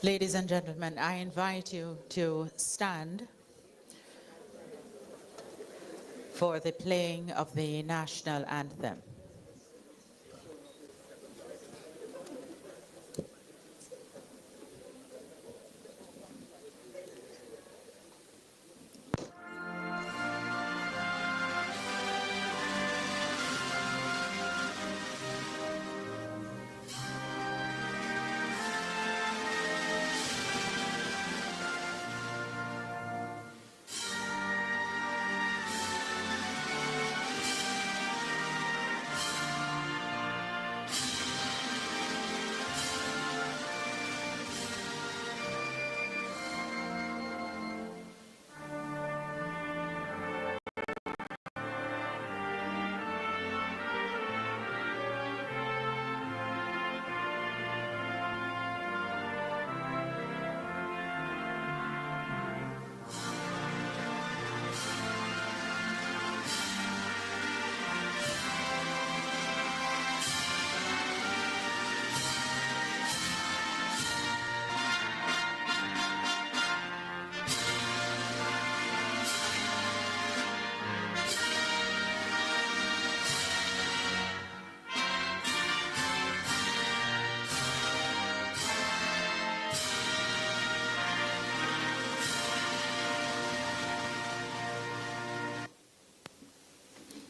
Ladies and gentlemen, I invite you to stand for the playing of the national anthem.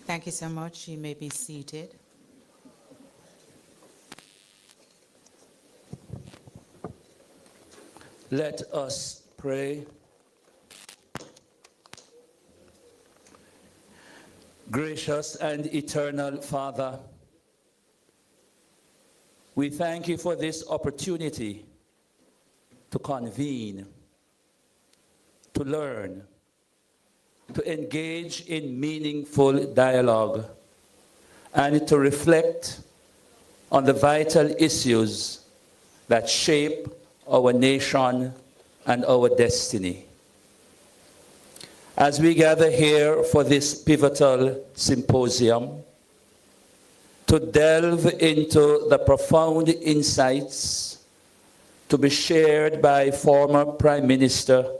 Thank you so much. You may be seated. Let us pray. Gracious and eternal Father, we thank you for this opportunity to convene, to learn, to engage in meaningful dialogue, and to reflect on the vital issues that shape our nation and our destiny. As we gather here for this pivotal symposium, to delve into the profound insights to be shared by former Prime Minister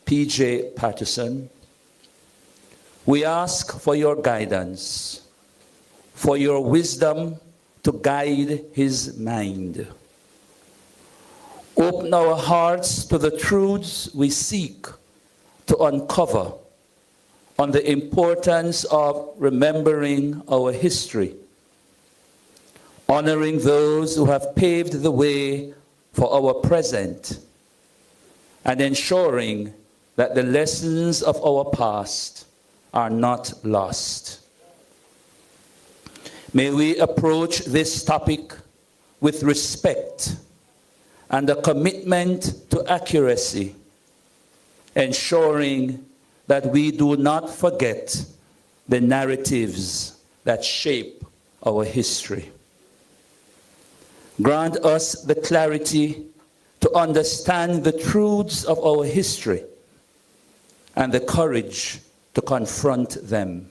P.J. Patterson, we ask for your guidance, for your wisdom to guide his mind. Open our hearts to the truths we seek to uncover on the importance of remembering our history, honoring those who have paved the way for our present, and ensuring that the lessons of our past are not lost. May we approach this topic with respect and a commitment to accuracy, ensuring that we do not forget the narratives that shape our history. Grant us the clarity to understand the truths of our history and the courage to confront them.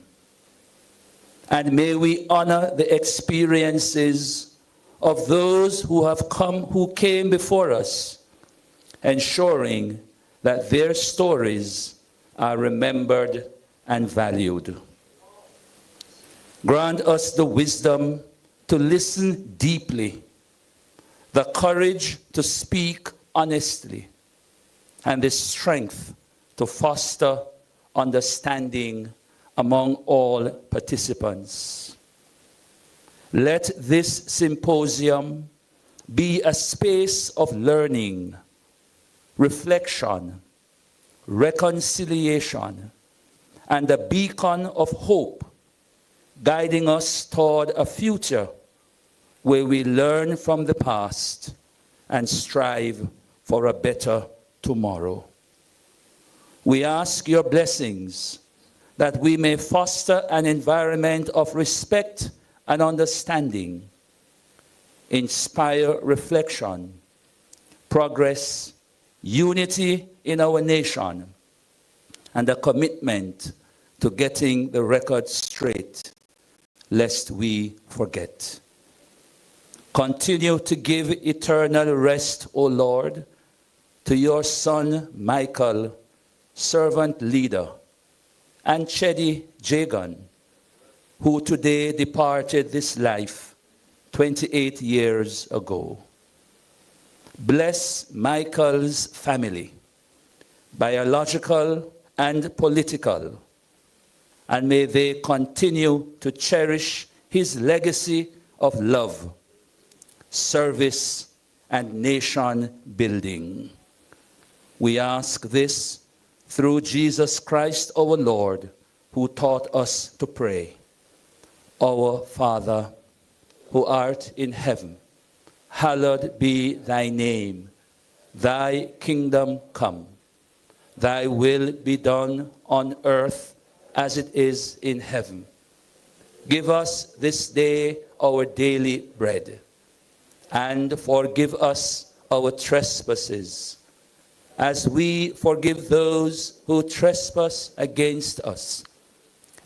And may we honor the experiences of those who came before us, ensuring that their stories are remembered and valued. Grant us the wisdom to listen deeply, the courage to speak honestly, and the strength to foster understanding among all participants. Let this symposium be a space of learning, reflection, reconciliation, and a beacon of hope, guiding us toward a future where we learn from the past and strive for a better tomorrow. We ask your blessings that we may foster an environment of respect and understanding, inspire reflection, progress, unity in our nation, and a commitment to getting the record straight, lest we forget. Continue to give eternal rest, O Lord, to your son Michael, servant leader, and Chedi Jagan, who today departed this life 28 years ago. Bless Michael's family, biological and political, and may they continue to cherish his legacy of love, service, and nation building. We ask this through Jesus Christ our Lord, who taught us to pray. Our Father, who art in heaven, hallowed be thy name. Thy kingdom come. Thy will be done on earth as it is in heaven. Give us this day our daily bread, and forgive us our trespasses, as we forgive those who trespass against us.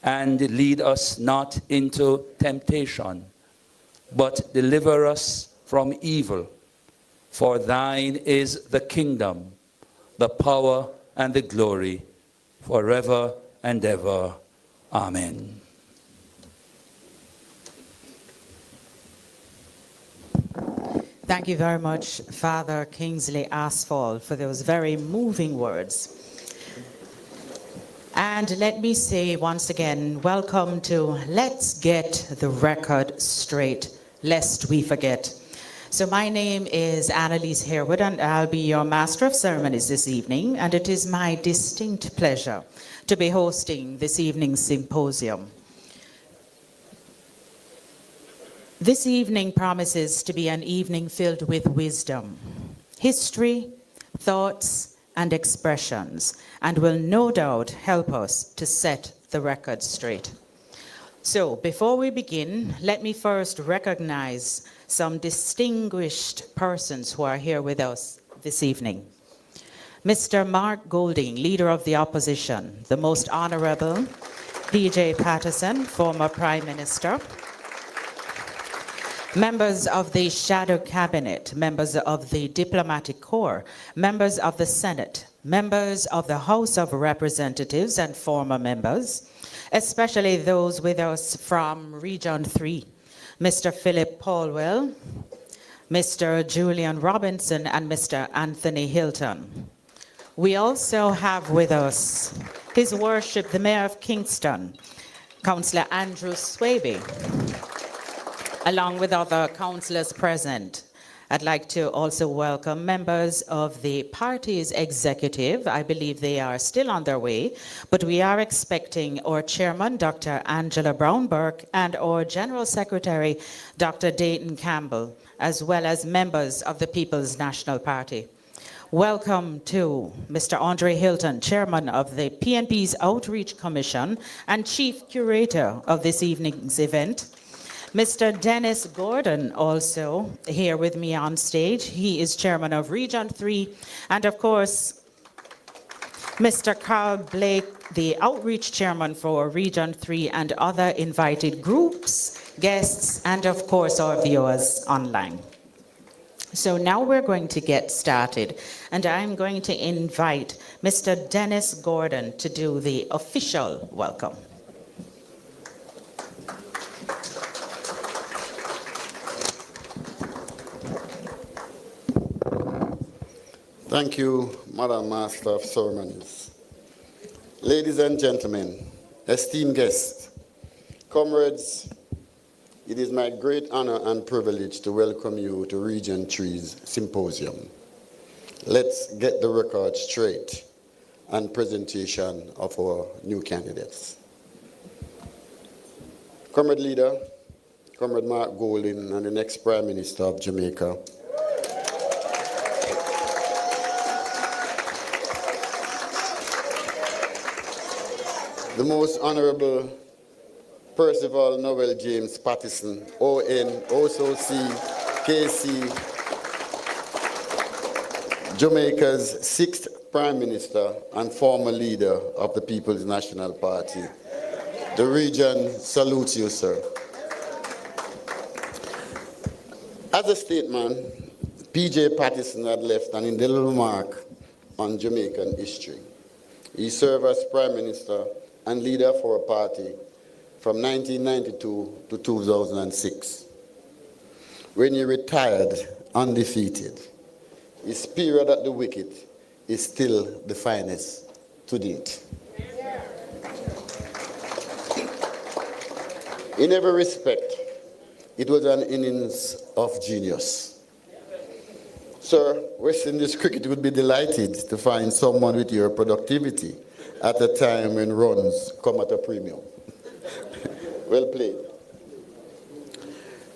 And lead us not into temptation, but deliver us from evil. For thine is the kingdom, the power, and the glory, forever and ever. Amen. Thank you very much, Father Kingsley Asphalt, for those very moving words. And let me say once again, welcome to Let's Get the Record Straight, lest we forget. So my name is Annalise Harewood, and I'll be your Master of Ceremonies this evening, and it is my distinct pleasure to be hosting this evening's symposium. This evening promises to be an evening filled with wisdom, history, thoughts, and expressions, and will no doubt help us to set the record straight. So before we begin, let me first recognize some distinguished persons who are here with us this evening. Mr. Mark Golding, Leader of the Opposition, the Most Honorable P.J. Patterson, former Prime Minister, members of the Shadow Cabinet, members of the Diplomatic Corps, members of the Senate, members of the House of Representatives and former members, especially those with us from Region 3, Mr. Philip Paulwell, Mr. Julian Robinson, and Mr. Anthony Hilton. We also have with us His Worship, the Mayor of Kingston, Councillor Andrew Swaby, along with other councillors present. I'd like to also welcome members of the party's executive. I believe they are still on their way, but we are expecting our chairman, Dr. Angela Brown-Burke, and our General Secretary, Dr. Dayton Campbell, as well as members of the People's National Party. Welcome to Mr. Andre Hilton, Chairman of the PNP's Outreach Commission and Chief Curator of this evening's event. Mr. Dennis Gordon, also here with me on stage. He is Chairman of Region 3. And of course, Mr. Carl Blake, the Outreach Chairman for Region 3, and other invited groups, guests, and of course our viewers online. So now we're going to get started, and I'm going to invite Mr. Dennis Gordon to do the official welcome. Thank you, Madam Master of Ceremonies. Ladies and gentlemen, esteemed guests, comrades, it is my great honor and privilege to welcome you to Region 3's symposium. Let's get the record straight and presentation of our new candidates. Comrade Leader, Comrade Mark Golding, and the next Prime Minister of Jamaica, the Most Honorable Percival Noel James Patterson, ON, OSOC, KC, Jamaica's 6th Prime Minister and former leader of the People's National Party. The region salutes you, sir. As a statesman, P.J. Patterson had left an indelible mark on Jamaican history. He served as Prime Minister and leader for a party from 1992 to 2006. When he retired undefeated, his period at the wicket is still the finest to date. In every respect, it was an innings of genius. Sir, West Indies cricket would be delighted to find someone with your productivity at a time when runs come at a premium. Well played.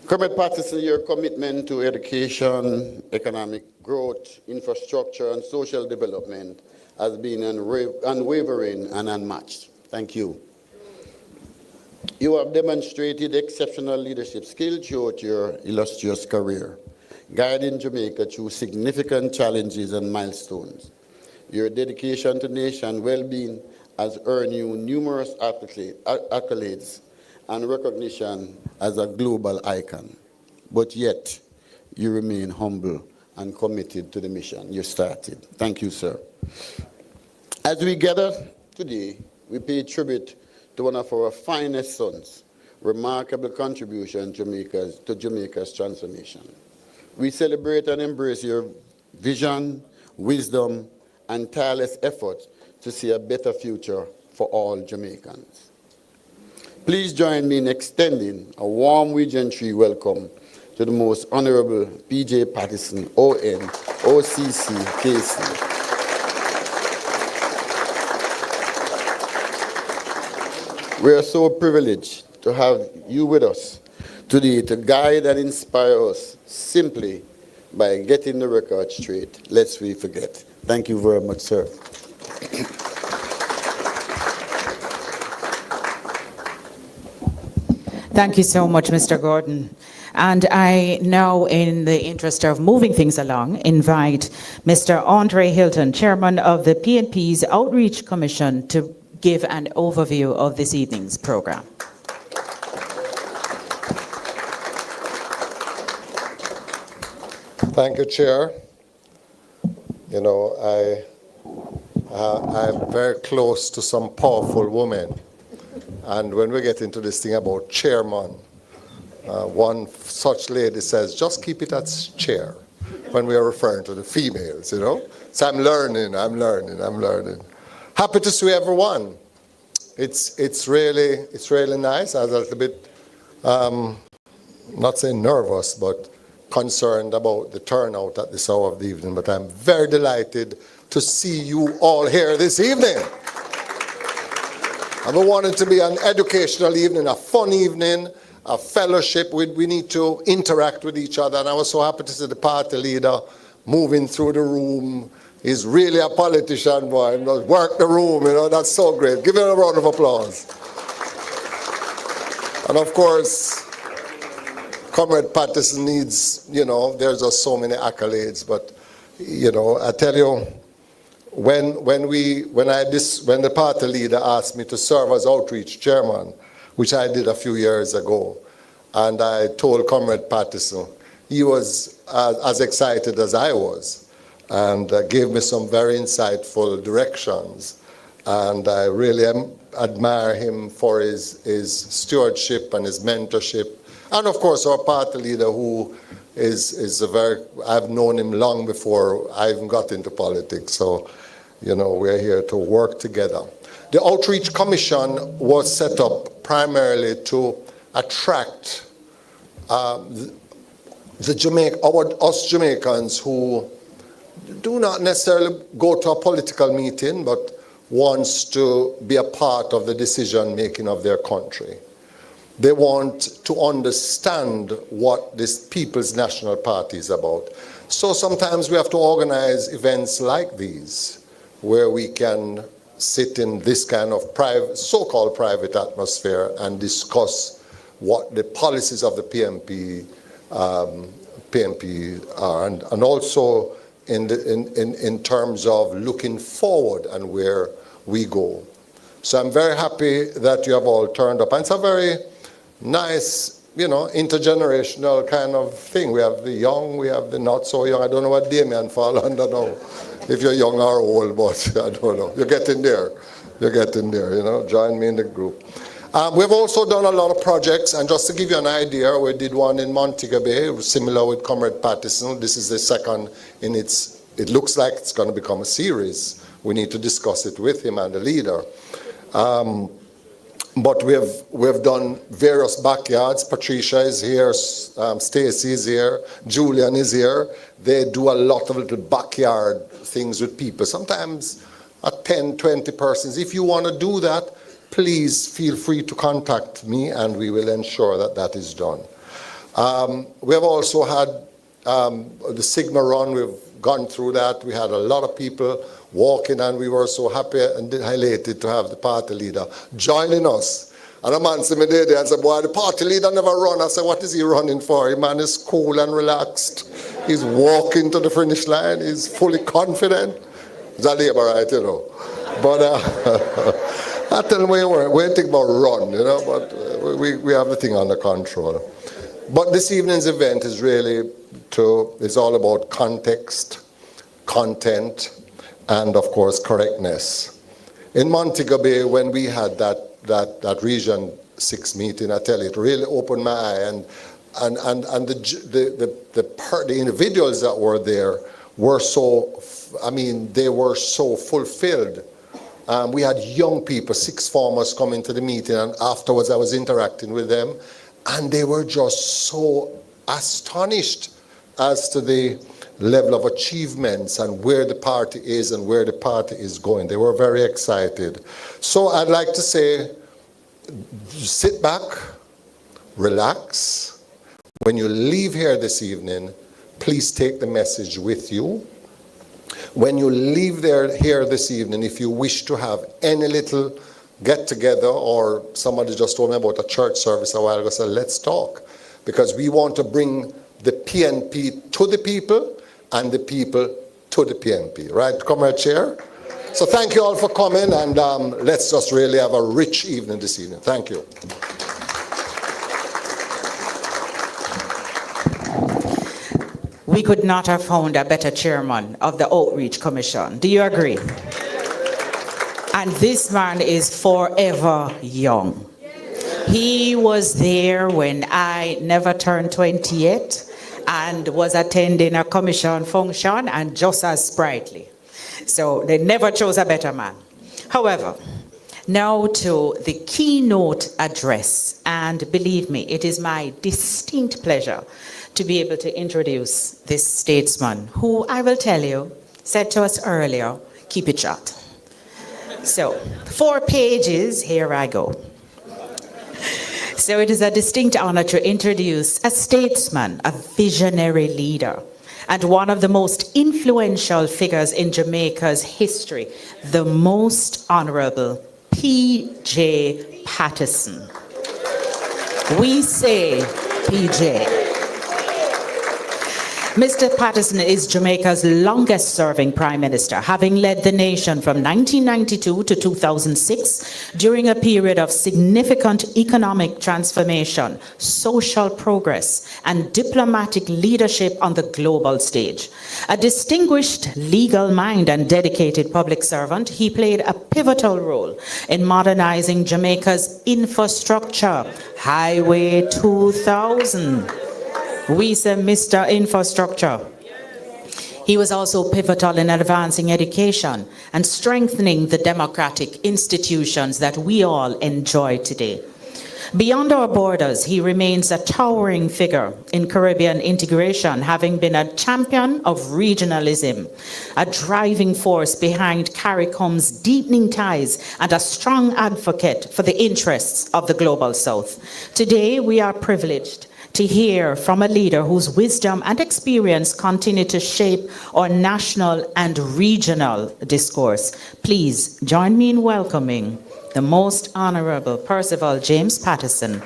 Comrade Patterson, your commitment to education, economic growth, infrastructure, and social development has been unwavering and unmatched. Thank you. You have demonstrated exceptional leadership skills throughout your illustrious career, guiding Jamaica through significant challenges and milestones. Your dedication to nation well-being has earned you numerous accolades and recognition as a global icon. But yet, you remain humble and committed to the mission you started. Thank you, sir. As we gather today, we pay tribute to one of our finest sons, remarkable contribution to Jamaica's transformation. We celebrate and embrace your vision, wisdom, and tireless efforts to see a better future for all Jamaicans. Please join me in extending a warm Regentry welcome to the Most Honorable P.J. Patterson, ON, OCC, KC. We are so privileged to have you with us today to guide and inspire us simply by getting the record straight, lest we forget. Thank you very much, sir. Thank you so much, Mr. Gordon. And I now, in the interest of moving things along, invite Mr. Andre Hilton, Chairman of the PNP's Outreach Commission, to give an overview of this evening's program. Thank you, Chair. You know, I'm very close to some powerful women. And when we get into this thing about chairman, one such lady says, just keep it as chair when we are referring to the females, you know. So I'm learning. Happy to see everyone. It's really nice. I was a little bit, not saying nervous, but concerned about the turnout at this hour of the evening. But I'm very delighted to see you all here this evening. I want it to be an educational evening, a fun evening, a fellowship. We need to interact with each other. And I was so happy to see the party leader moving through the room. He's really a politician, boy. He knows work the room, you know. That's so great. Give him a round of applause. And of course, Comrade Patterson needs, you know, there's just so many accolades. But, you know, I tell you, when the party leader asked me to serve as outreach chairman, which I did a few years ago, and I told Comrade Patterson, he was as excited as I was, and gave me some very insightful directions. And I really admire him for his stewardship and his mentorship. And of course, our party leader, who is I've known him long before I even got into politics. So, you know, we're here to work together. The Outreach Commission was set up primarily to attract us Jamaicans who do not necessarily go to a political meeting, but wants to be a part of the decision making of their country. They want to understand what this People's National Party is about. So sometimes we have to organize events like these, where we can sit in this kind of private, so-called private atmosphere and discuss what the policies of the PNP are, and also in terms of looking forward and where we go. So I'm very happy that you have all turned up. And it's a very nice intergenerational kind of thing. We have the young, we have the not so young. I don't know what Damien fall under now, if you're young or old, but I don't know. You're getting there. Join me in the group. We've also done a lot of projects, and just to give you an idea, we did one in Montego Bay, similar with Comrade Patterson. This is the second in it looks like it's going to become a series. We need to discuss it with him and the leader. But we've done various backyards. Patricia is here, Stacy is here, Julian is here. They do a lot of little backyard things with people, sometimes 10, 20 persons. If you want to do that, please feel free to contact me and we will ensure that that is done. We have also had the Sigma Run. We've gone through that. We had a lot of people walking, and we were so happy and elated to have the party leader joining us. And a man said me there and said, boy, the party leader never run. I said, what is he running for? The man is cool and relaxed. He's walking to the finish line. He's fully confident. He's a labourite, But I tell him we ain't think about run, but we have the thing under control. But this evening's event is really it's all about context, content, and of course correctness. In Montego Bay, when we had that Region 6 meeting, I tell you, it really opened my eye, and the individuals that were there were they were so fulfilled. We had young people, 6 farmers coming to the meeting, and afterwards I was interacting with them, and they were just so astonished as to the level of achievements and where the party is and where the party is going. They were very excited. So I'd like to say, sit back, relax. When you leave here this evening, please take the message with you. When you leave here this evening, if you wish to have any little get together, or somebody just told me about a church service a while ago, said let's talk, because we want to bring the PNP to the people and the people to the PNP. Right, Comrade Chair? So thank you all for coming, and let's just really have a rich evening this evening. Thank you. We could not have found a better chairman of the Outreach Commission. Do you agree? And this man is forever young. He was there when I never turned 20 yet and was attending a commission function, and just as sprightly. So they never chose a better man. However, now to the keynote address, and believe me, it is my distinct pleasure to be able to introduce this statesman who, I will tell you, said to us earlier, keep it short. So, 4 pages, here I go. So it is a distinct honor to introduce a statesman, a visionary leader, and one of the most influential figures in Jamaica's history, the Most Honorable P.J. Patterson. We say P.J. Mr. Patterson is Jamaica's longest-serving Prime Minister, having led the nation from 1992 to 2006 during a period of significant economic transformation, social progress, and diplomatic leadership on the global stage. A distinguished legal mind and dedicated public servant, he played a pivotal role in modernizing Jamaica's infrastructure, Highway 2000. We say Mr. Infrastructure. He was also pivotal in advancing education and strengthening the democratic institutions that we all enjoy today. Beyond our borders, he remains a towering figure in Caribbean integration, having been a champion of regionalism, a driving force behind CARICOM's deepening ties, and a strong advocate for the interests of the Global South. Today, we are privileged to hear from a leader whose wisdom and experience continue to shape our national and regional discourse. Please join me in welcoming the Most Honorable Percival James Patterson.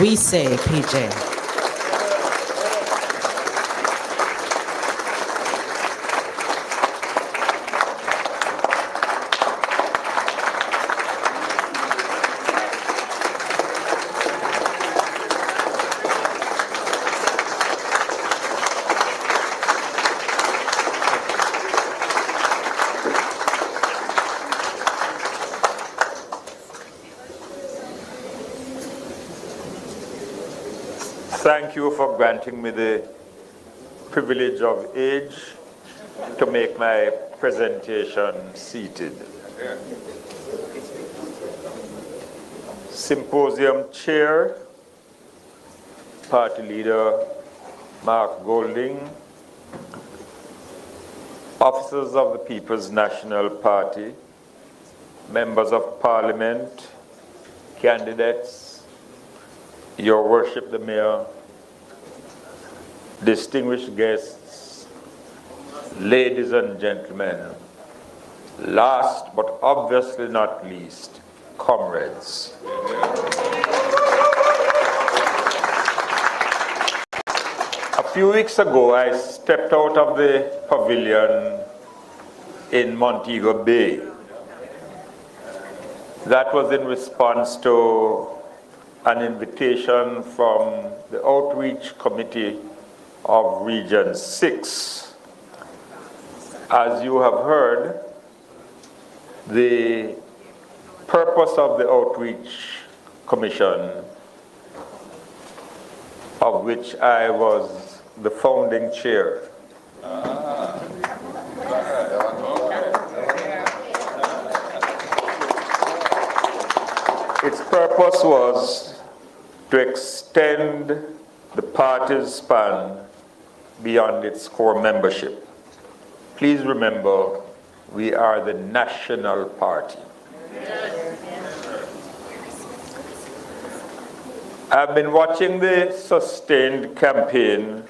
We say PJ. Thank you for granting me the privilege of age to make my presentation seated. Symposium Chair, Party Leader Mark Golding, officers of the People's National Party, members of Parliament, candidates, Your Worship the Mayor, distinguished guests, ladies and gentlemen, last but obviously not least, comrades. A few weeks ago, I stepped out of the pavilion in Montego Bay. That was in response to an invitation from the Outreach Committee of Region 6. As you have heard, the purpose of the Outreach Commission, of which I was the founding chair, its purpose was to extend the party's span beyond its core membership. Please remember, we are the national party. I've been watching the sustained campaign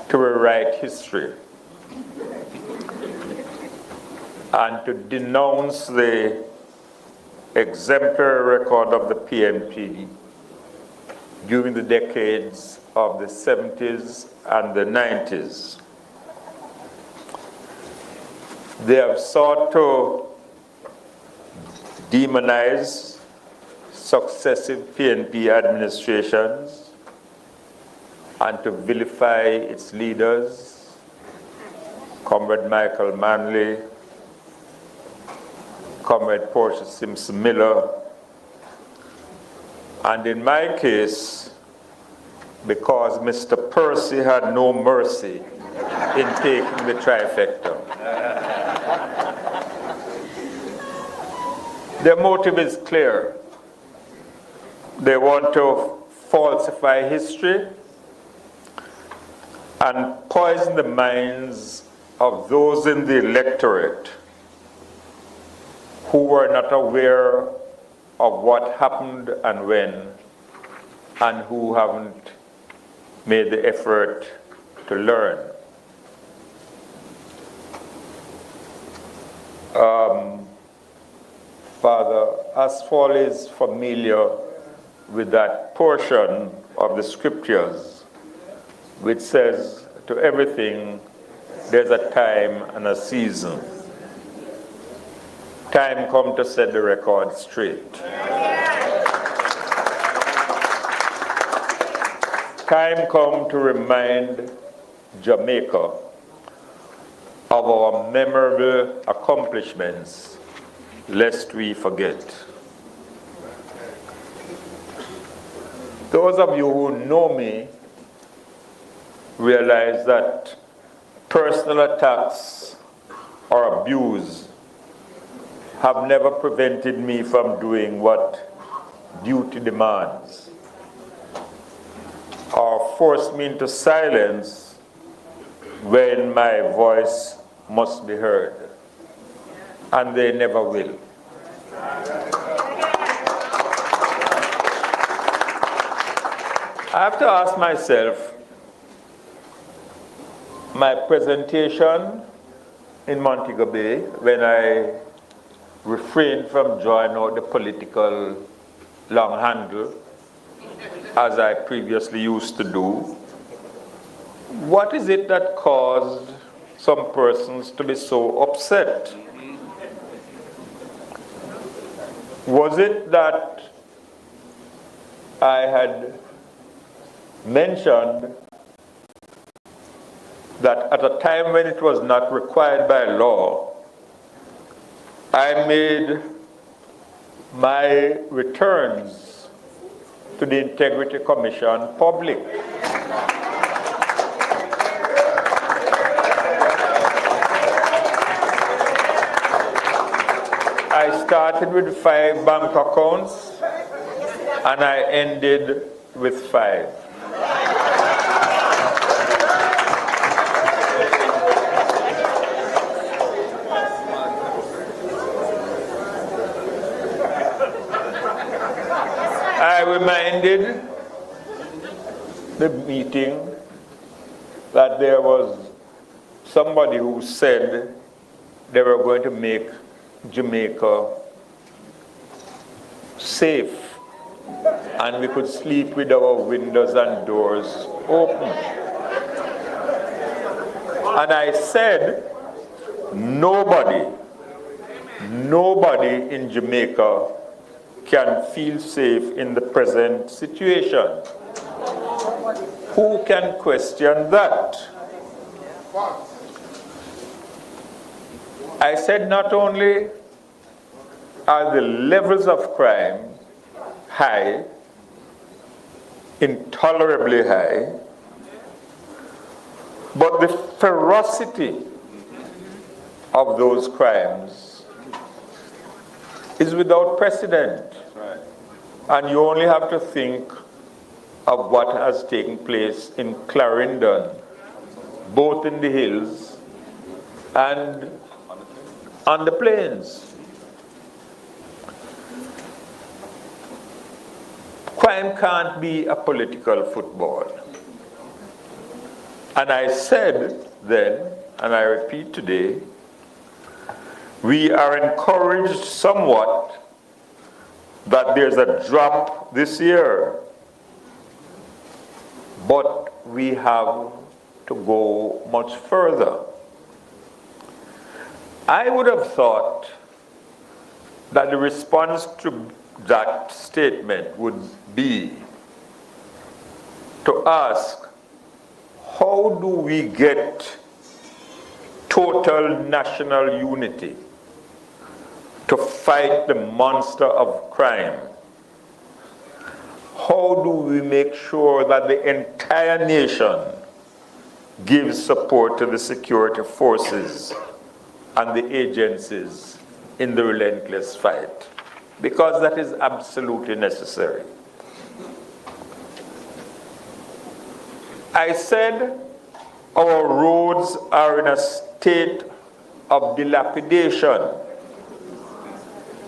to rewrite history and to denounce the exemplary record of the PNP during the decades of the 70s and the 90s. They have sought to demonize successive PNP administrations and to vilify its leaders, Comrade Michael Manley, Comrade Portia Simpson Miller, and in my case, because Mr. Percy had no mercy in taking the trifecta. Their motive is clear. They want to falsify history and poison the minds of those in the electorate who were not aware of what happened and when, and who haven't made the effort to learn. Father Asphalt is familiar with that portion of the scriptures which says, to everything there's a time and a season. Time come to set the record straight. Time come to remind Jamaica of our memorable accomplishments, lest we forget. Those of you who know me realize that personal attacks or abuse have never prevented me from doing what duty demands, or forced me into silence when my voice must be heard, and they never will. I have to ask myself, my presentation in Montego Bay, when I refrained from drawing out the political long handle, as I previously used to do, what is it that caused some persons to be so upset? Was it that I had mentioned that at a time when it was not required by law, I made my returns to the Integrity Commission public. I started with 5 bank accounts and I ended with 5. I reminded the meeting that there was somebody who said they were going to make Jamaica safe and we could sleep with our windows and doors open. And I said, nobody in Jamaica can feel safe in the present situation. Who can question that? I said not only are the levels of crime high, intolerably high, but the ferocity of those crimes is without precedent. And you only have to think of what has taken place in Clarendon, both in the hills and on the plains. Crime can't be a political football. And I said then, and I repeat today, we are encouraged somewhat that there's a drop this year, but we have to go much further. I would have thought that the response to that statement would be to ask, how do we get total national unity to fight the monster of crime? How do we make sure that the entire nation gives support to the security forces and the agencies in the relentless fight? Because that is absolutely necessary. I said our roads are in a state of dilapidation,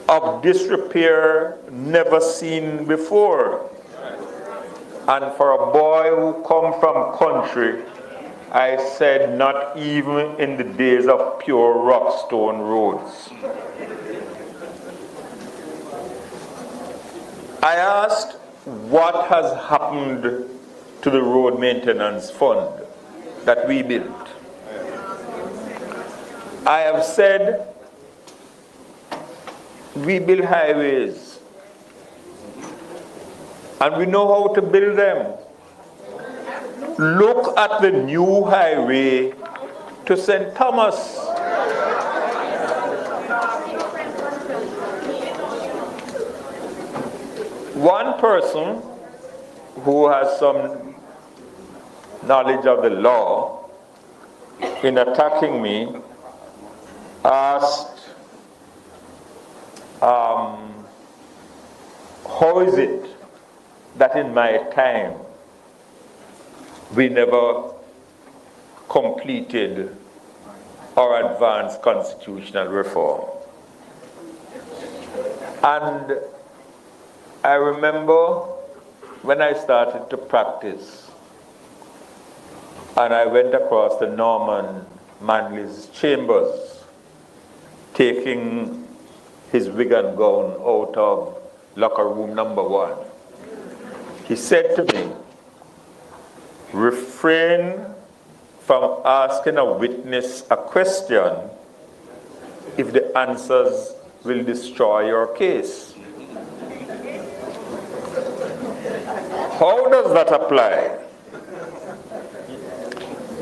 of disrepair never seen before. And for a boy who come from country, I said not even in the days of pure rockstone roads. I asked what has happened to the road maintenance fund that we built. I have said we build highways and we know how to build them. Look at the new highway to St. Thomas. One person who has some knowledge of the law in attacking me asked, how is it that in my time we never completed or advanced constitutional reform? And I remember when I started to practice and I went across to Norman Manley's chambers, taking his wig and gown out of locker room number 1. He said to me, refrain from asking a witness a question if the answers will destroy your case. How does that apply?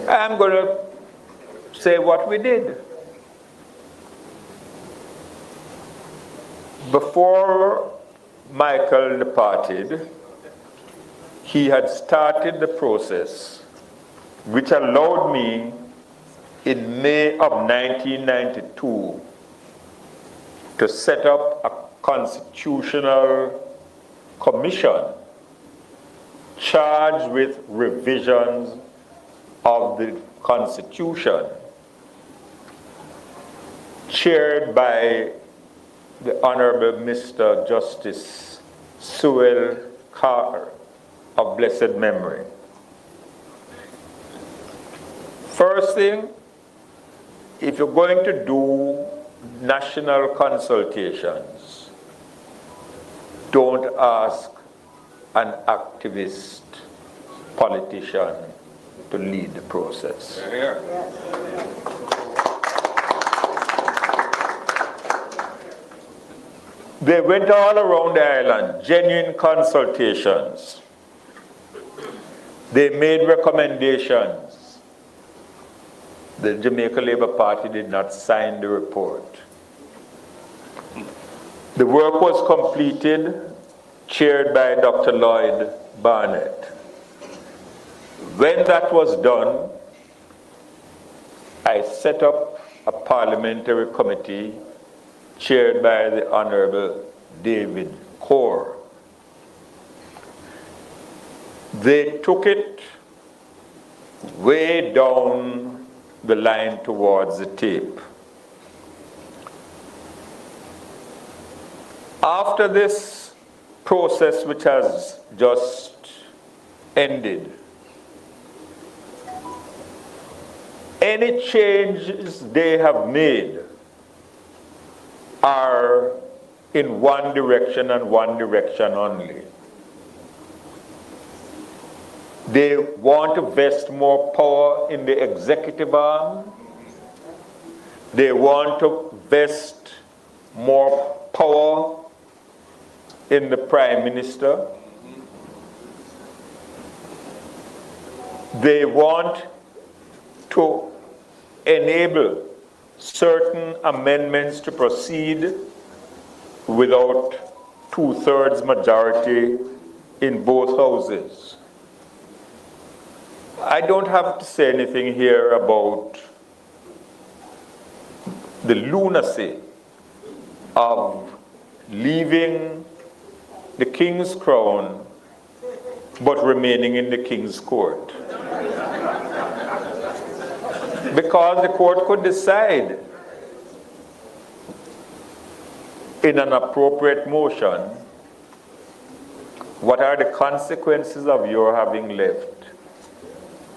I'm going to say what we did. Before Michael departed, he had started the process which allowed me in May of 1992 to set up a constitutional commission charged with revisions of the Constitution, chaired by the Honorable Mr. Justice Sewell Carter of blessed memory. First thing, if you're going to do national consultations, don't ask an activist politician to lead the process. They went all around the island, genuine consultations. They made recommendations. The Jamaica Labour Party did not sign the report. The work was completed, chaired by Dr. Lloyd Barnett. When that was done, I set up a parliamentary committee chaired by the Honorable David Corr. They took it way down the line towards the tape. After this process, which has just ended, any changes they have made are in one direction and one direction only. They want to vest more power in the executive arm. They want to vest more power in the Prime Minister. They want to enable certain amendments to proceed without two-thirds majority in both houses. I don't have to say anything here about the lunacy of leaving the King's Crown but remaining in the King's Court. Because the court could decide in an appropriate motion what are the consequences of your having left,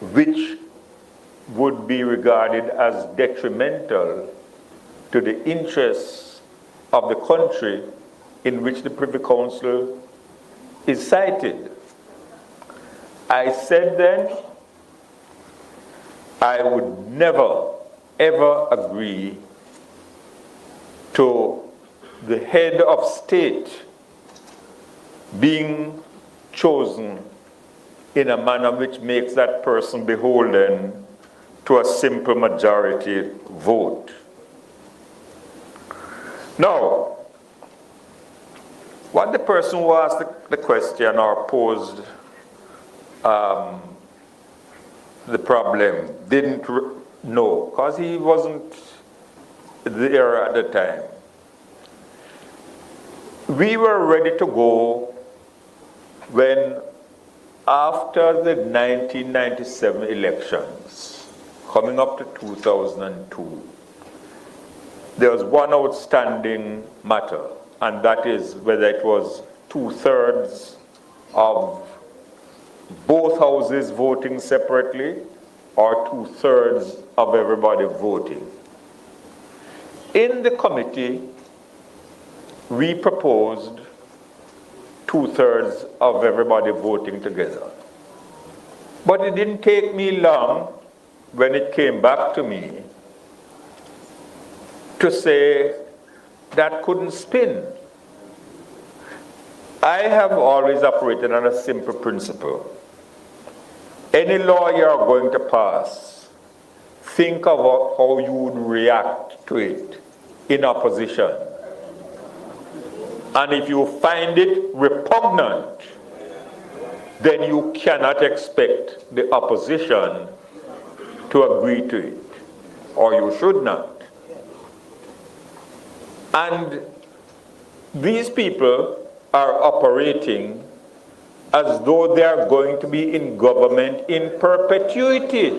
which would be regarded as detrimental to the interests of the country in which the Privy Council is cited. I said then, I would never, ever agree to the head of state being chosen in a manner which makes that person beholden to a simple majority vote. Now, what the person who asked the question or posed the problem didn't know, because he wasn't there at the time. We were ready to go when, after the 1997 elections, coming up to 2002, there was one outstanding matter, and that is whether it was two-thirds of both houses voting separately or two-thirds of everybody voting. In the committee, we proposed two-thirds of everybody voting together. But it didn't take me long when it came back to me to say that couldn't spin. I have always operated on a simple principle. Any law you are going to pass, think about how you would react to it in opposition. And if you find it repugnant, then you cannot expect the opposition to agree to it, or you should not. And these people are operating as though they are going to be in government in perpetuity.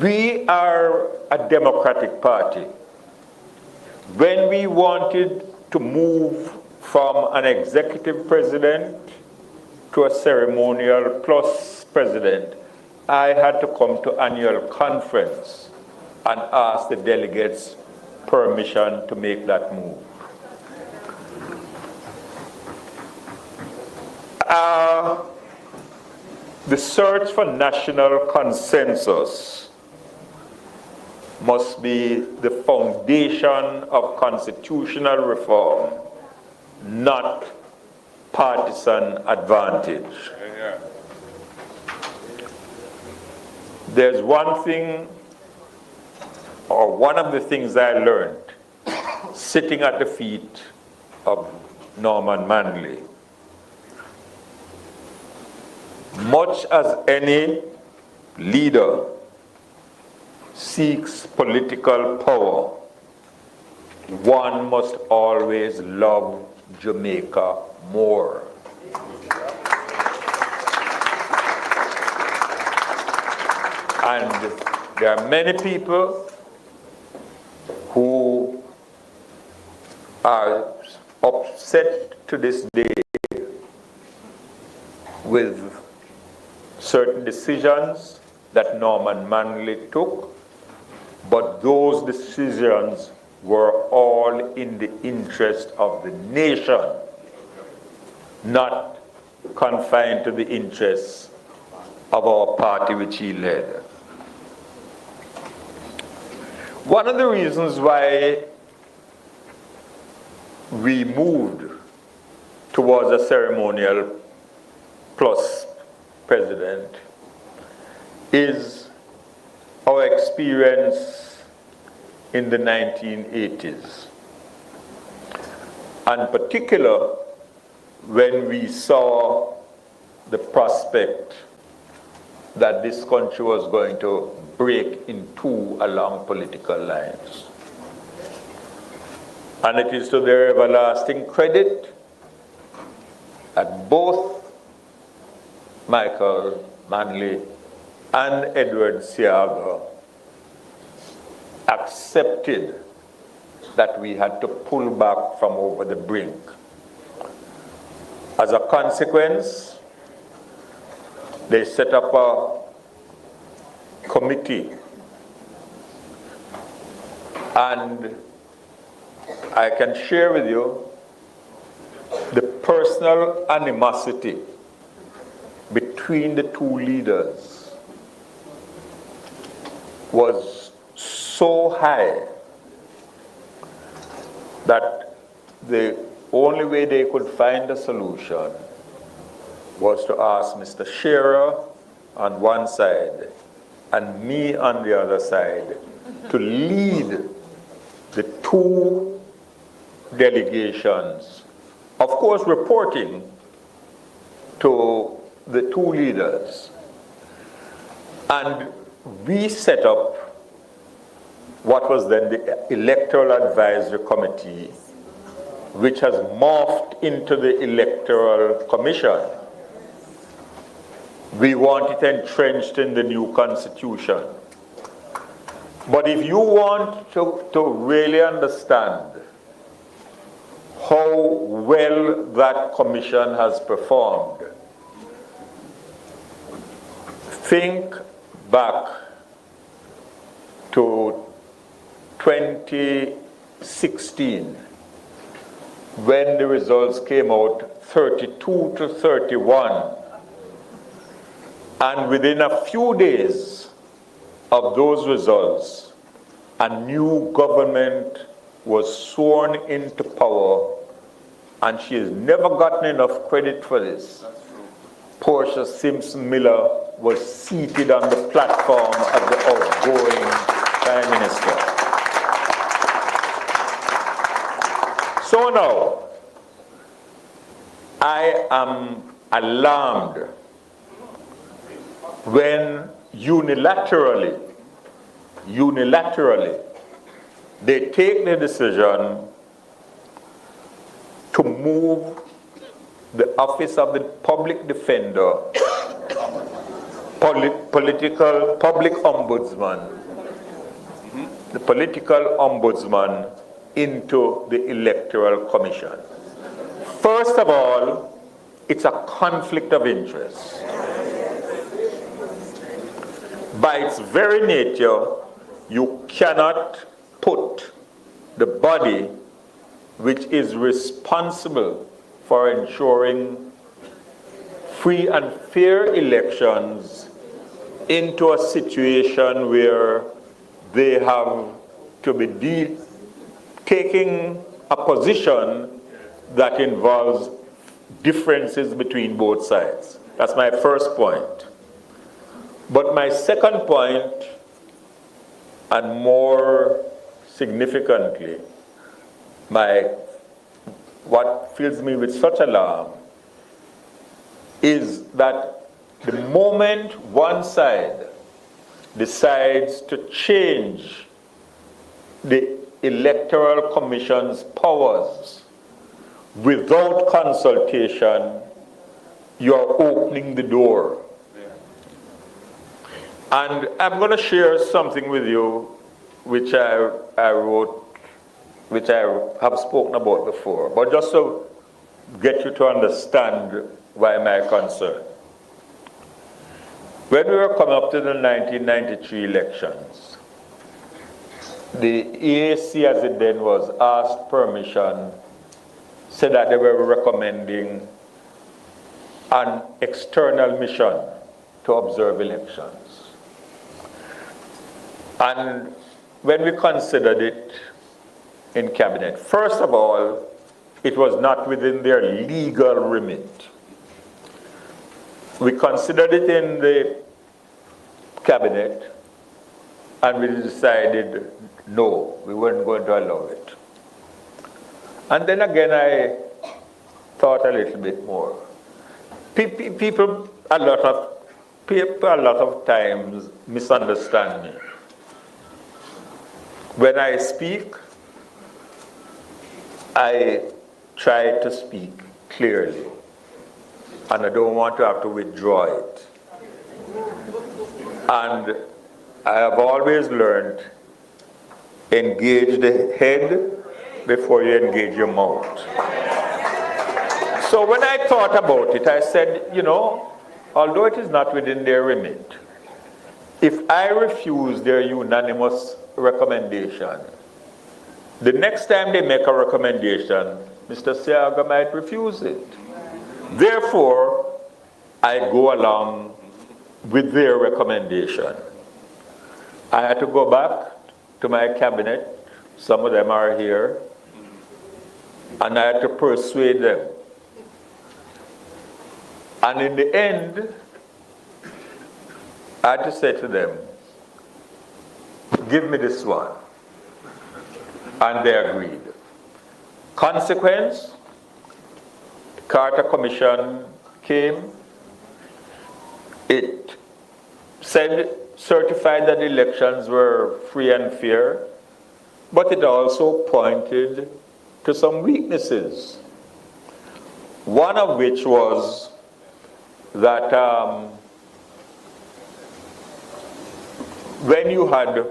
We are a democratic party. When we wanted to move from an executive president to a ceremonial plus president, I had to come to annual conference and ask the delegates permission to make that move. The search for national consensus must be the foundation of constitutional reform, not partisan advantage. There's one thing, or one of the things I learned sitting at the feet of Norman Manley. Much as any leader seeks political power, one must always love Jamaica more. And there are many people who are upset to this day with certain decisions that Norman Manley took, but those decisions were all in the interest of the nation, not confined to the interests of our party which he led. One of the reasons why we moved towards a ceremonial plus president is our experience in the 1980s. And in particular, when we saw the prospect that this country was going to break in two along political lines. And it is to their everlasting credit that both Michael Manley and Edward Seaga accepted that we had to pull back from over the brink. As a consequence, they set up a committee, and I can share with you the personal animosity between the two leaders was so high that the only way they could find a solution was to ask Mr. Shearer on one side and me on the other side to lead the two delegations, of course reporting to the two leaders. And we set up what was then the Electoral Advisory Committee, which has morphed into the Electoral Commission. We want it entrenched in the new constitution. But if you want to really understand how well that commission has performed, think back to 2016, when the results came out 32 to 31. And within a few days of those results, a new government was sworn into power, and she has never gotten enough credit for this. Portia Simpson Miller was seated on the platform of the outgoing Prime Minister. So now, I am alarmed when unilaterally, they take the decision to move the office of the public defender, public ombudsman, the political ombudsman into the electoral commission. First of all, it's a conflict of interest. By its very nature, you cannot put the body which is responsible for ensuring free and fair elections into a situation where they have to be taking a position that involves differences between both sides. That's my first point. But my second point, and more significantly, what fills me with such alarm is that the moment one side decides to change the Electoral Commission's powers without consultation, you're opening the door. And I'm going to share something with you which I wrote, which I have spoken about before, but just to get you to understand why my concern. When we were coming up to the 1993 elections, the EAC, as it then was, asked permission, said that they were recommending an external mission to observe elections. And when we considered it in cabinet, first of all, it was not within their legal remit. We considered it in the cabinet, and we decided no, we weren't going to allow it. And then again, I thought a little bit more. People a lot of times misunderstand me. When I speak, I try to speak clearly, and I don't want to have to withdraw it. And I have always learned, engage the head before you engage your mouth. So when I thought about it, I said, you know, although it is not within their remit, if I refuse their unanimous recommendation, the next time they make a recommendation, Mr. Siaga might refuse it. Therefore, I go along with their recommendation. I had to go back to my cabinet, some of them are here, and I had to persuade them. And in the end, I had to say to them, give me this one. And they agreed. Consequence, the Carter Commission came. It certified that the elections were free and fair, but it also pointed to some weaknesses. One of which was that when you had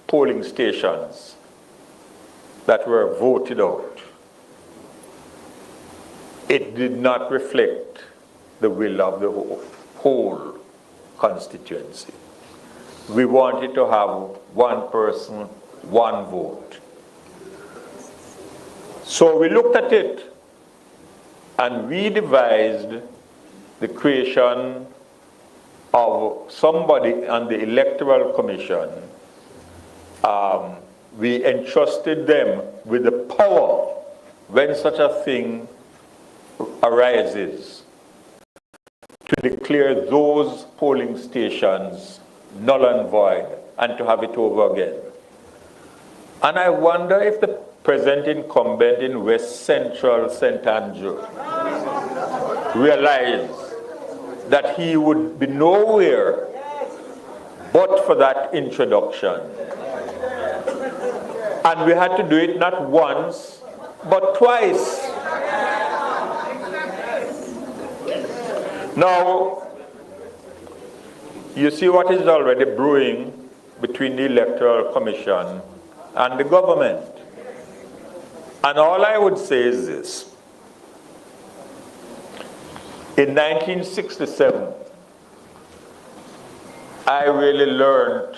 polling stations that were voted out, it did not reflect the will of the whole constituency. We wanted to have one person, one vote. So we looked at it and we devised the creation of somebody on the Electoral Commission. We entrusted them with the power, when such a thing arises, to declare those polling stations null and void and to have it over again. And I wonder if the present incumbent in West Central St. Andrew realized that he would be nowhere but for that introduction. And we had to do it not once, but twice. Now, you see what is already brewing between the Electoral Commission and the government. And all I would say is this. In 1967, I really learned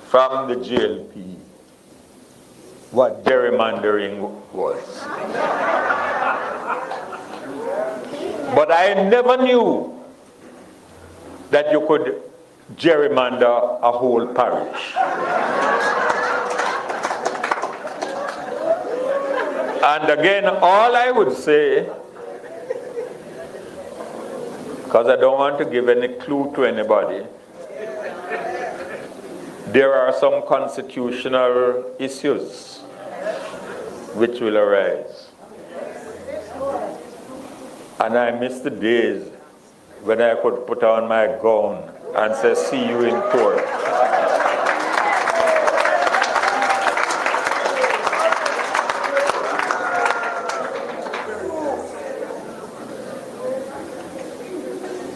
from the GLP what gerrymandering was. But I never knew that you could gerrymander a whole parish. And again, all I would say, because I don't want to give any clue to anybody, there are some constitutional issues which will arise. And I miss the days when I could put on my gown and say, see you in court.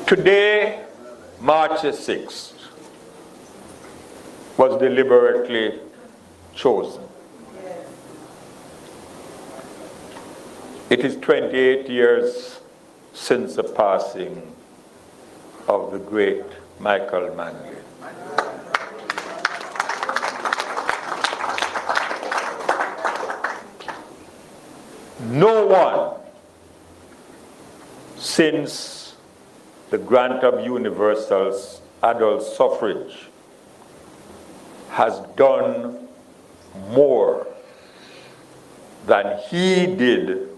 Today, March 6th, was deliberately chosen. It is 28 years since the passing of the great Michael Manley. No one since the grant of universal adult suffrage has done more than he did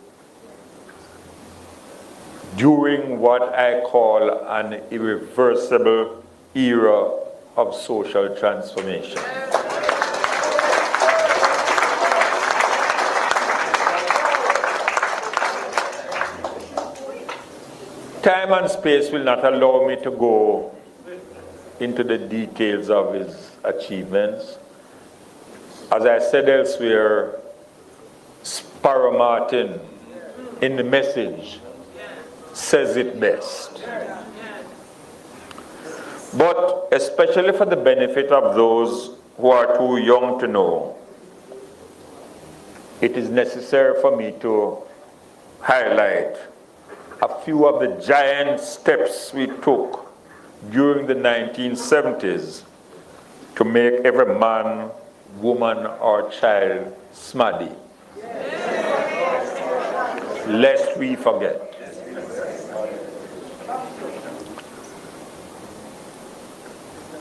during what I call an irreversible era of social transformation. Time and space will not allow me to go into the details of his achievements. As I said elsewhere, Sparrow Martin in the Message says it best. But especially for the benefit of those who are too young to know, it is necessary for me to highlight a few of the giant steps we took during the 1970s to make every man, woman, or child SMADI. Lest we forget.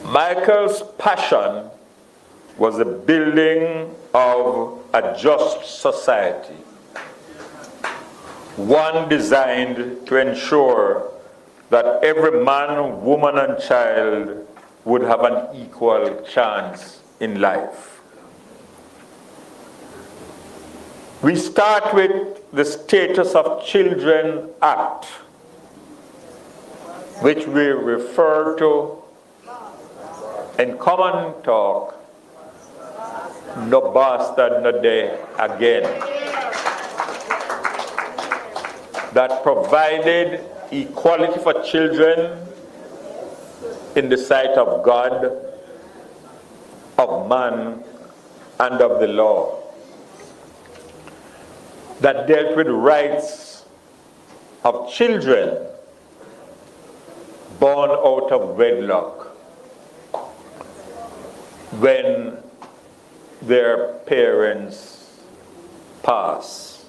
Michael's passion was the building of a just society, one designed to ensure that every man, woman, and child would have an equal chance in life. We start with the Status of Children Act, which we refer to in common talk, no bastard no day again, that provided equality for children in the sight of God, of man, and of the law, that dealt with rights of children born out of wedlock when their parents pass.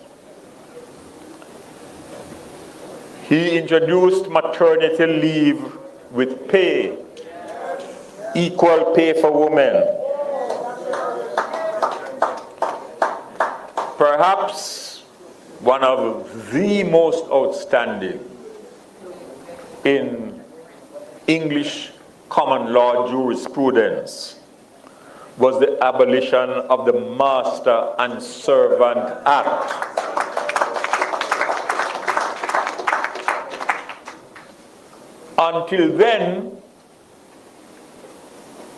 He introduced maternity leave with pay, equal pay for women. Perhaps one of the most outstanding in English common law jurisprudence was the abolition of the Master and Servant Act. Until then,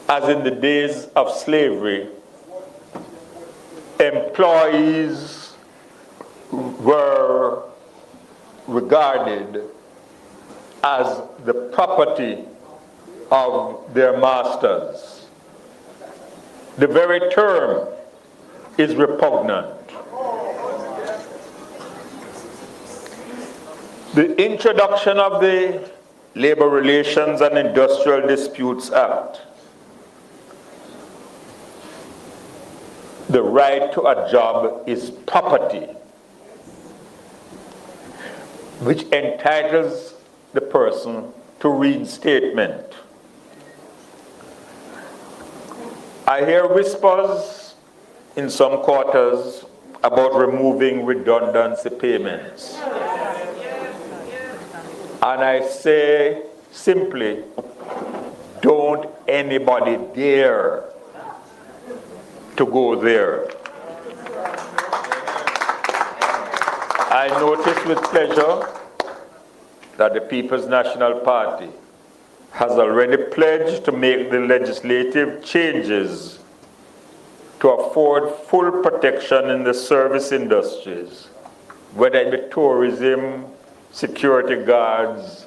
as in the days of slavery, employees were regarded as the property of their masters. The very term is repugnant. The introduction of the Labor Relations and Industrial Disputes Act, the right to a job is property, which entitles the person to reinstatement. I hear whispers in some quarters about removing redundancy payments. And I say simply, don't anybody dare to go there. I notice with pleasure that the People's National Party has already pledged to make the legislative changes to afford full protection in the service industries, whether it be tourism, security guards,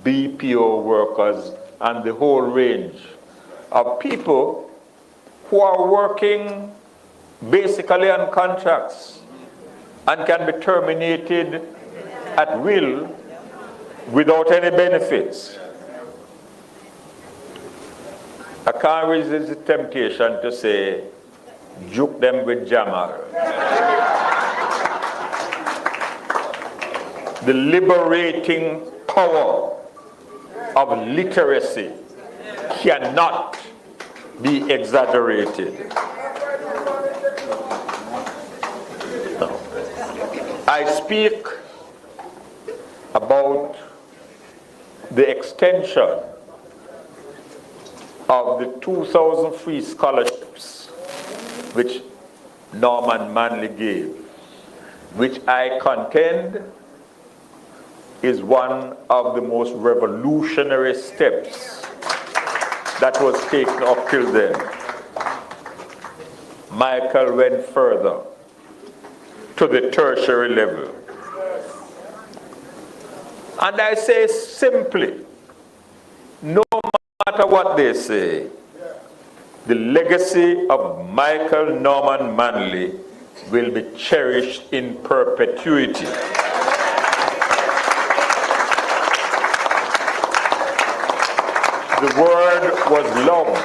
BPO workers, and the whole range of people who are working basically on contracts and can be terminated at will without any benefits. I can't resist the temptation to say, juke them with Jamal. The liberating power of literacy cannot be exaggerated. I speak about the extension of the 2,000 free scholarships which Norman Manley gave, which I contend is one of the most revolutionary steps that was taken up till then. Michael went further to the tertiary level. And I say simply, no matter what they say, the legacy of Michael Norman Manley will be cherished in perpetuity. The word was love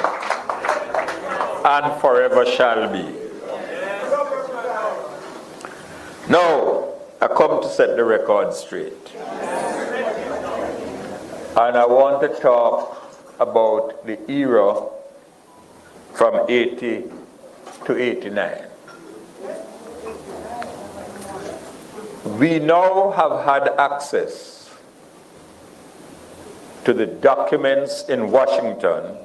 and forever shall be. Now, I come to set the record straight. And I want to talk about the era from 80 to 89. We now have had access to the documents in Washington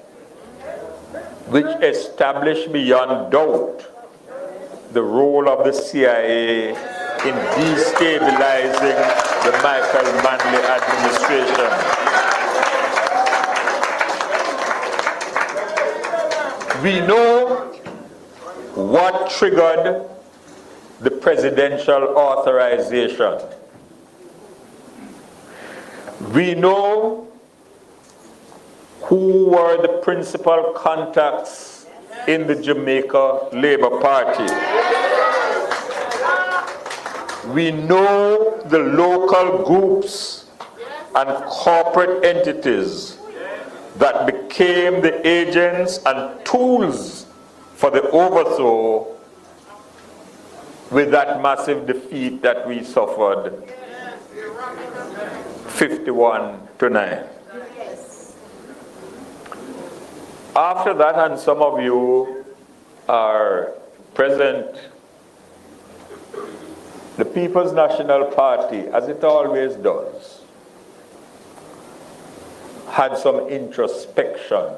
which establish beyond doubt the role of the CIA in destabilizing the Michael Manley administration. We know what triggered the presidential authorization. We know who were the principal contacts in the Jamaica Labour Party. We know the local groups and corporate entities that became the agents and tools for the overthrow with that massive defeat that we suffered 51-9. After that, and some of you are present, the People's National Party, as it always does, had some introspection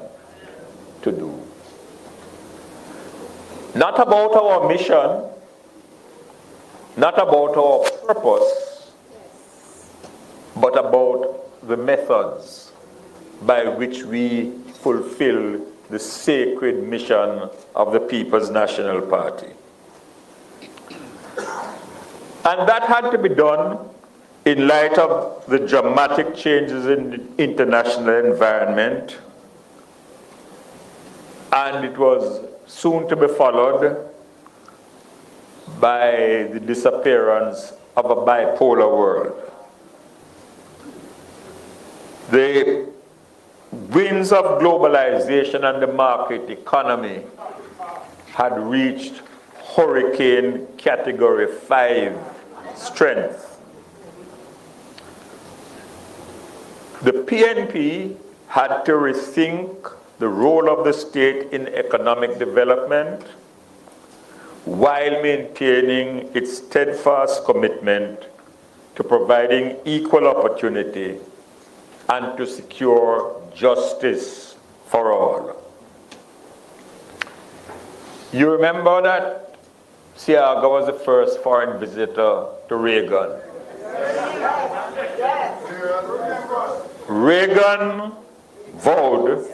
to do. not about our mission, not about our purpose, but about the methods by which we fulfill the sacred mission of the People's National Party. And that had to be done in light of the dramatic changes in the international environment, and it was soon to be followed by the disappearance of a bipolar world. The winds of globalization and the market economy had reached hurricane category 5 strength. The PNP had to rethink the role of the state in economic development while maintaining its steadfast commitment to providing equal opportunity and to secure justice for all. You remember that Siaga was the first foreign visitor to Reagan. Reagan vowed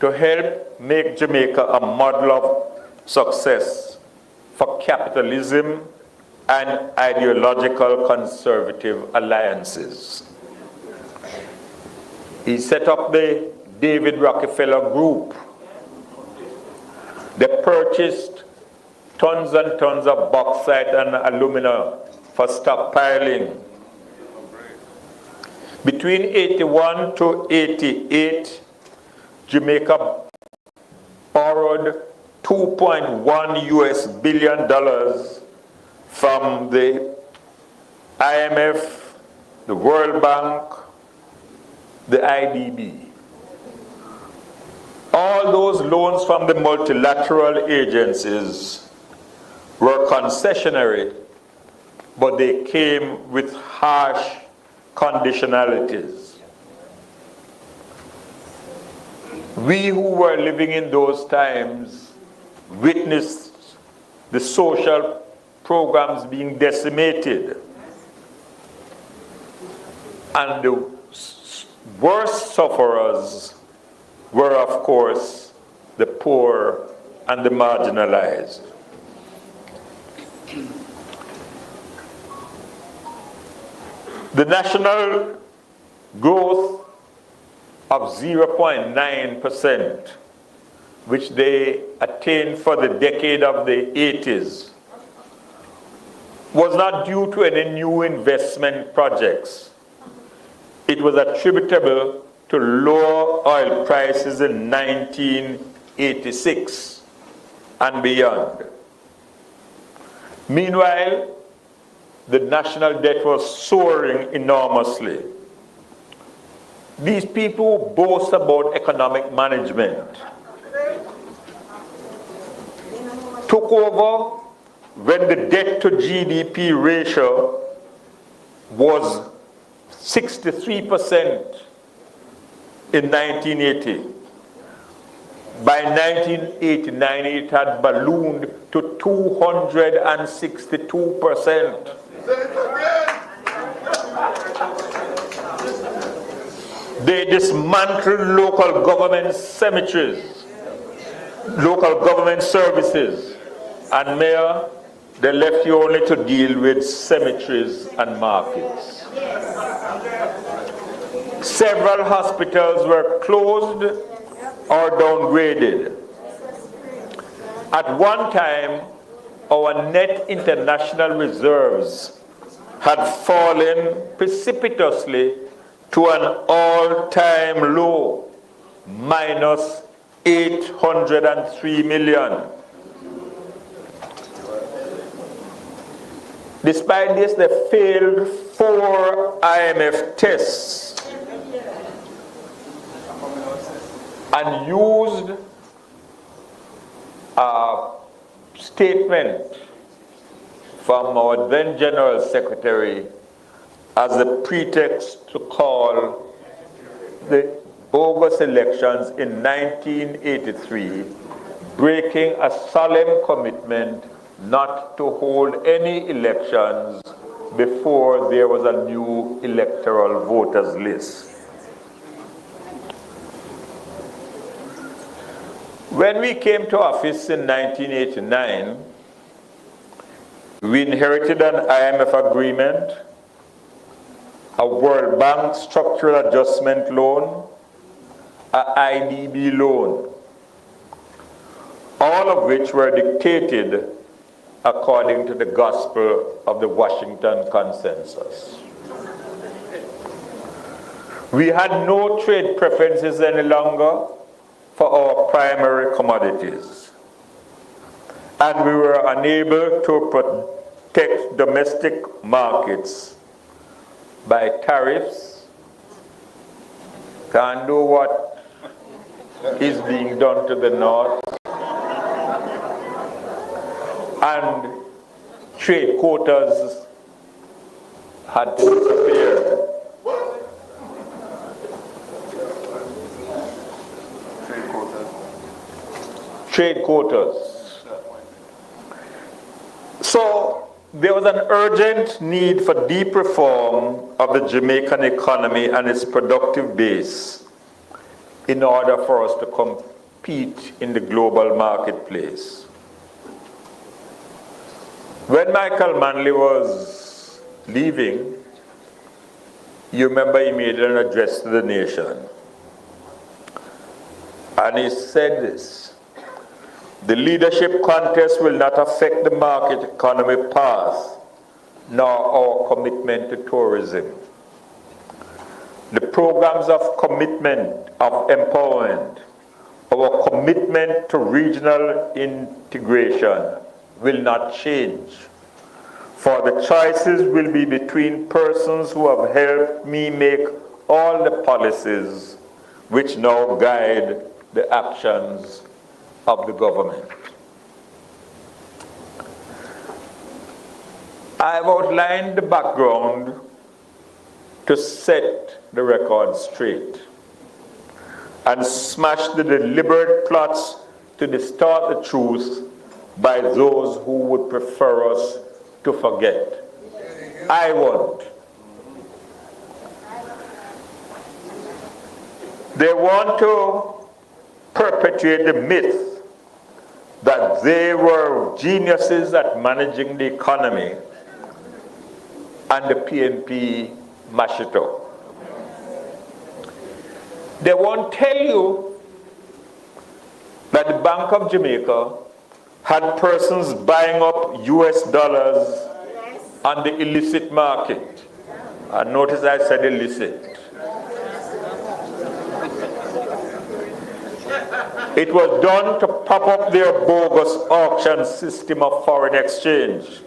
to help make Jamaica a model of success for capitalism and ideological conservative alliances. He set up the David Rockefeller Group. They purchased tons and tons of bauxite and alumina for stockpiling. Between 81 to 88, Jamaica borrowed $2.1 billion from the IMF, the World Bank, the IDB. All those loans from the multilateral agencies were concessionary, but they came with harsh conditionalities. We who were living in those times witnessed the social programs being decimated. And the worst sufferers were, of course, the poor and the marginalized. The national growth of 0.9%, which they attained for the decade of the 80s, was not due to any new investment projects. It was attributable to lower oil prices in 1986 and beyond. Meanwhile, the national debt was soaring enormously. These people boast about economic management. Took over when the debt to GDP ratio was 63% in 1980. By 1989, it had ballooned to 262%. They dismantled local government cemeteries, local government services, and Mayor, they left you only to deal with cemeteries and markets. Several hospitals were closed or downgraded. At one time, our net international reserves had fallen precipitously to an all-time low, minus 803 million. Despite this, they failed 4 IMF tests and used a statement from our then General Secretary as a pretext to call the bogus elections in 1983 breaking a solemn commitment not to hold any elections before there was a new electoral voters list. When we came to office in 1989, we inherited an IMF agreement, a World Bank structural adjustment loan, an IDB loan, all of which were dictated according to the gospel of the Washington Consensus. We had no trade preferences any longer for our primary commodities, and we were unable to protect domestic markets by tariffs. Can't do what is being done to the north, and trade quotas had to disappear. Trade quotas. So there was an urgent need for deep reform of the Jamaican economy and its productive base in order for us to compete in the global marketplace. When Michael Manley was leaving, you remember he made an address to the nation. And he said this: the leadership contest will not affect the market economy path, nor our commitment to tourism. The programs of commitment, of empowerment, our commitment to regional integration will not change, for the choices will be between persons who have helped me make all the policies which now guide the actions of the government. I've outlined the background to set the record straight and smash the deliberate plots to distort the truth by those who would prefer us to forget. I won't. They want to perpetuate the myth that they were geniuses at managing the economy and the PNP mashed it up. They won't tell you that the Bank of Jamaica had persons buying up US dollars on the illicit market. And notice I said illicit. It was done to prop up their bogus auction system of foreign exchange.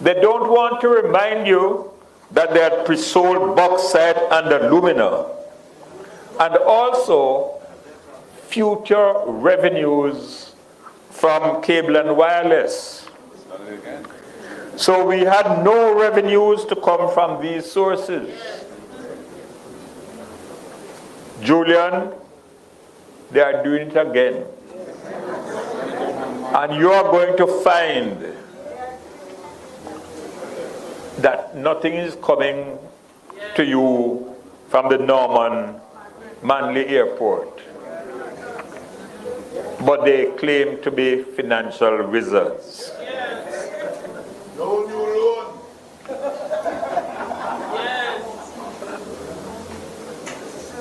They don't want to remind you that they had pre-sold bauxite and alumina, and also future revenues from cable and wireless. So we had no revenues to come from these sources. Julian, they are doing it again. And you are going to find that nothing is coming to you from the Norman Manley Airport. But they claim to be financial wizards. No new loan.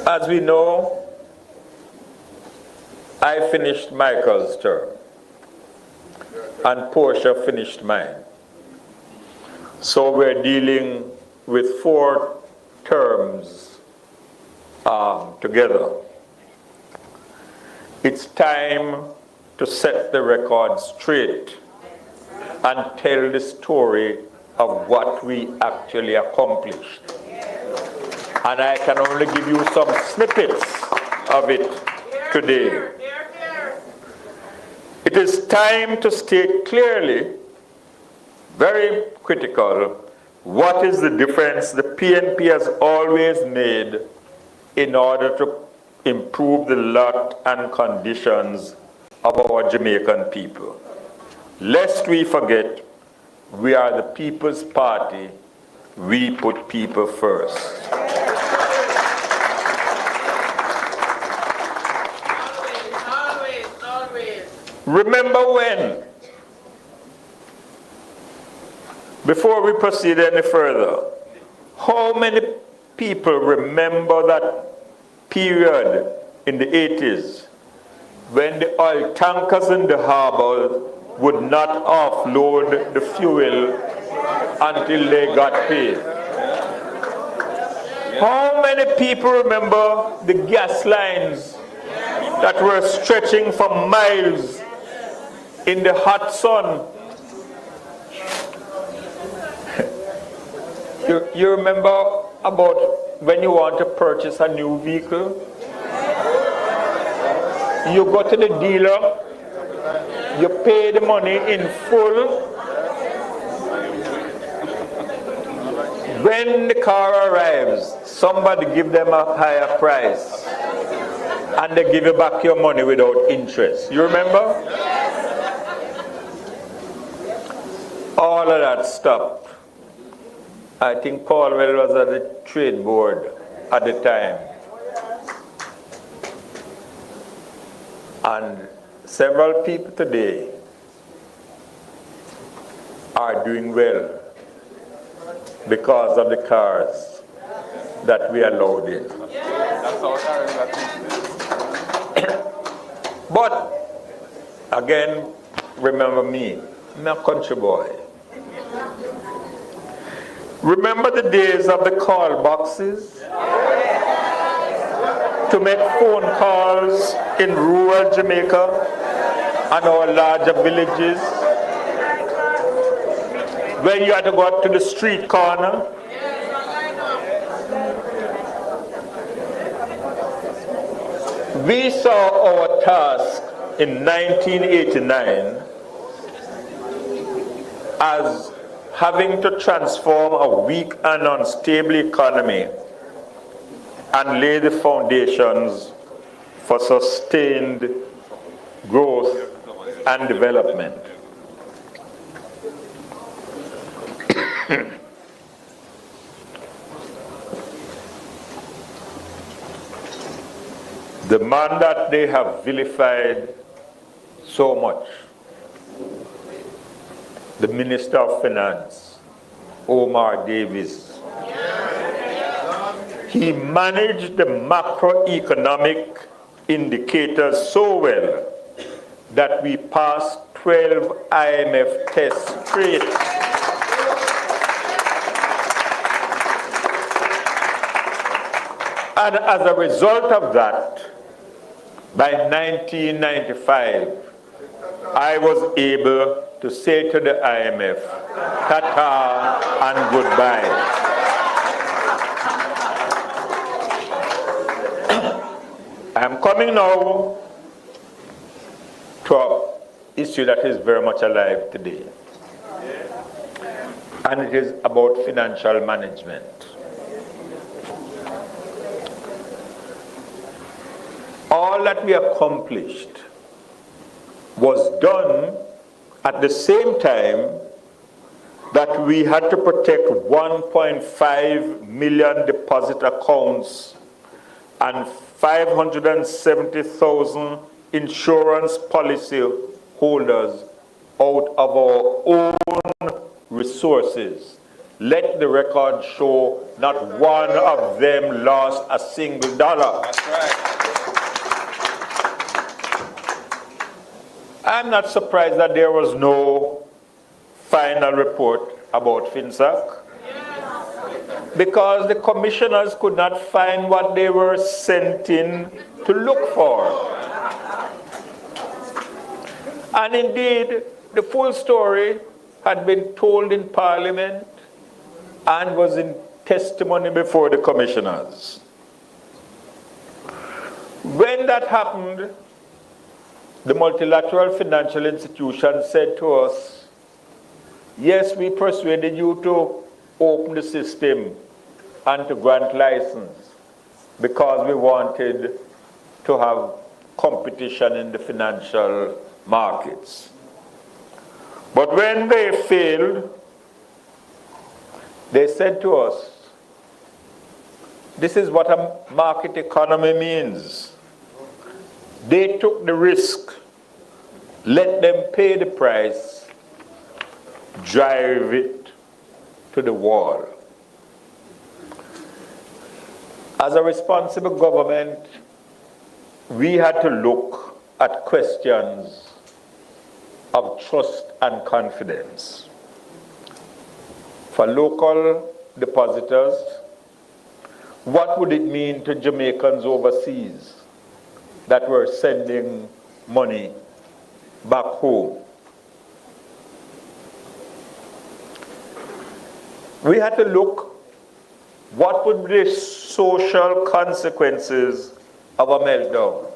As we know, I finished Michael's term, and Portia finished mine. So we're dealing with 4 terms together. It's time to set the record straight and tell the story of what we actually accomplished. And I can only give you some snippets of it today. It is time to state clearly, very critical, what is the difference the PNP has always made in order to improve the lot and conditions of our Jamaican people. Lest we forget, we are the People's Party. We put people first. Always. Remember when? Before we proceed any further, how many people remember that period in the 80s when the oil tankers in the harbor would not offload the fuel until they got paid? How many people remember the gas lines that were stretching for miles in the hot sun? You remember about when you want to purchase a new vehicle? You go to the dealer, you pay the money in full. When the car arrives, somebody give them a higher price and they give you back your money without interest. You remember? All of that stopped. I think Paulwell was at the trade board at the time. And several people today are doing well because of the cars that we allowed in. But, again, remember me, I'm a country boy. Remember the days of the call boxes? To make phone calls in rural Jamaica and our larger villages? When you had to go up to the street corner? We saw our task in 1989 as having to transform a weak and unstable economy and lay the foundations for sustained growth and development. The man that they have vilified so much, the Minister of Finance, Omar Davies, he managed the macroeconomic indicators so well that we passed 12 IMF tests straight. And as a result of that, by 1995, I was able to say to the IMF, ta-ta and goodbye. I'm coming now to an issue that is very much alive today. And it is about financial management. All that we accomplished was done at the same time that we had to protect 1.5 million deposit accounts and 570,000 insurance policy holders out of our own resources. Let the record show not one of them lost a single dollar. That's right. I'm not surprised that there was no final report about FinSAC, because the commissioners could not find what they were sent in to look for. And indeed, the full story had been told in Parliament and was in testimony before the commissioners. When that happened, the multilateral financial institution said to us, yes, we persuaded you to open the system and to grant license because we wanted to have competition in the financial markets. But when they failed, they said to us, this is what a market economy means. They took the risk. Let them pay the price. Drive it to the wall. As a responsible government, we had to look at questions of trust and confidence. For local depositors, what would it mean to Jamaicans overseas that were sending money back home? We had to look what would be the social consequences of a meltdown.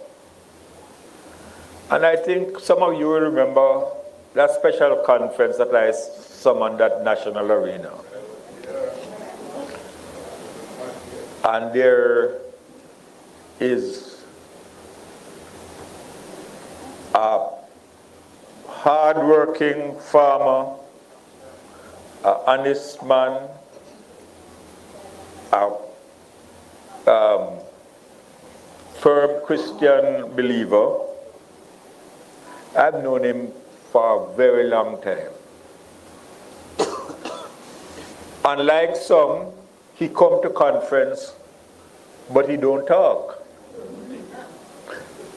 And I think some of you will remember that special conference that I summoned at National Arena. And there is a hard-working farmer, an honest man, a firm Christian believer. I've known him for a very long time. Unlike some, he come to conference, but he don't talk.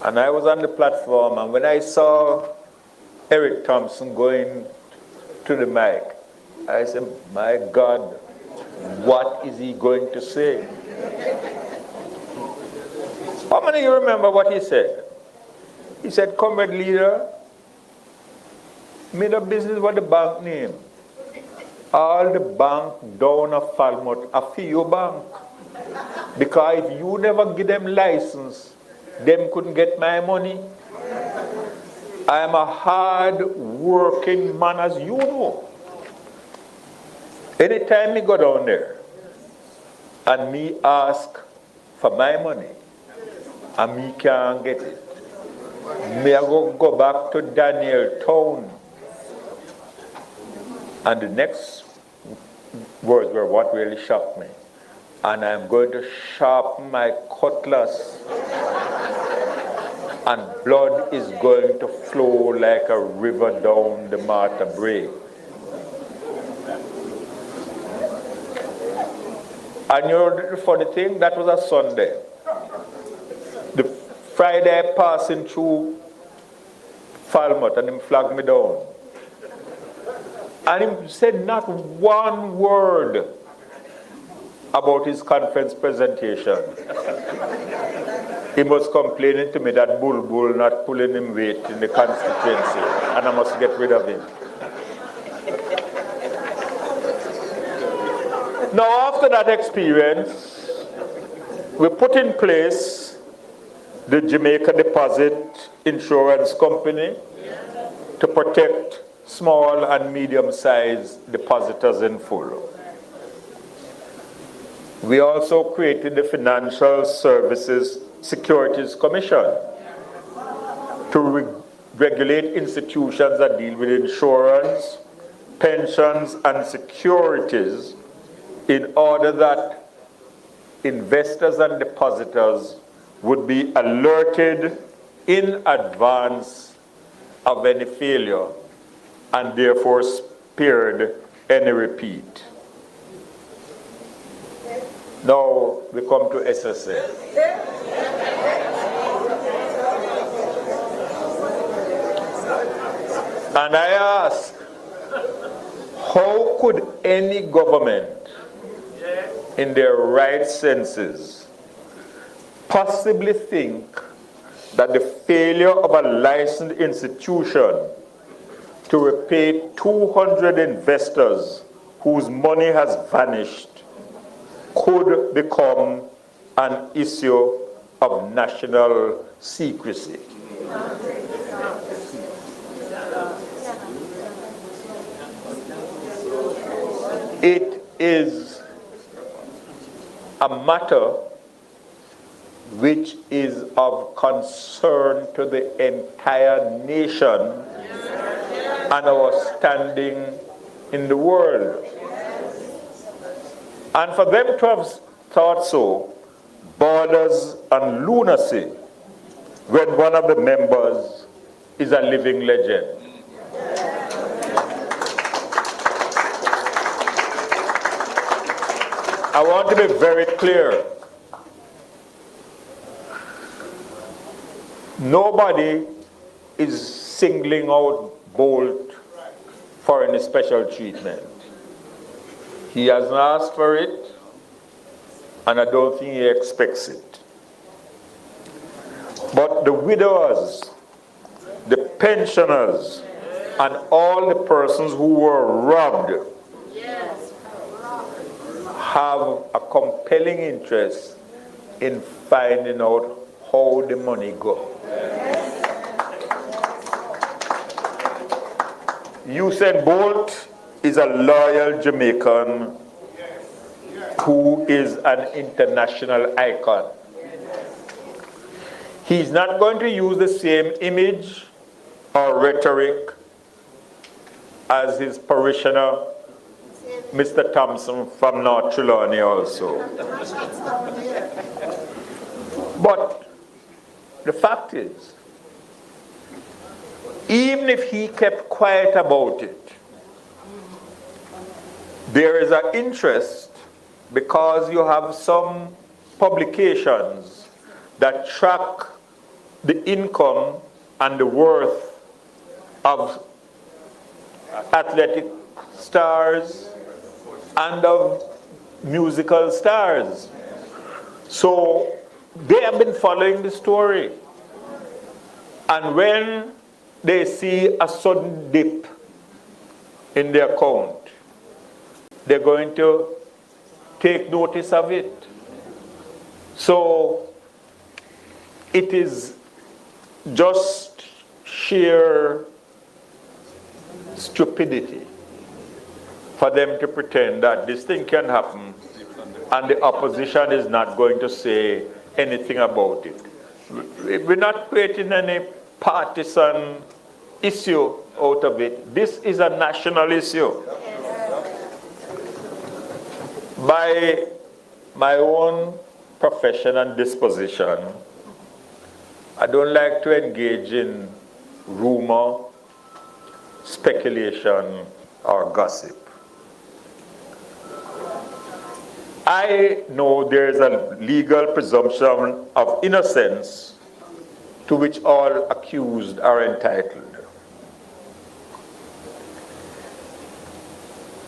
And I was on the platform, and when I saw Eric Thompson going to the mic, I said, my God, what is he going to say? How many of you remember what he said? He said, comrade leader, made a business with the bank name. All the bank down of Falmouth are for your bank. Because if you never give them license, them couldn't get my money. I am a hard working man, as you know. Anytime me go down there and me ask for my money and me can't get it, me I go back to Daniel Town. And the next words were what really shocked me. And I'm going to sharpen my cutlass, and blood is going to flow like a river down the Martha Brae. And you know the funny thing, that was a Sunday. The Friday passing through Falmouth, and him flagged me down. And he said not one word about his conference presentation. He was complaining to me that Bull not pulling him weight in the constituency, and I must get rid of him. Now, after that experience, we put in place the Jamaica Deposit Insurance Company to protect small and medium-sized depositors in full. We also created the Financial Services Securities Commission to regulate institutions that deal with insurance, pensions, and securities in order that investors and depositors would be alerted in advance of any failure and therefore spared any repeat. Now we come to SSL. And I ask, how could any government in their right senses possibly think that the failure of a licensed institution to repay 200 investors whose money has vanished could become an issue of national secrecy? It is a matter which is of concern to the entire nation and our standing in the world. And for them to have thought so borders on lunacy when one of the members is a living legend. I want to be very clear. Nobody is singling out Bolt for any special treatment. He hasn't asked for it, and I don't think he expects it. But the widowers, the pensioners, and all the persons who were robbed have a compelling interest in finding out how the money goes. Usain Bolt is a loyal Jamaican who is an international icon. He's not going to use the same image or rhetoric as his parishioner, Mr. Thompson from North Trelawney also. But the fact is, even if he kept quiet about it, there is an interest because you have some publications that track the income and the worth of athletic stars and of musical stars. So they have been following the story. And when they see a sudden dip in their account, they're going to take notice of it. So it is just sheer stupidity for them to pretend that this thing can happen and the opposition is not going to say anything about it. We're not creating any partisan issue out of it. This is a national issue. By my own profession and disposition, I don't like to engage in rumor, speculation, or gossip. I know there is a legal presumption of innocence to which all accused are entitled.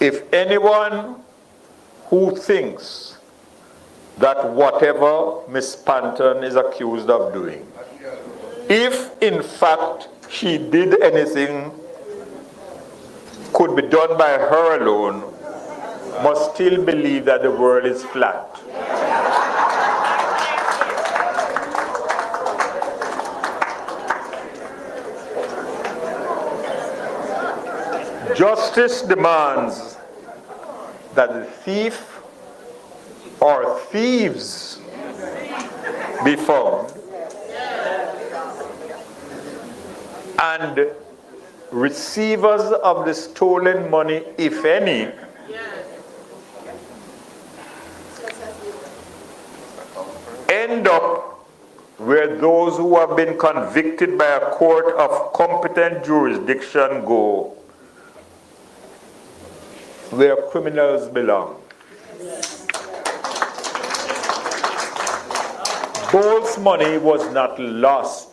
If anyone who thinks that whatever Ms. Panton is accused of doing, if in fact she did anything could be done by her alone, must still believe that the world is flat. Justice demands that the thief or thieves be found and receivers of the stolen money, if any, end up where those who have been convicted by a court of competent jurisdiction go, where criminals belong. Bolt's money was not lost,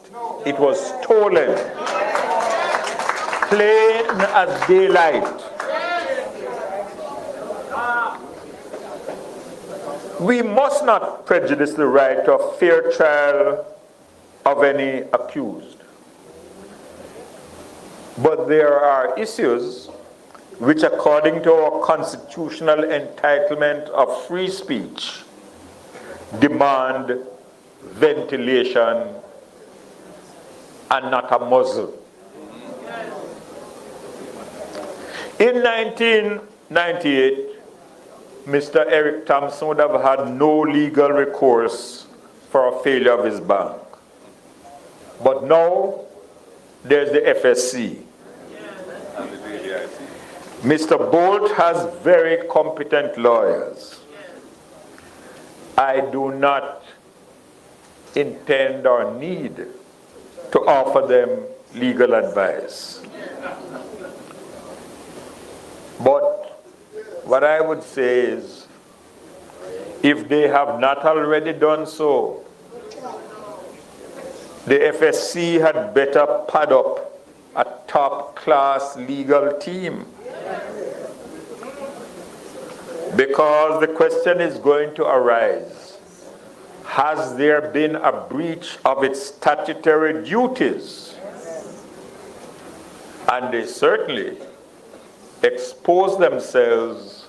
it was stolen. Plain as daylight. We must not prejudice the right of fair trial of any accused. But there are issues which, according to our constitutional entitlement of free speech, demand ventilation and not a muzzle. In 1998, Mr. Eric Thompson would have had no legal recourse for a failure of his bank. But now, there's the FSC. Mr. Bolt has very competent lawyers. I do not intend or need to offer them legal advice. But what I would say is, if they have not already done so, the FSC had better pad up a top-class legal team. Because the question is going to arise, has there been a breach of its statutory duties? And they certainly expose themselves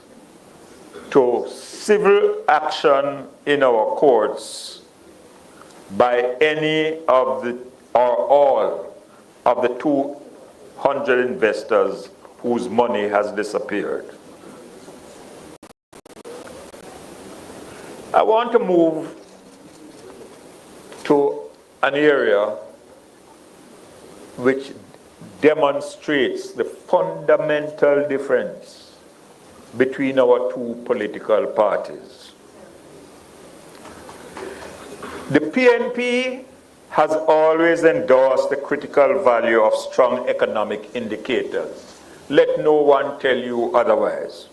to civil action in our courts by any of the or all of the 200 investors whose money has disappeared. I want to move to an area which demonstrates the fundamental difference between our two political parties. The PNP has always endorsed the critical value of strong economic indicators. Let no one tell you otherwise.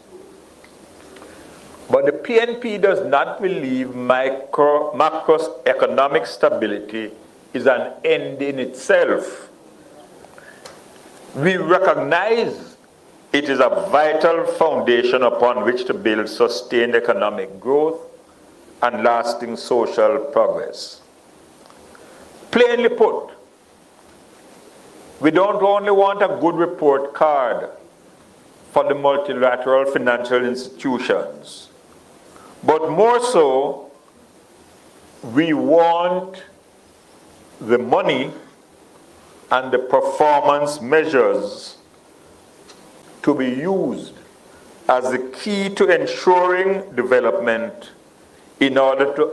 But the PNP does not believe macroeconomic stability is an end in itself. We recognize it is a vital foundation upon which to build sustained economic growth and lasting social progress. Plainly put, we don't only want a good report card for the multilateral financial institutions, but more so, we want the money and the performance measures to be used as the key to ensuring development in order to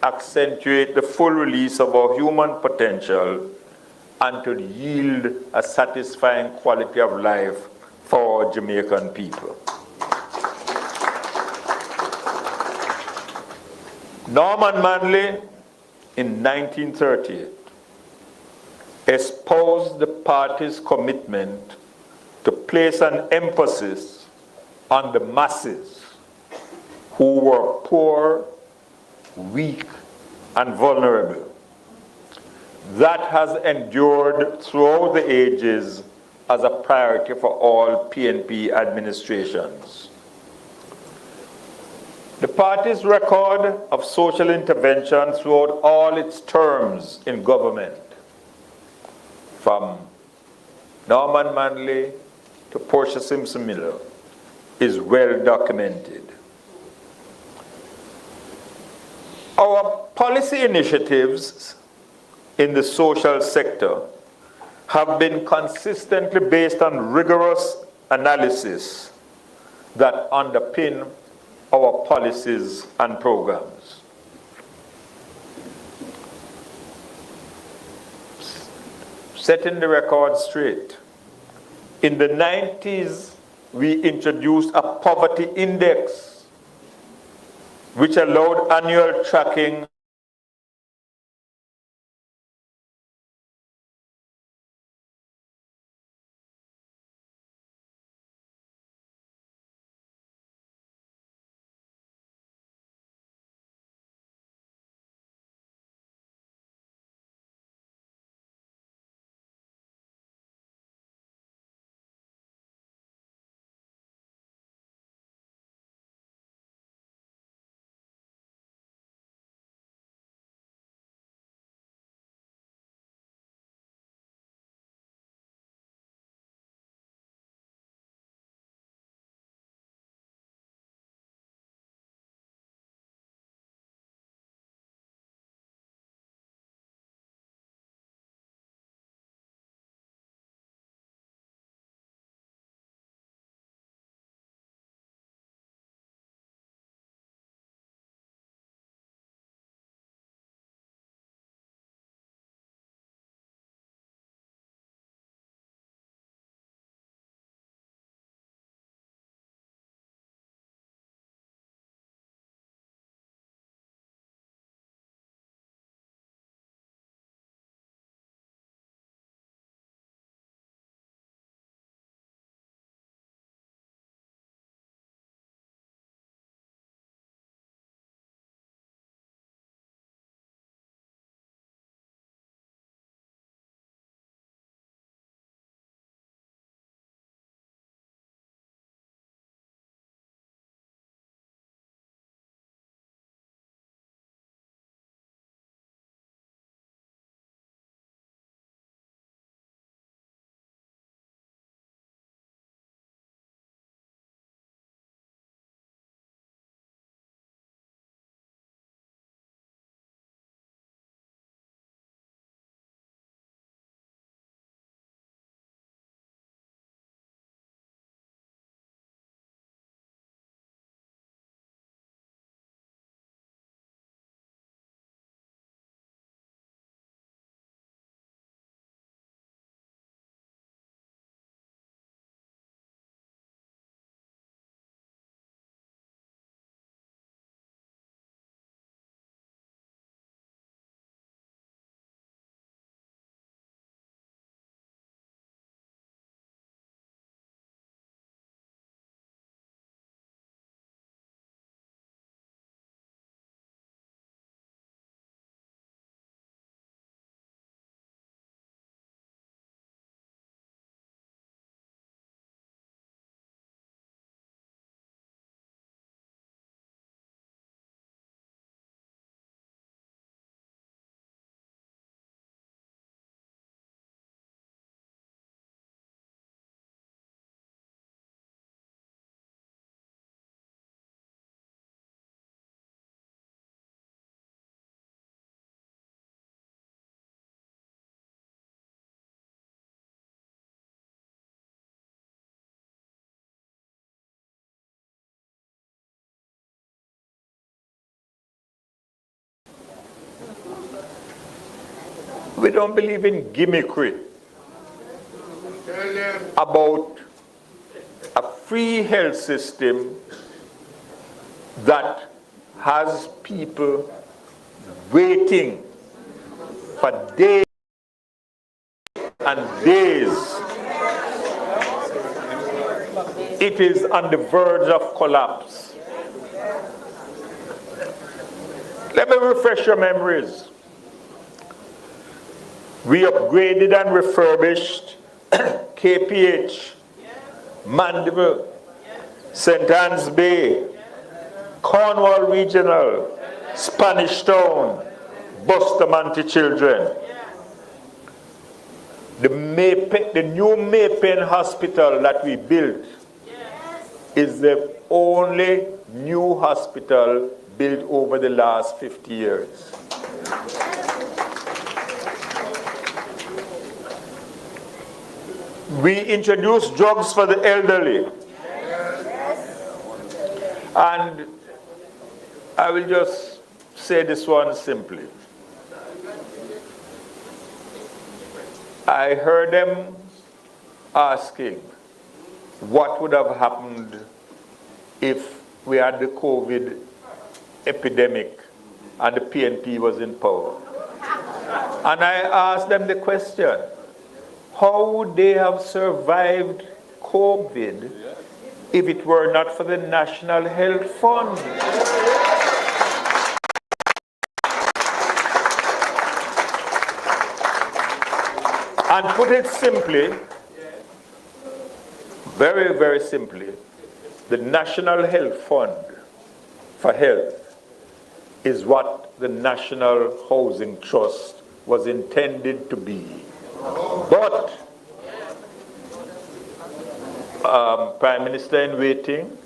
accentuate the full release of our human potential and to yield a satisfying quality of life for our Jamaican people. Norman Manley, in 1938, espoused the party's commitment to place an emphasis on the masses who were poor, weak, and vulnerable. That has endured throughout the ages as a priority for all PNP administrations. The party's record of social intervention throughout all its terms in government, from Norman Manley to Portia Simpson Miller, is well documented. Our policy initiatives in the social sector have been consistently based on rigorous analysis that underpin our policies and programs. Setting the record straight. In the 90s, we introduced a poverty index which allowed annual tracking We don't believe in gimmickry Tell them. about a free health system that has people waiting for days and days. It is on the verge of collapse. Let me refresh your memories. We upgraded and refurbished KPH, Mandeville, St. Anne's Bay, Cornwall Regional, Spanish Town, Bustamante Children. The new Maypen Hospital that we built is the only new hospital built over the last 50 years. We introduced drugs for the elderly. And I will just say this one simply. I heard them asking what would have happened if we had the COVID epidemic and the PNP was in power. And I asked them the question, how would they have survived COVID if it were not for the National Health Fund? And put it simply, very, very simply, the National Health Fund for Health is what the National Housing Trust was intended to be. But, Prime Minister in waiting,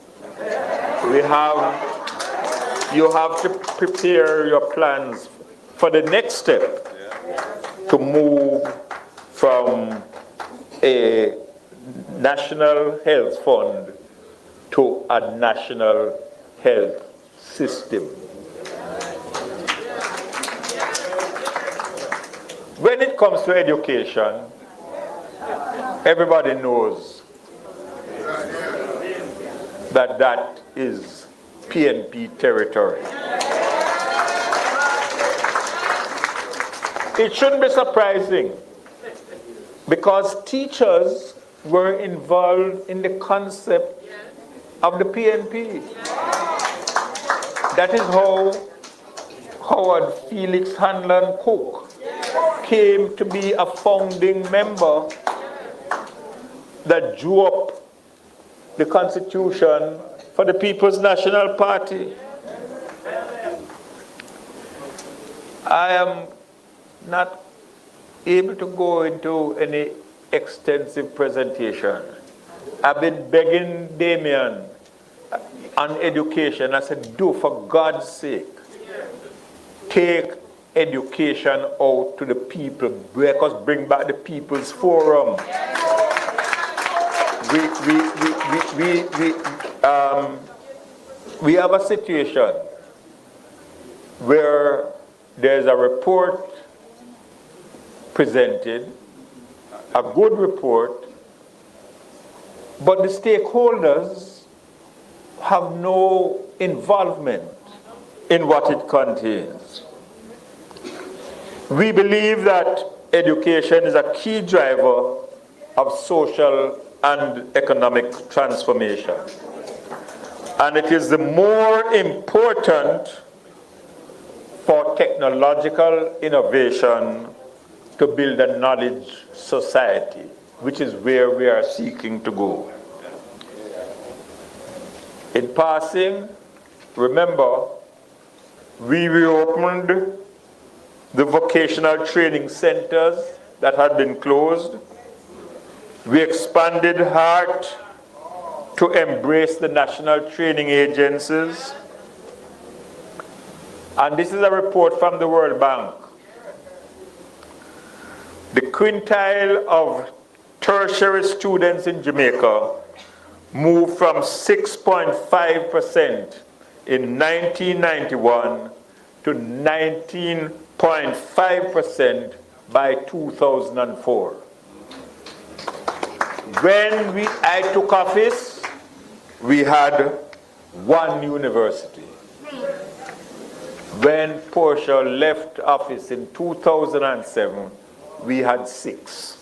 you have to prepare your plans for the next step to move from a National Health Fund to a national health system. When it comes to education, everybody knows that that is PNP territory. It shouldn't be surprising because teachers were involved in the concept of the PNP. That is how Howard Felix Hanlon Cook came to be a founding member that drew up the Constitution for the People's National Party. I am not able to go into any extensive presentation. I've been begging Damien on education. I said, do for God's sake, take education out to the people, because bring back the People's Forum. We have a situation where there's a report presented, a good report, but the stakeholders have no involvement in what it contains. We believe that education is a key driver of social and economic transformation. And it is the more important for technological innovation to build a knowledge society, which is where we are seeking to go. In passing, remember, we reopened the vocational training centers that had been closed. We expanded HEART to embrace the national training agencies. And this is a report from the World Bank. The quintile of tertiary students in Jamaica moved from 6.5% in 1991 to 19.5% by 2004. When I took office, we had one university. When Portia left office in 2007, we had 6.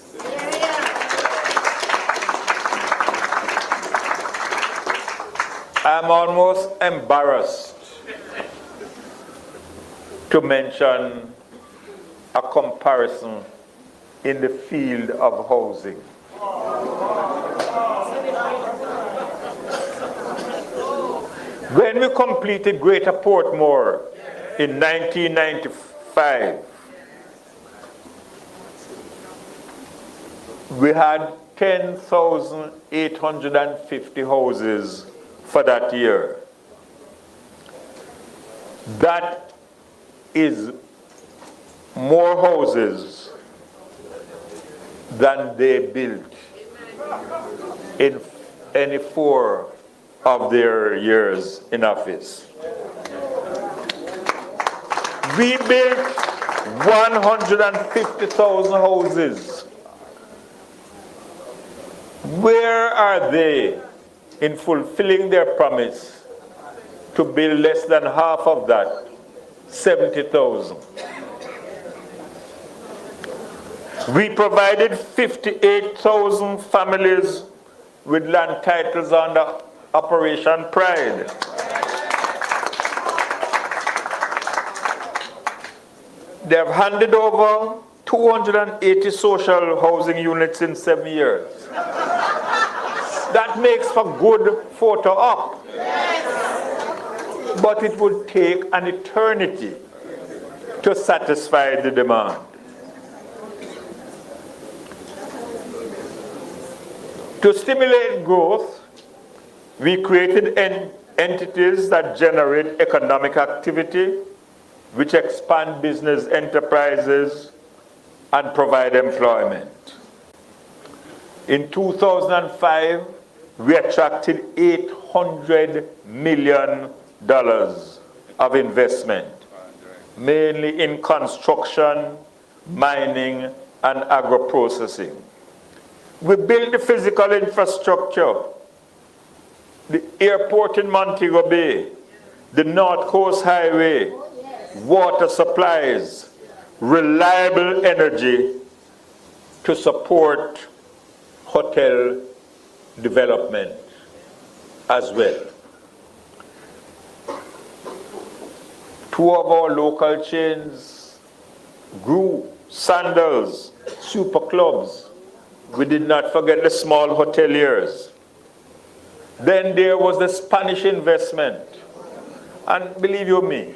I'm almost embarrassed to mention a comparison in the field of housing. When we completed Greater Portmore in 1995, we had 10,850 houses for that year. That is more houses than they built in any 4 of their years in office. We built 150,000 houses. Where are they in fulfilling their promise to build less than half of that, 70,000? We provided 58,000 families with land titles under Operation Pride. They have handed over 280 social housing units in 7 years. That makes for good photo op. But it would take an eternity to satisfy the demand. To stimulate growth, we created entities that generate economic activity, which expand business enterprises and provide employment. In 2005, we attracted $800 million of investment, mainly in construction, mining, and agro-processing. We built the physical infrastructure, the airport in Montego Bay, the North Coast Highway, water supplies, reliable energy to support hotel development as well. 2 of our local chains grew, Sandals, super clubs. We did not forget the small hoteliers. Then there was the Spanish investment. And believe you me,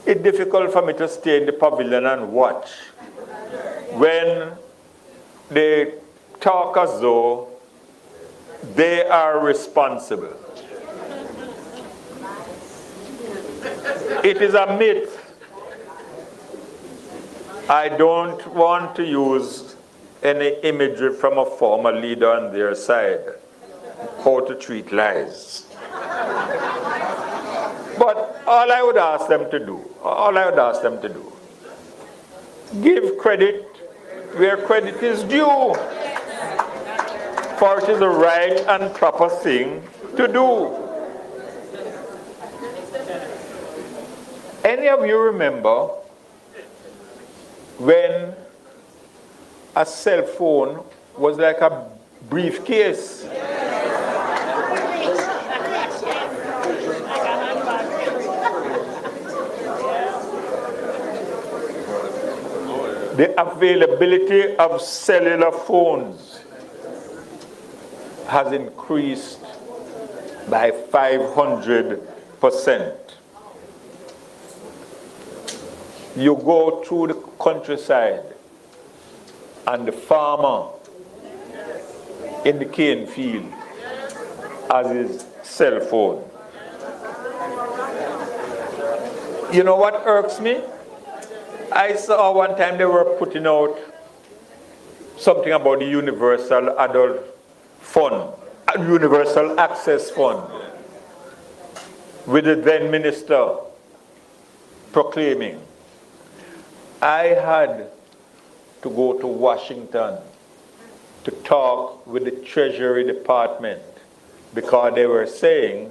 it's difficult for me to stay in the pavilion and watch when they talk as though they are responsible. It is a myth. I don't want to use any imagery from a former leader on their side, how to treat lies. But all I would ask them to do, give credit where credit is due, for it is the right and proper thing to do. Any of you remember when a cell phone was like a briefcase? The availability of cellular phones has increased by 500%. You go through the countryside and the farmer in the cane field has his cell phone. You know what irks me? I saw one time they were putting out something about the Universal Adult Fund, Universal Access Fund, with the then minister proclaiming. I had to go to Washington to talk with the Treasury Department because they were saying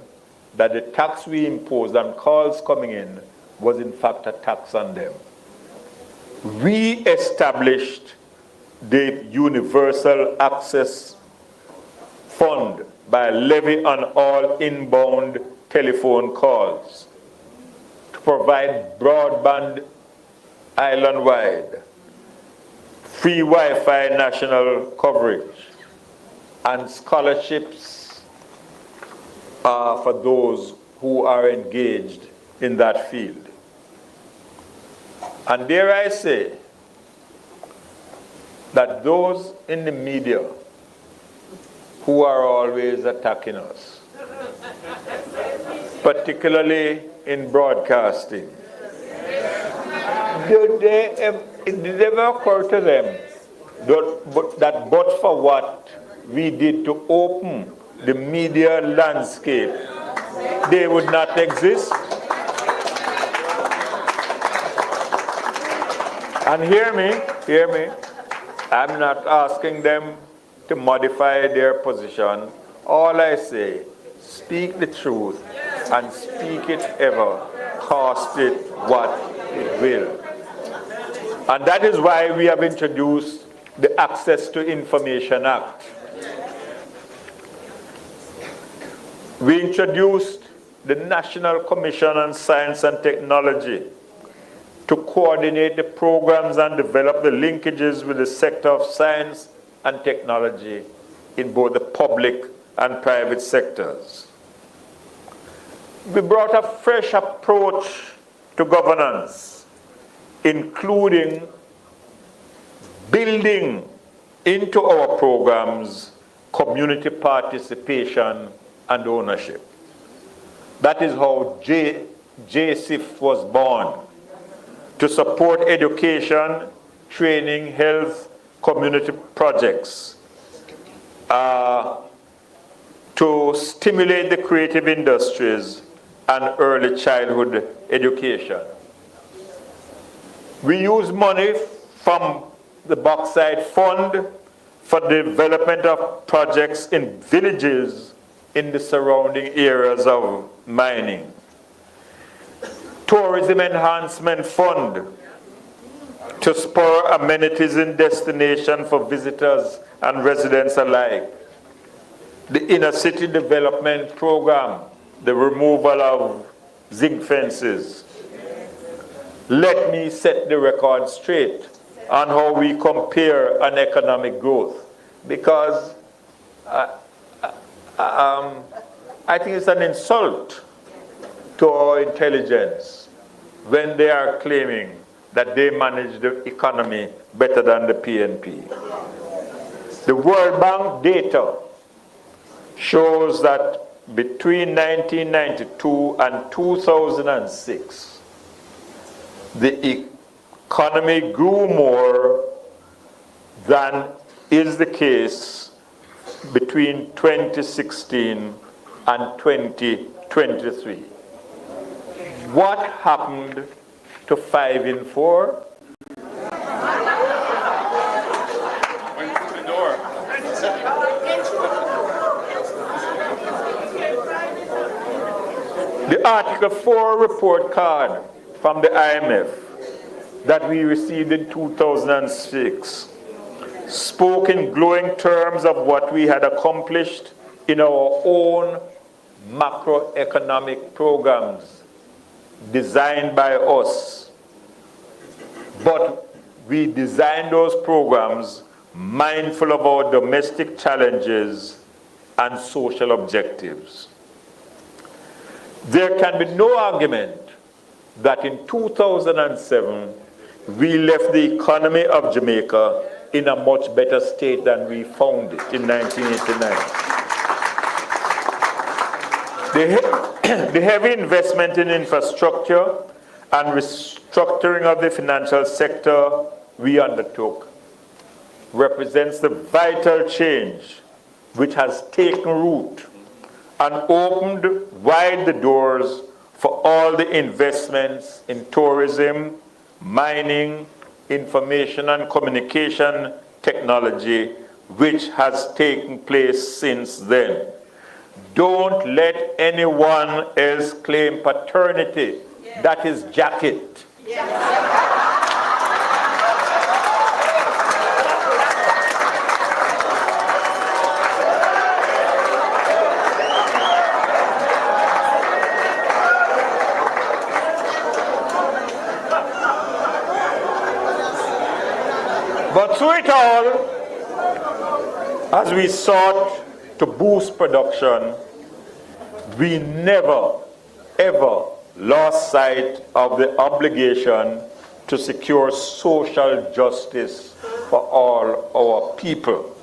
that the tax we imposed on calls coming in was in fact a tax on them. We established the Universal Access Fund by levy on all inbound telephone calls to provide broadband island-wide, free Wi-Fi national coverage, and scholarships for those who are engaged in that field. And dare I say that those in the media who are always attacking us, particularly in broadcasting, did it ever occur to them that but for what we did to open the media landscape, they would not exist? And hear me, I'm not asking them to modify their position. All I say, speak the truth and speak it ever, cost it what it will. And that is why we have introduced the Access to Information Act. We introduced the National Commission on Science and Technology to coordinate the programs and develop the linkages with the sector of science and technology in both the public and private sectors. We brought a fresh approach to governance, including building into our programs community participation and ownership. That is how JSIF was born, to support education, training, health, community projects, to stimulate the creative industries and early childhood education. We use money from the Bauxite Fund for the development of projects in villages in the surrounding areas of mining. Tourism Enhancement Fund to spur amenities in destination for visitors and residents alike. The Inner City Development Program, the removal of zinc fences. Let me set the record straight on how we compare on economic growth, because I think it's an insult to our intelligence when they are claiming that they manage the economy better than the PNP. The World Bank data shows that between 1992 and 2006, the economy grew more than is the case between 2016 and 2023. What happened to 5 in 4? The Article 4 report card from the IMF that we received in 2006 spoke in glowing terms of what we had accomplished in our own macroeconomic programs designed by us. But we designed those programs mindful of our domestic challenges and social objectives. There can be no argument that in 2007, we left the economy of Jamaica in a much better state than we found it in 1989. The heavy investment in infrastructure and restructuring of the financial sector we undertook represents the vital change which has taken root and opened wide the doors for all the investments in tourism, mining, information and communication technology which has taken place since then. Don't let anyone else claim paternity. That is jacket. But through it all, as we sought to boost production, we never, ever lost sight of the obligation to secure social justice for all our people.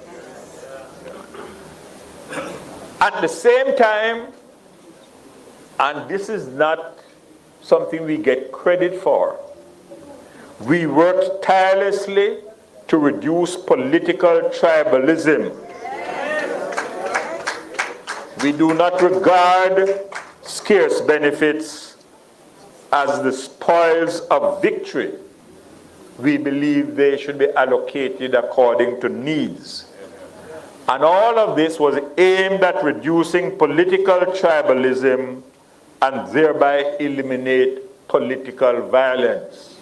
At the same time, and this is not something we get credit for, we worked tirelessly to reduce political tribalism. We do not regard scarce benefits as the spoils of victory. We believe they should be allocated according to needs. And all of this was aimed at reducing political tribalism and thereby eliminate political violence.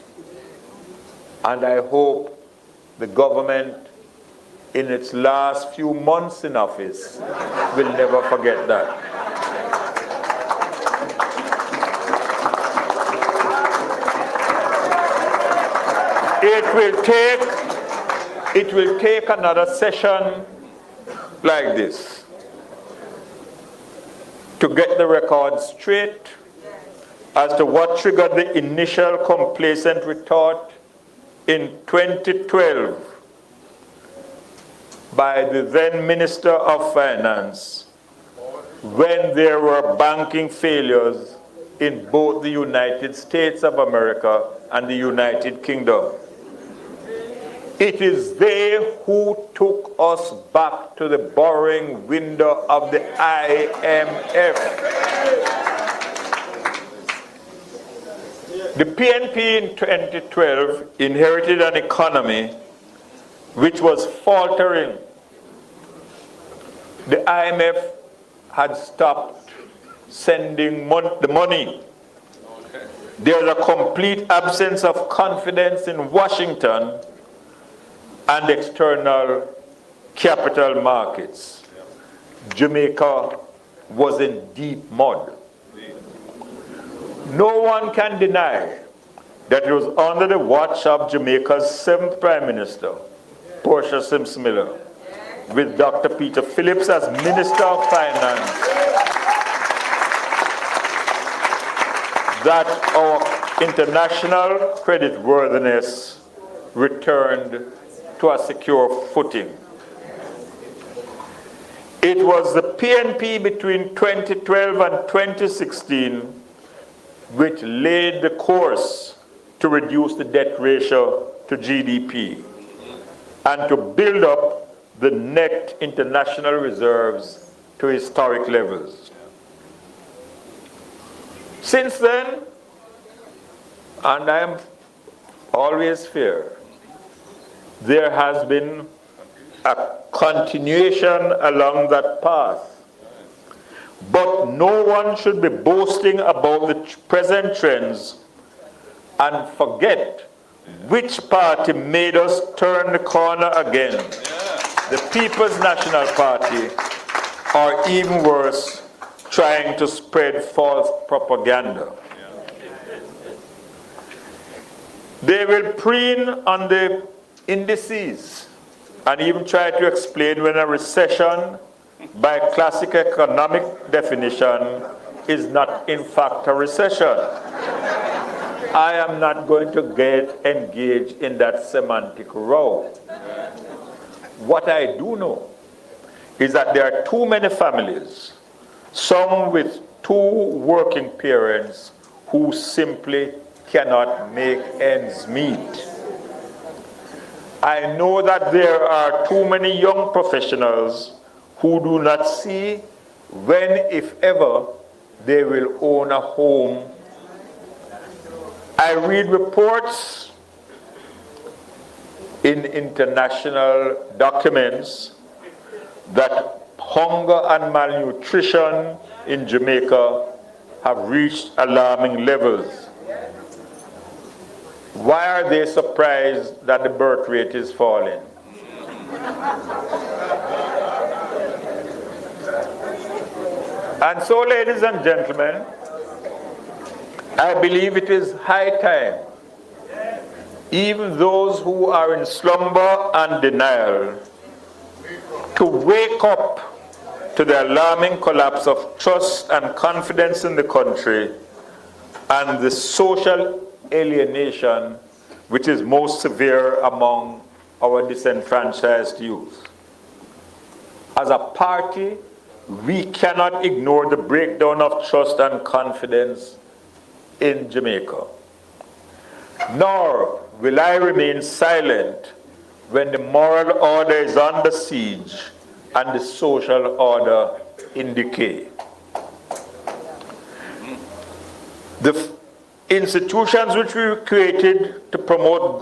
And I hope the government in its last few months in office will never forget that. It will take another session like this to get the record straight as to what triggered the initial complacent retort in 2012 by the then Minister of Finance when there were banking failures in both the United States of America and the United Kingdom. It is they who took us back to the borrowing window of the IMF. The PNP in 2012 inherited an economy which was faltering. The IMF had stopped sending the money. There's a complete absence of confidence in Washington and external capital markets. Jamaica was in deep mud. No one can deny that it was under the watch of Jamaica's 7th Prime Minister, Portia Simpson Miller, with Dr. Peter Phillips as Minister of Finance, that our international creditworthiness returned to a secure footing. It was the PNP between 2012 and 2016 which laid the course to reduce the debt ratio to GDP and to build up the net international reserves to historic levels. Since then, and I am always fair, there has been a continuation along that path. But no one should be boasting about the present trends and forget which party made us turn the corner again. The People's National Party, or even worse, trying to spread false propaganda. They will preen on the indices and even try to explain when a recession, by classic economic definition, is not in fact a recession. I am not going to get engaged in that semantic row. What I do know is that there are too many families, some with 2 working parents, who simply cannot make ends meet. I know that there are too many young professionals who do not see when, if ever, they will own a home. I read reports in international documents that hunger and malnutrition in Jamaica have reached alarming levels. Why are they surprised that the birth rate is falling? And so, ladies and gentlemen, I believe it is high time, even those who are in slumber and denial, to wake up to the alarming collapse of trust and confidence in the country and the social alienation which is most severe among our disenfranchised youth. As a party, we cannot ignore the breakdown of trust and confidence in Jamaica. Nor will I remain silent when the moral order is under siege and the social order in decay. The institutions which we created to promote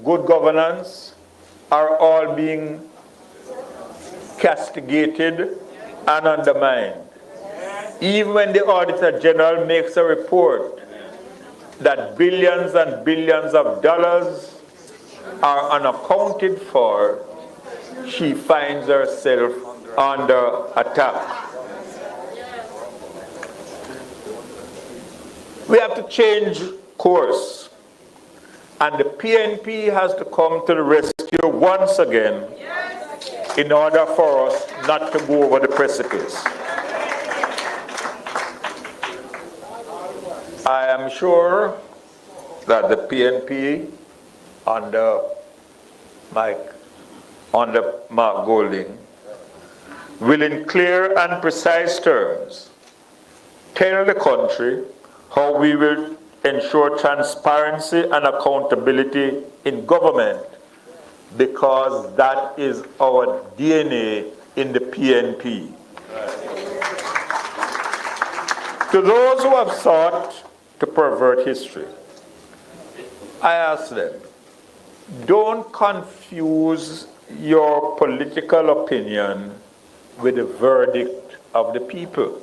good governance are all being castigated and undermined. Even when the Auditor General makes a report that billions and billions of dollars are unaccounted for, she finds herself under attack. We have to change course, and the PNP has to come to the rescue once again in order for us not to go over the precipice. I am sure that the PNP under Mark Golding will in clear and precise terms tell the country how we will ensure transparency and accountability in government, because that is our DNA in the PNP. To those who have sought to pervert history, I ask them, don't confuse your political opinion with the verdict of the people.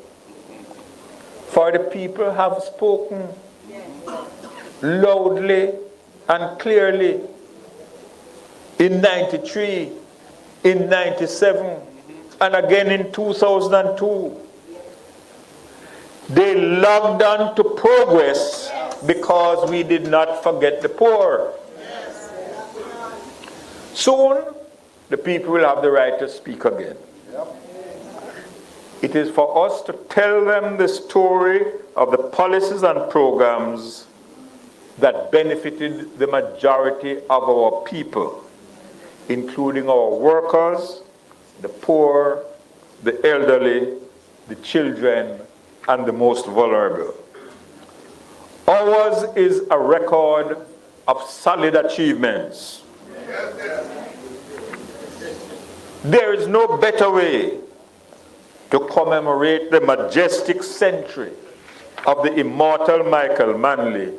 For the people have spoken loudly and clearly in 93, in 97, and again in 2002. They logged on to progress because we did not forget the poor. Soon, the people will have the right to speak again. It is for us to tell them the story of the policies and programs that benefited the majority of our people, including our workers, the poor, the elderly, the children, and the most vulnerable. Ours is a record of solid achievements. There is no better way to commemorate the majestic century of the immortal Michael Manley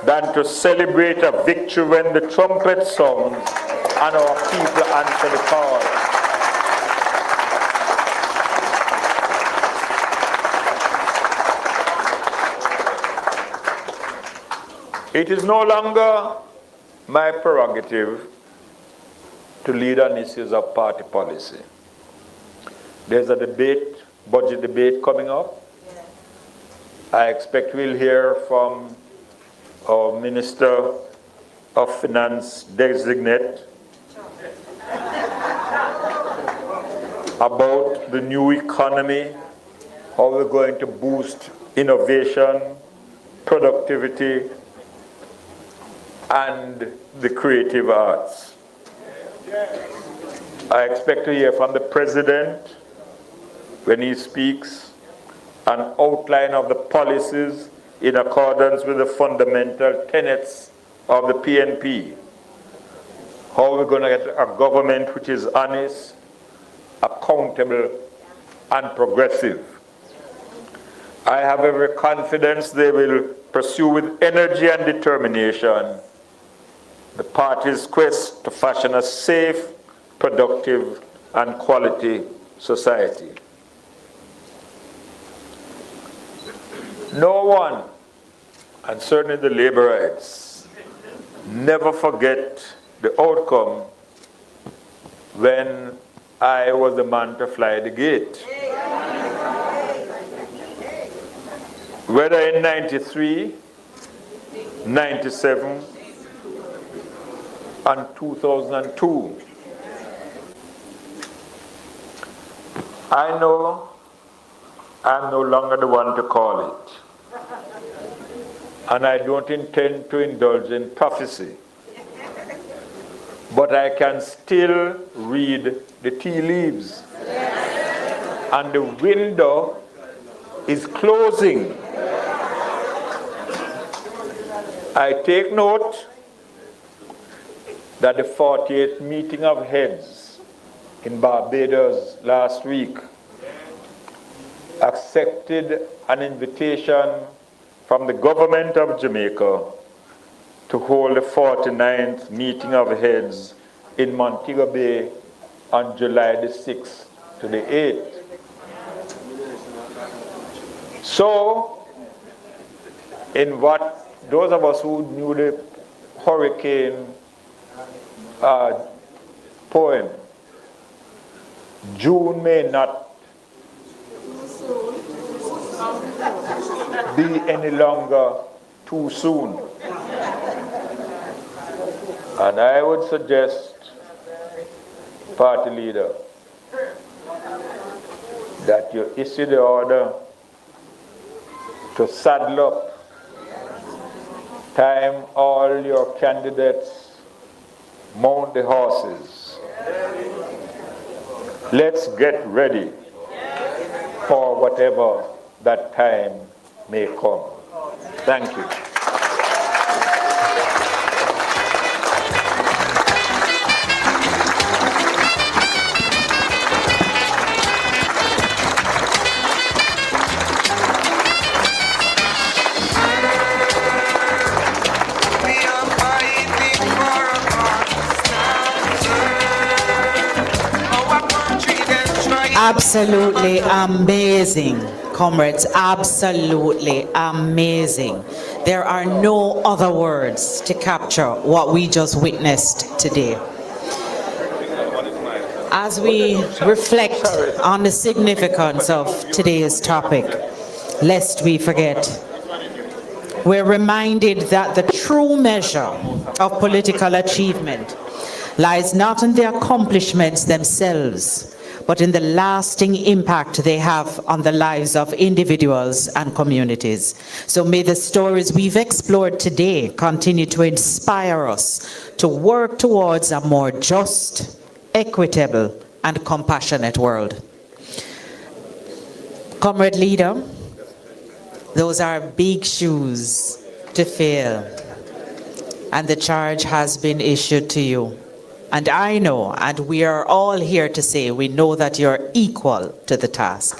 than to celebrate a victory when the trumpet sounds and our people answer the call. It is no longer my prerogative to lead on issues of party policy. There's a debate, budget debate coming up. I expect we'll hear from our Minister of Finance designate about the new economy, how we're going to boost innovation, productivity, and the creative arts. I expect to hear from the President when he speaks an outline of the policies in accordance with the fundamental tenets of the PNP. How we're going to get a government which is honest, accountable, and progressive. I have every confidence they will pursue with energy and determination the party's quest to fashion a safe, productive, and quality society. No one, and certainly the Labourites, never forget the outcome when I was the man to fly the gate. Whether in 93, 97, and 2002. I know I'm no longer the one to call it. And I don't intend to indulge in prophecy. But I can still read the tea leaves. And the window is closing. I take note that the 48th meeting of heads in Barbados last week accepted an invitation from the government of Jamaica to hold the 49th meeting of heads in Montego Bay on July the 6th to the 8th. So, in what those of us who knew the hurricane poem, June may not be any longer too soon. And I would suggest, party leader, that you issue the order to saddle up, time all your candidates, mount the horses. Let's get ready for whatever that time may come. Thank you. Absolutely amazing, comrades, absolutely amazing. There are no other words to capture what we just witnessed today. As we reflect on the significance of today's topic, lest we forget, we're reminded that the true measure of political achievement lies not in the accomplishments themselves, but in the lasting impact they have on the lives of individuals and communities. So may the stories we've explored today continue to inspire us to work towards a more just, equitable, and compassionate world. Comrade Leader, those are big shoes to fill, and the charge has been issued to you. And I know, and we are all here to say, we know that you're equal to the task.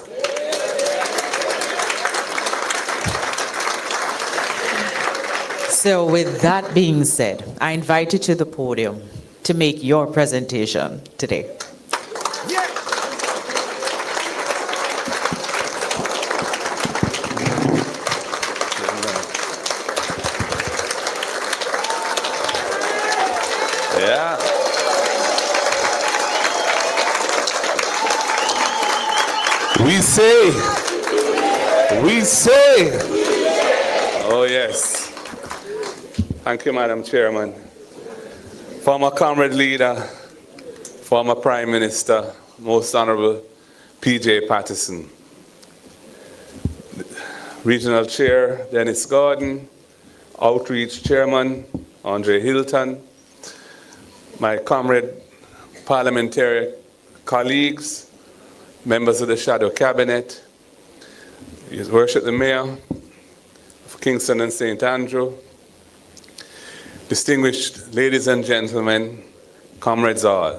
So with that being said, I invite you to the podium to make your presentation today. We say, oh yes. Thank you, Madam Chairman. Former Comrade Leader, former Prime Minister, Most Honorable P.J. Patterson. Regional Chair, Dennis Gordon, Outreach Chairman, Andre Hilton, my comrade parliamentary colleagues, members of the Shadow Cabinet, His Worship the Mayor of Kingston and St. Andrew, distinguished ladies and gentlemen, comrades all.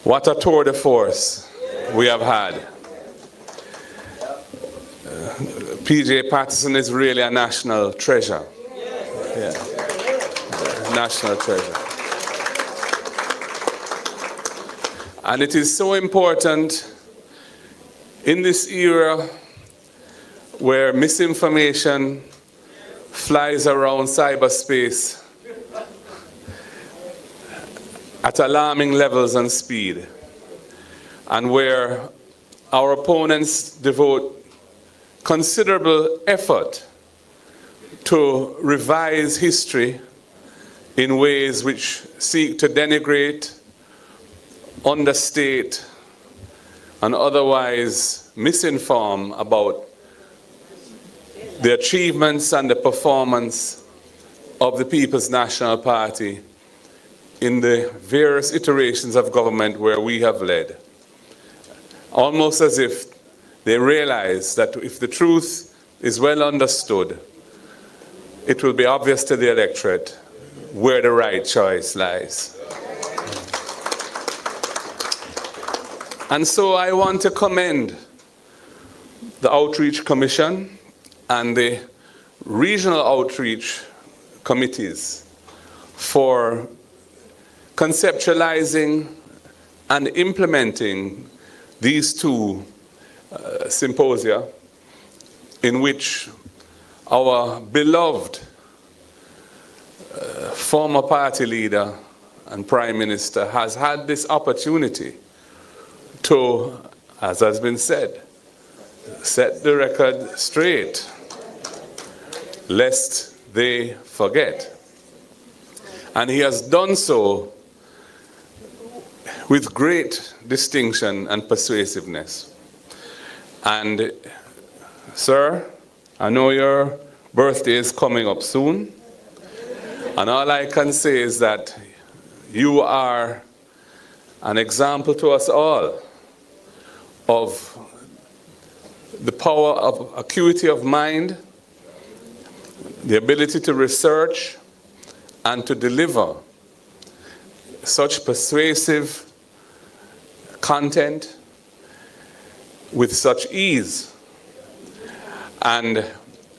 What a tour de force we have had. P.J. Patterson is really a national treasure. national treasure. And it is so important in this era where misinformation flies around cyberspace at alarming levels and speed, and where our opponents devote considerable effort to revise history in ways which seek to denigrate, understate, and otherwise misinform about the achievements and the performance of the People's National Party in the various iterations of government where we have led. Almost as if they realize that if the truth is well understood, it will be obvious to the electorate where the right choice lies. And so I want to commend the Outreach Commission and the regional outreach committees for conceptualizing and implementing these two symposia in which our beloved former party leader and Prime Minister has had this opportunity to, as has been said, set the record straight, lest they forget. And he has done so with great distinction and persuasiveness. And, sir, I know your birthday is coming up soon, and all I can say is that you are an example to us all of the power of acuity of mind, the ability to research and to deliver such persuasive content with such ease. And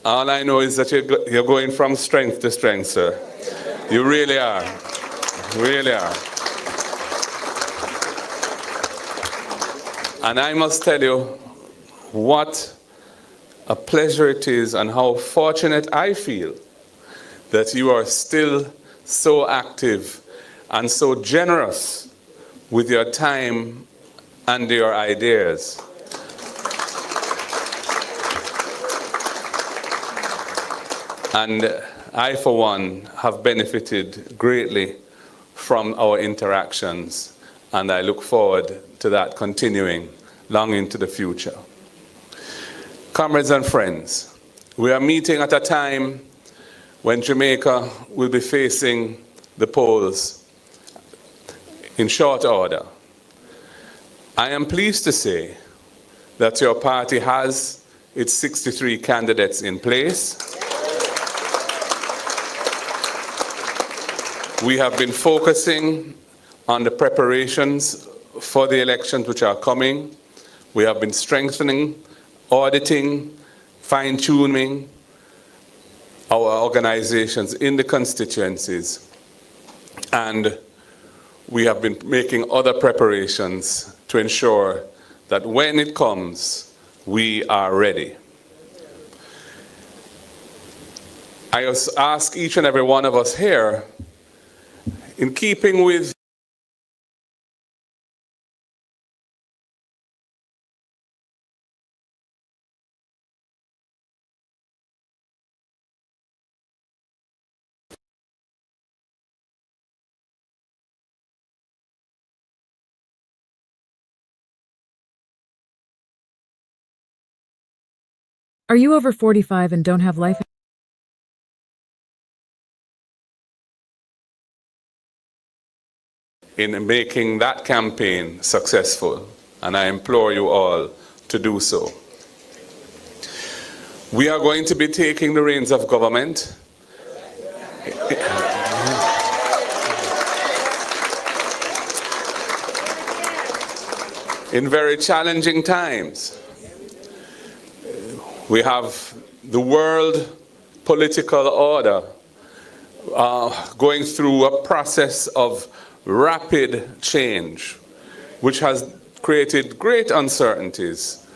all I know is that you're going from strength to strength, sir. You really are. Really are. And I must tell you what a pleasure it is and how fortunate I feel that you are still so active and so generous with your time and your ideas. And I, for one, have benefited greatly from our interactions, and I look forward to that continuing long into the future. Comrades and friends, we are meeting at a time when Jamaica will be facing the polls in short order. I am pleased to say that your party has its 63 candidates in place. We have been focusing on the preparations for the elections which are coming. We have been strengthening, auditing, fine-tuning our organizations in the constituencies. And we have been making other preparations to ensure that when it comes, we are ready. I ask each and every one of us here, in keeping with Are you over 45 and don't have life? in making that campaign successful, and I implore you all to do so. We are going to be taking the reins of government in very challenging times. We have the world political order going through a process of rapid change, which has created great uncertainties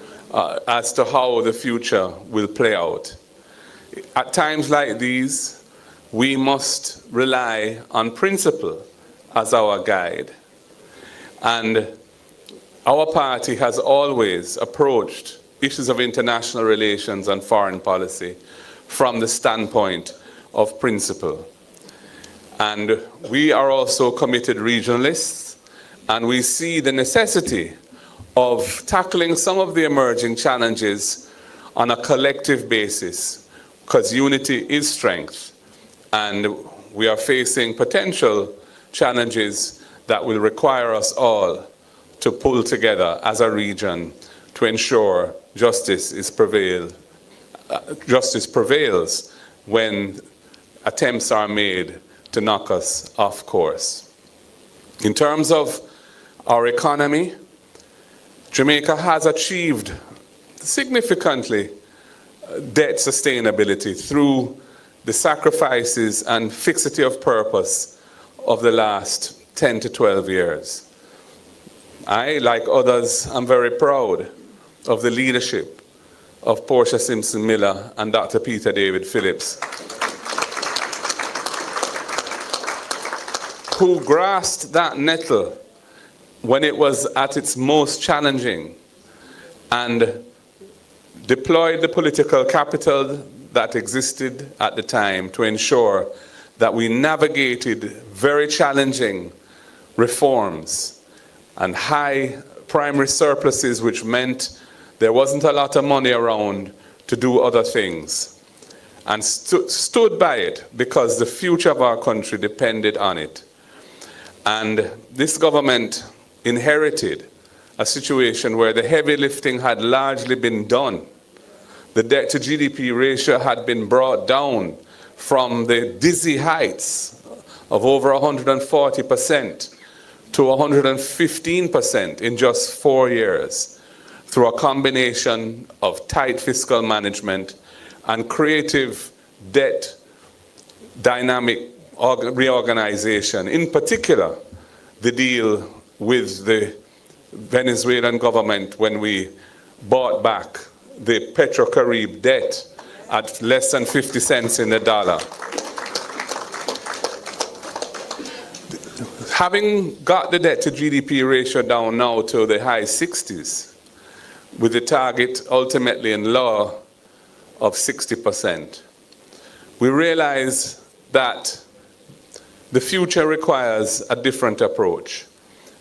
as to how the future will play out. At times like these, we must rely on principle as our guide. And our party has always approached issues of international relations and foreign policy from the standpoint of principle. And we are also committed regionalists, and we see the necessity of tackling some of the emerging challenges on a collective basis, because unity is strength, and we are facing potential challenges that will require us all to pull together as a region to ensure justice prevails when attempts are made to knock us off course. In terms of our economy, Jamaica has achieved significantly debt sustainability through the sacrifices and fixity of purpose of the last 10 to 12 years. I, like others, am very proud of the leadership of Portia Simpson Miller and Dr. Peter David Phillips, who grasped that nettle when it was at its most challenging and deployed the political capital that existed at the time to ensure that we navigated very challenging reforms and high primary surpluses, which meant there wasn't a lot of money around to do other things, and stood by it because the future of our country depended on it. And this government inherited a situation where the heavy lifting had largely been done. The debt to GDP ratio had been brought down from the dizzy heights of over 140% to 115% in just 4 years through a combination of tight fiscal management and creative debt dynamic reorganization. In particular, the deal with the Venezuelan government when we bought back the Petrocarib debt at less than 50 cents in the dollar. Having got the debt to GDP ratio down now to the high 60s, with the target ultimately in law of 60%, we realize that the future requires a different approach.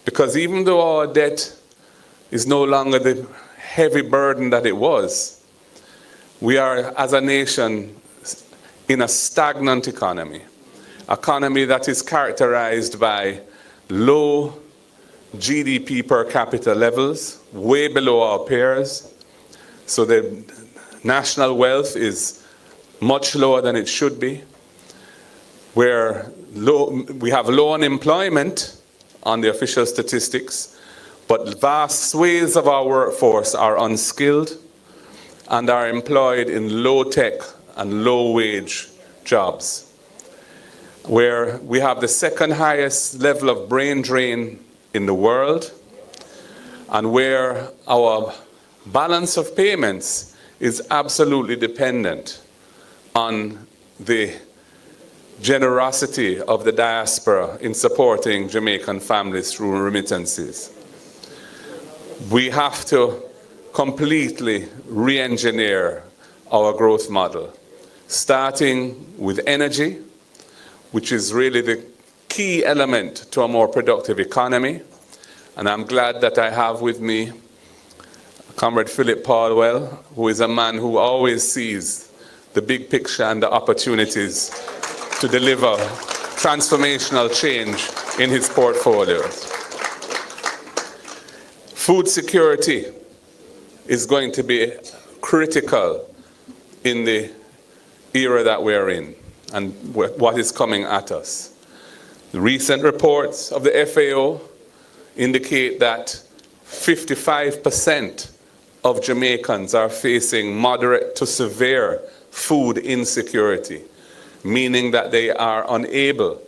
Because even though our debt is no longer the heavy burden that it was, we are, as a nation, in a stagnant economy that is characterized by low GDP per capita levels, way below our peers. So the national wealth is much lower than it should be. We have low unemployment on the official statistics, but vast swathes of our workforce are unskilled and are employed in low-tech and low-wage jobs, where we have the second highest level of brain drain in the world, and where our balance of payments is absolutely dependent on the generosity of the diaspora in supporting Jamaican families through remittances. We have to completely re-engineer our growth model, starting with energy, which is really the key element to a more productive economy. And I'm glad that I have with me Comrade Philip Paulwell, who is a man who always sees the big picture and the opportunities to deliver transformational change in his portfolio. Food security is going to be critical in the era that we're in and what is coming at us. The recent reports of the FAO indicate that 55% of Jamaicans are facing moderate to severe food insecurity, meaning that they are unable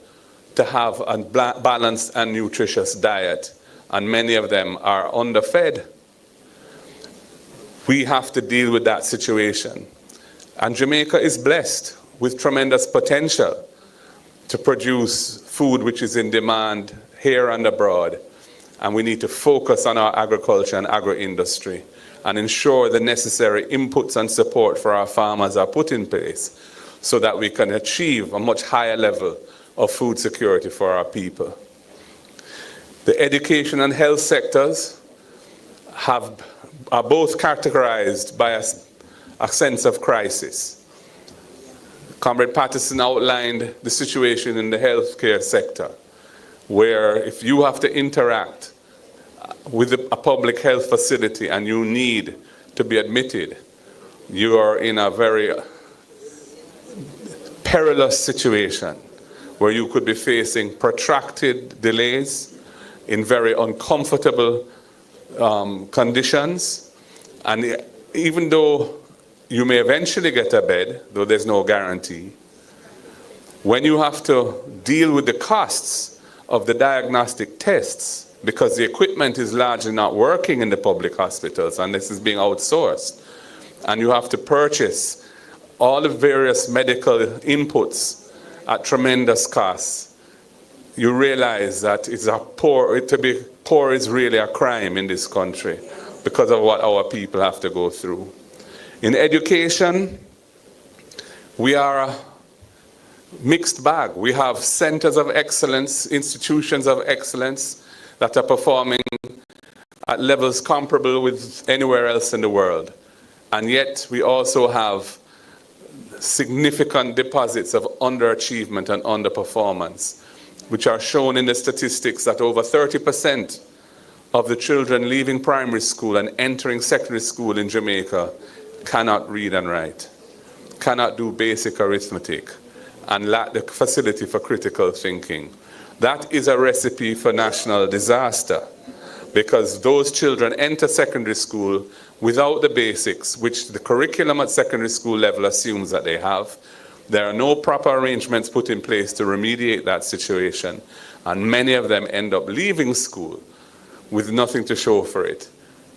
to have a balanced and nutritious diet, and many of them are underfed. We have to deal with that situation. And Jamaica is blessed with tremendous potential to produce food which is in demand here and abroad. And we need to focus on our agriculture and agro-industry and ensure the necessary inputs and support for our farmers are put in place so that we can achieve a much higher level of food security for our people. The education and health sectors are both characterized by a sense of crisis. Comrade Patterson outlined the situation in the healthcare sector, where if you have to interact with a public health facility and you need to be admitted, you are in a very perilous situation where you could be facing protracted delays in very uncomfortable conditions. And even though you may eventually get a bed, though there's no guarantee, when you have to deal with the costs of the diagnostic tests, because the equipment is largely not working in the public hospitals and this is being outsourced, and you have to purchase all the various medical inputs at tremendous costs, you realize that to be poor is really a crime in this country because of what our people have to go through. In education, we are a mixed bag. We have centers of excellence, institutions of excellence that are performing at levels comparable with anywhere else in the world. And yet we also have significant deposits of underachievement and underperformance, which are shown in the statistics that over 30% of the children leaving primary school and entering secondary school in Jamaica cannot read and write, cannot do basic arithmetic, and lack the facility for critical thinking. That is a recipe for national disaster, because those children enter secondary school without the basics, which the curriculum at secondary school level assumes that they have. There are no proper arrangements put in place to remediate that situation, and many of them end up leaving school with nothing to show for it,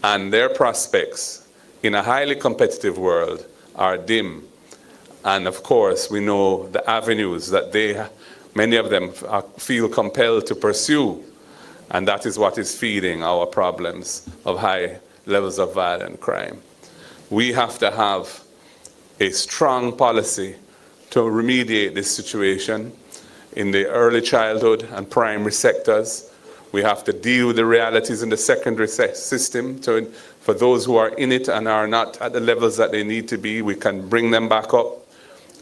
and their prospects in a highly competitive world are dim. And of course, we know the avenues that many of them feel compelled to pursue, and that is what is feeding our problems of high levels of violent crime. We have to have a strong policy to remediate this situation in the early childhood and primary sectors. We have to deal with the realities in the secondary system. For those who are in it and are not at the levels that they need to be, we can bring them back up.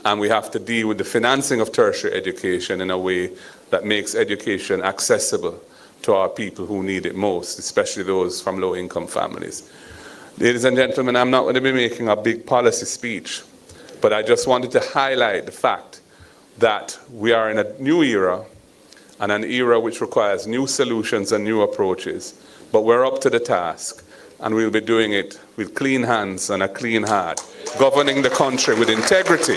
And we have to deal with the financing of tertiary education in a way that makes education accessible to our people who need it most, especially those from low-income families. Ladies and gentlemen, I'm not going to be making a big policy speech, but I just wanted to highlight the fact that we are in a new era, and an era which requires new solutions and new approaches. But we're up to the task, and we'll be doing it with clean hands and a clean heart, governing the country with integrity,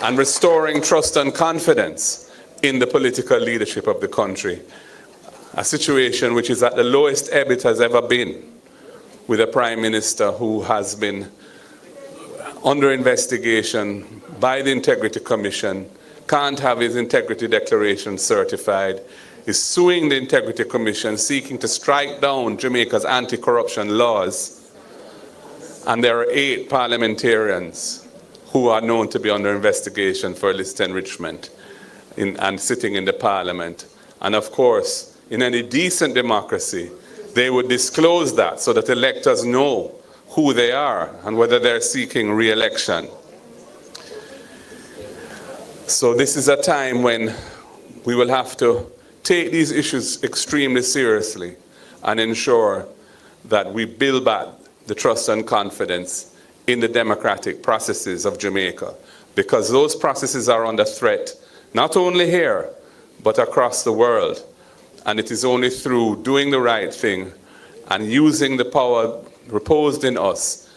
and restoring trust and confidence in the political leadership of the country. A situation which is at the lowest ebb it has ever been, with a Prime Minister who has been under investigation by the Integrity Commission, can't have his integrity declaration certified, is suing the Integrity Commission, seeking to strike down Jamaica's anti-corruption laws, and there are 8 parliamentarians who are known to be under investigation for illicit enrichment and sitting in the parliament. And of course, in any decent democracy, they would disclose that so that electors know who they are and whether they're seeking re-election. So this is a time when we will have to take these issues extremely seriously and ensure that we build back the trust and confidence in the democratic processes of Jamaica, because those processes are under threat, not only here, but across the world. And it is only through doing the right thing and using the power reposed in us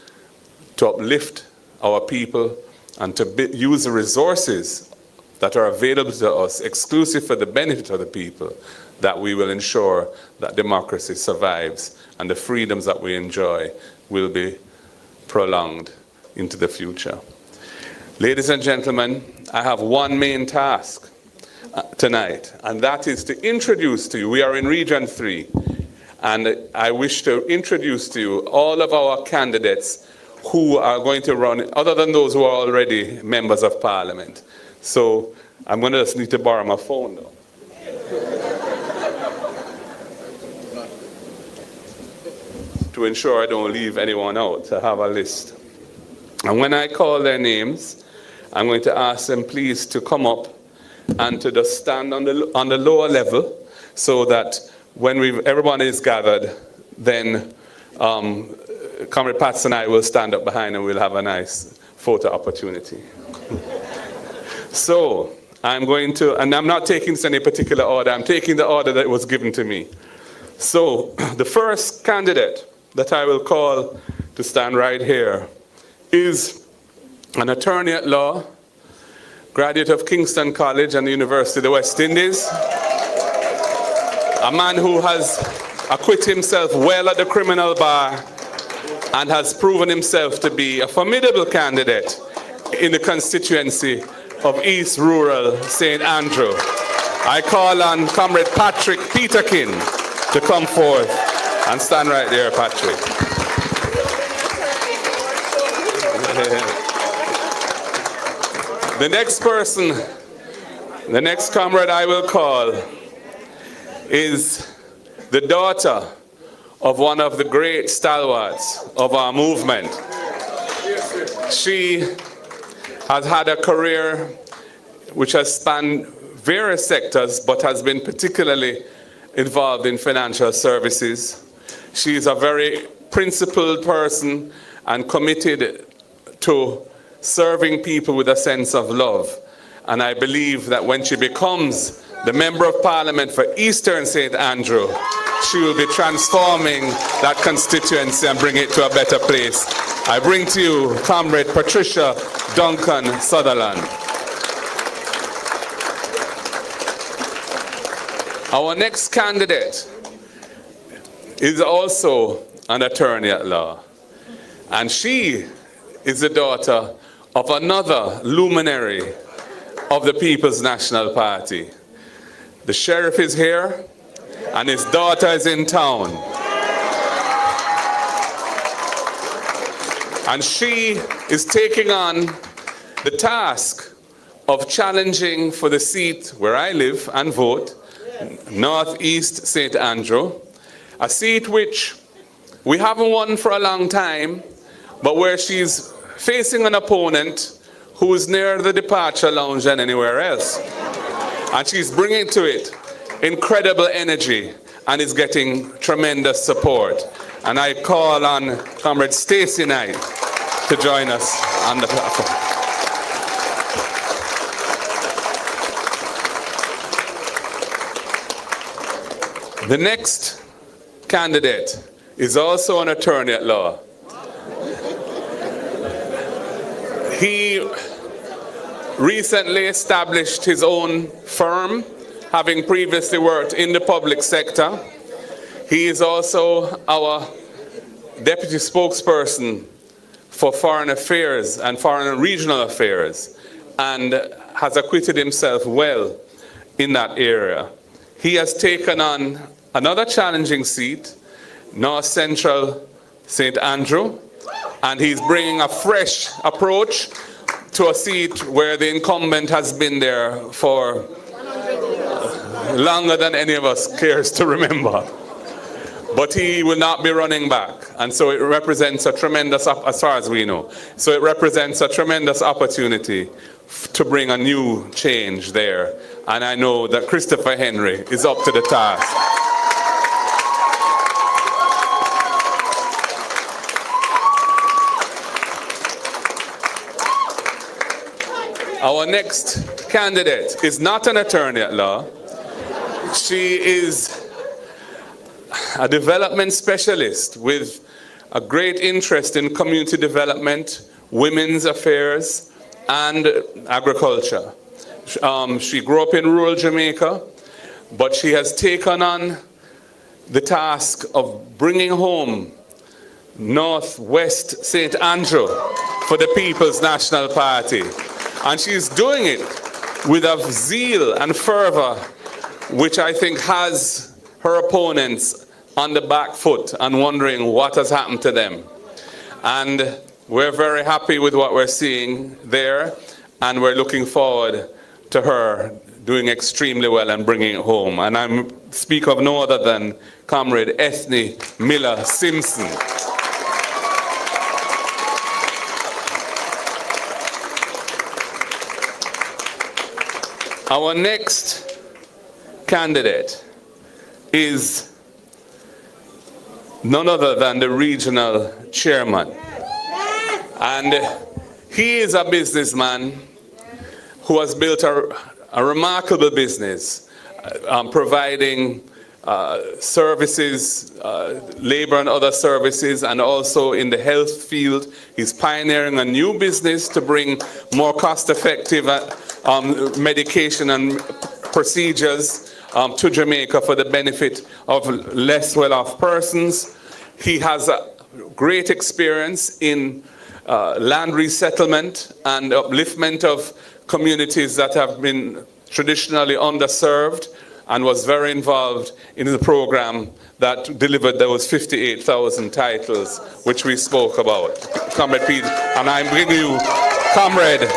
to uplift our people and to use the resources that are available to us exclusive for the benefit of the people, that we will ensure that democracy survives and the freedoms that we enjoy will be prolonged into the future. Ladies and gentlemen, I have one main task tonight, and that is to introduce to you, we are in Region 3, and I wish to introduce to you all of our candidates who are going to run, other than those who are already members of Parliament. So I'm going to just need to borrow my phone though. To ensure I don't leave anyone out, I have a list. And when I call their names, I'm going to ask them please to come up and to just stand on the lower level, so that when everyone is gathered, then Comrade Patterson and I will stand up behind and we'll have a nice photo opportunity. So I'm going to, and I'm not taking this in any particular order, I'm taking the order that was given to me. So the first candidate that I will call to stand right here is an attorney at law, graduate of Kingston College and the University of the West Indies, a man who has acquitted himself well at the criminal bar and has proven himself to be a formidable candidate in the constituency of East Rural St. Andrew. I call on Comrade Patrick Peterkin to come forth and stand right there, Patrick. The next person, the next comrade I will call is the daughter of one of the great stalwarts of our movement. She has had a career which has spanned various sectors, but has been particularly involved in financial services. She is a very principled person and committed to serving people with a sense of love. And I believe that when she becomes the Member of Parliament for Eastern St. Andrew, she will be transforming that constituency and bring it to a better place. I bring to you Comrade Patricia Duncan Sutherland. Our next candidate is also an attorney at law, and she is the daughter of another luminary of the People's National Party. The sheriff is here, and his daughter is in town. And she is taking on the task of challenging for the seat where I live and vote, Northeast St. Andrew, a seat which we haven't won for a long time, but where she's facing an opponent who is near the departure lounge than anywhere else. And she's bringing to it incredible energy and is getting tremendous support. And I call on Comrade Stacey Knight to join us on the platform. The next candidate is also an attorney at law. He recently established his own firm, having previously worked in the public sector. He is also our deputy spokesperson for foreign affairs and foreign and regional affairs, and has acquitted himself well in that area. He has taken on another challenging seat, North Central St. Andrew, and he's bringing a fresh approach to a seat where the incumbent has been there for longer than any of us cares to remember. But he will not be running back, and so it represents a tremendous, as far as we know, so it represents a tremendous opportunity to bring a new change there. And I know that Christopher Henry is up to the task. Our next candidate is not an attorney at law. She is a development specialist with a great interest in community development, women's affairs, and agriculture. She grew up in rural Jamaica, but she has taken on the task of bringing home Northwest St. Andrew for the People's National Party. And she's doing it with a zeal and fervor which I think has her opponents on the back foot and wondering what has happened to them. And we're very happy with what we're seeing there, and we're looking forward to her doing extremely well and bringing it home. And I speak of no other than Comrade Ethne Miller Simpson. Our next candidate is none other than the regional chairman. And he is a businessman who has built a remarkable business, providing services, labor and other services, and also in the health field. He's pioneering a new business to bring more cost-effective medication and procedures to Jamaica for the benefit of less well-off persons. He has a great experience in land resettlement and upliftment of communities that have been traditionally underserved, and was very involved in the program that delivered those 58,000 titles which we spoke about. Comrade Pete, and I'm bringing you Comrade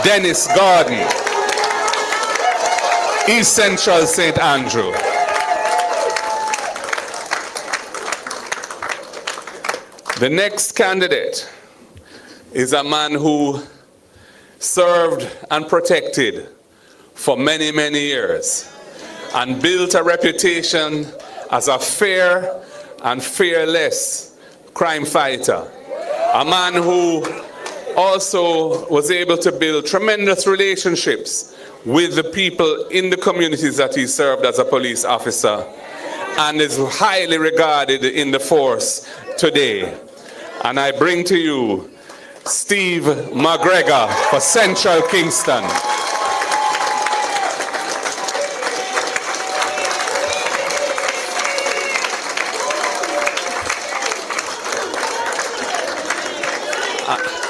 Dennis Gordon, East Central St. Andrew. The next candidate is a man who served and protected for many, many years and built a reputation as a fair and fearless crime fighter. A man who also was able to build tremendous relationships with the people in the communities that he served as a police officer, and is highly regarded in the force today. And I bring to you Steve McGregor for Central Kingston.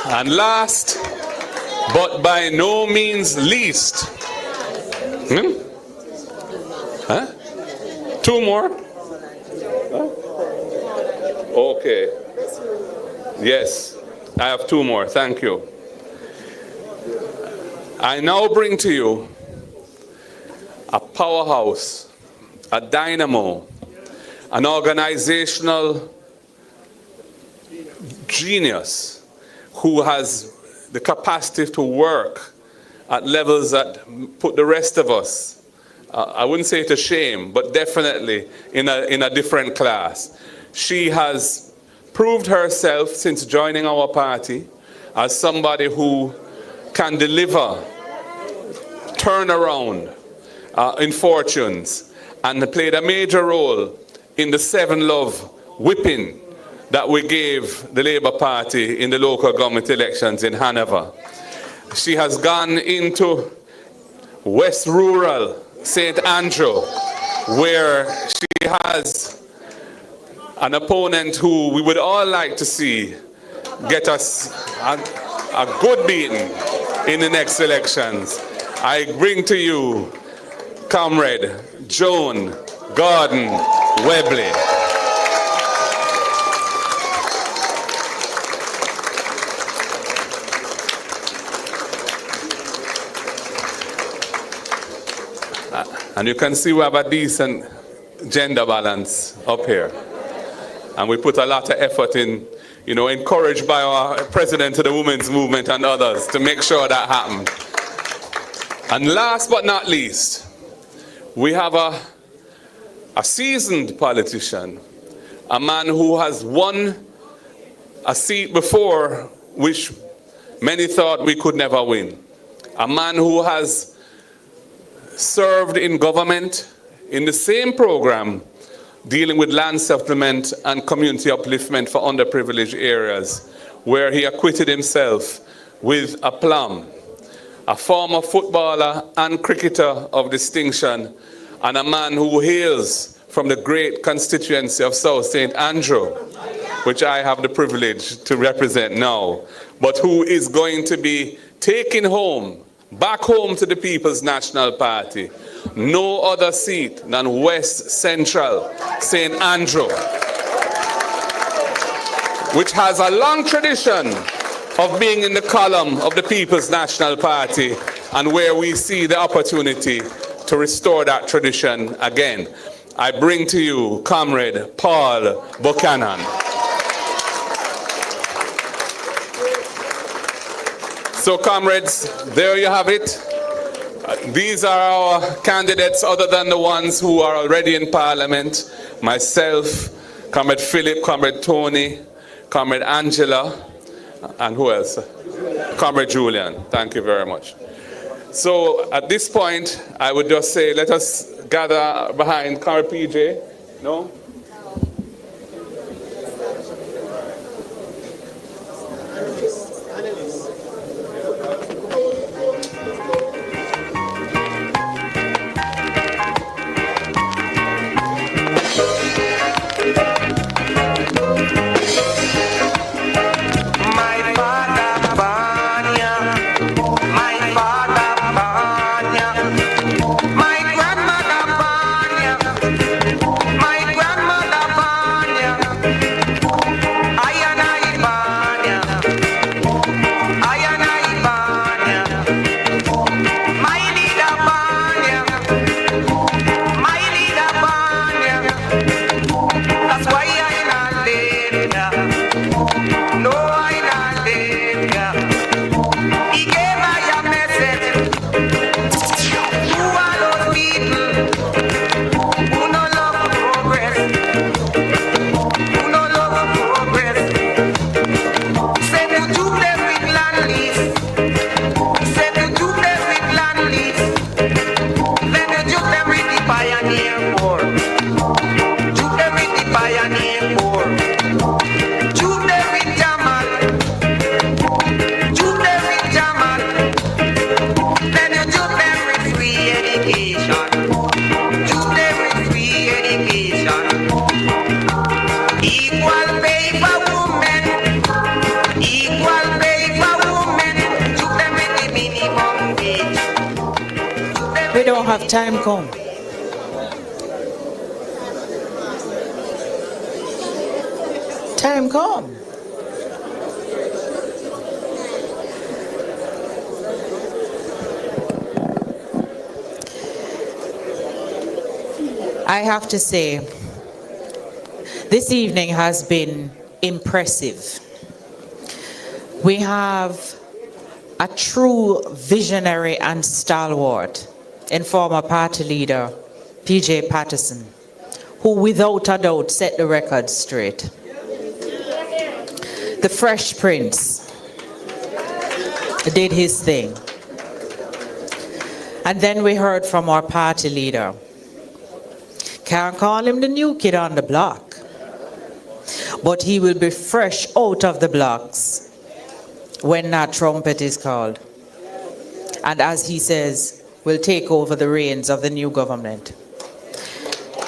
And last, but by no means least, Two more? Okay. Yes, I have two more. Thank you. I now bring to you a powerhouse, a dynamo, an organizational genius who has the capacity to work at levels that put the rest of us, I wouldn't say to shame, but definitely in a different class. She has proved herself since joining our party as somebody who can deliver turnaround in fortunes, and played a major role in the 7 Love whipping that we gave the Labour Party in the local government elections in Hanover. She has gone into West Rural St. Andrew, where she has an opponent who we would all like to see get us a good beating in the next elections. I bring to you Comrade Joan Gordon Webley. And you can see we have a decent gender balance up here. And we put a lot of effort in, encouraged by our president of the women's movement and others to make sure that happened. And last but not least, we have a seasoned politician, a man who has won a seat before which many thought we could never win. A man who has served in government in the same program dealing with land settlement and community upliftment for underprivileged areas, where he acquitted himself with aplomb. A former footballer and cricketer of distinction, and a man who hails from the great constituency of South St. Andrew, which I have the privilege to represent now, but who is going to be taken home, back home to the People's National Party, no other seat than West Central St. Andrew, which has a long tradition of being in the column of the People's National Party, and where we see the opportunity to restore that tradition again. I bring to you Comrade Paul Buchanan. So comrades, there you have it. These are our candidates other than the ones who are already in Parliament. Myself, Comrade Philip, Comrade Tony, Comrade Angela, and who else? Comrade Julian. Thank you very much. So at this point, I would just say, let us gather behind Comrade PJ. No? We don't have time come. Time come. I have to say, this evening has been impressive. We have a true visionary and stalwart in former party leader PJ Patterson, who without a doubt set the record straight. The Fresh Prince did his thing. And then we heard from our party leader. Can't call him the new kid on the block, but he will be fresh out of the blocks when that trumpet is called. And as he says, will take over the reins of the new government.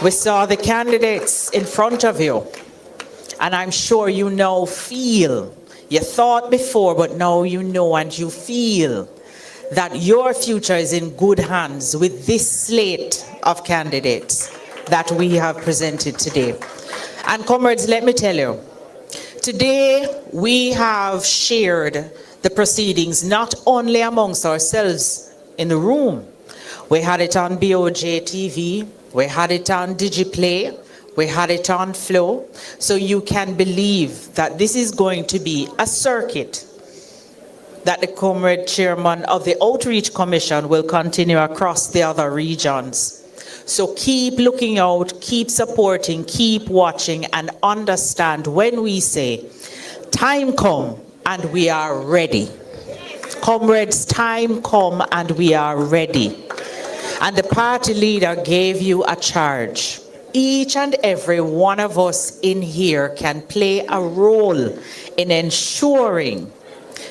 We saw the candidates in front of you, and I'm sure you now feel, you thought before, but now you know and you feel that your future is in good hands with this slate of candidates that we have presented today. And comrades, let me tell you, today we have shared the proceedings not only amongst ourselves in the room. We had it on BOJ TV, we had it on DigiPlay, we had it on Flow, so you can believe that this is going to be a circuit that the comrade chairman of the Outreach Commission will continue across the other regions. So keep looking out, keep supporting, keep watching, and understand when we say, time come and we are ready. Comrades, time come and we are ready. And the party leader gave you a charge. each and every one of us in here can play a role in ensuring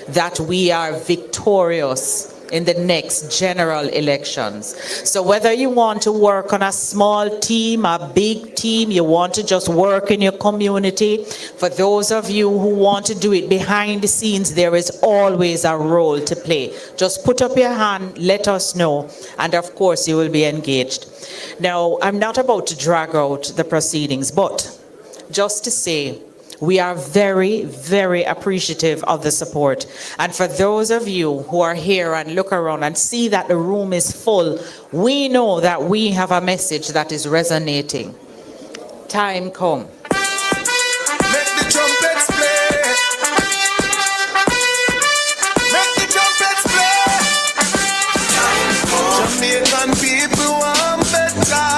that we are victorious in the next general elections. So whether you want to work on a small team, a big team, you want to just work in your community, for those of you who want to do it behind the scenes, there is always a role to play. Just put up your hand, let us know, and of course you will be engaged. Now, I'm not about to drag out the proceedings, but just to say, we are very, very appreciative of the support. And for those of you who are here and look around and see that the room is full, we know that we have a message that is resonating. Time come. Let the trumpets play. Let the trumpets play. Jamaican people want better.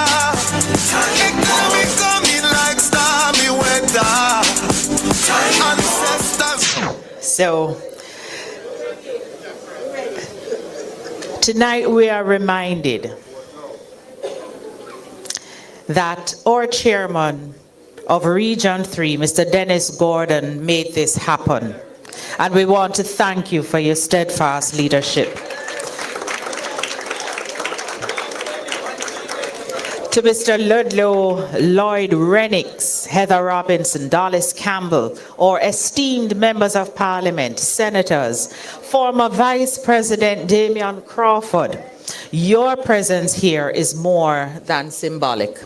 It coming like stormy weather. So, tonight we are reminded that our chairman of Region 3, Mr. Dennis Gordon, made this happen. And we want to thank you for your steadfast leadership. To Mr. Ludlow, Lloyd Renix, Heather Robinson, Dallas Campbell, or esteemed members of Parliament, senators, former Vice President Damian Crawford, your presence here is more than symbolic.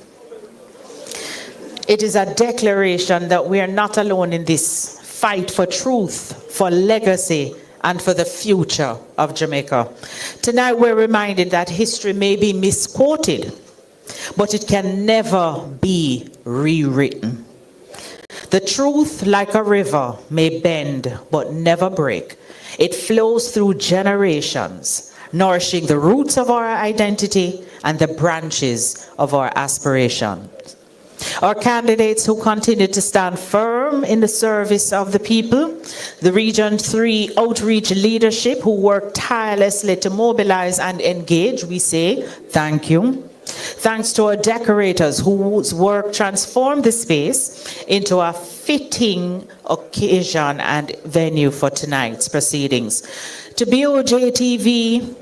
It is a declaration that we are not alone in this fight for truth, for legacy, and for the future of Jamaica. Tonight we're reminded that history may be misquoted, but it can never be rewritten. The truth, like a river, may bend but never break. It flows through generations, nourishing the roots of our identity and the branches of our aspirations. Our candidates who continue to stand firm in the service of the people, the Region 3 outreach leadership who work tirelessly to mobilize and engage, we say thank you. Thanks to our decorators whose work transformed the space into a fitting occasion and venue for tonight's proceedings. To BOJ TV,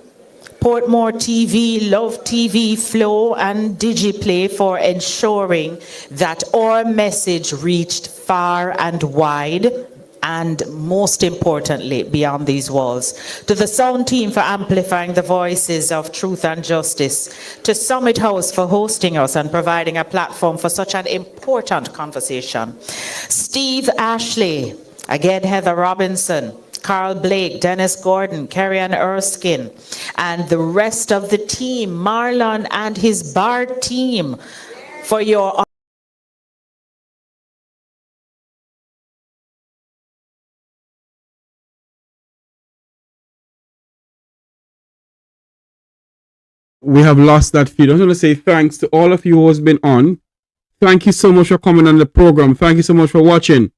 Portmore TV, Love TV, Flow, and DigiPlay for ensuring that our message reached far and wide, and most importantly, beyond these walls. To the sound team for amplifying the voices of truth and justice. To Summit House for hosting us and providing a platform for such an important conversation. Steve Ashley, again Heather Robinson, Carl Blake, Dennis Gordon, Carrie-Ann Erskine, and the rest of the team, Marlon and his bar team, for your we have lost that feed. I want to say thanks to all of you who has been on. Thank you so much for coming on the program. Thank you so much for watching.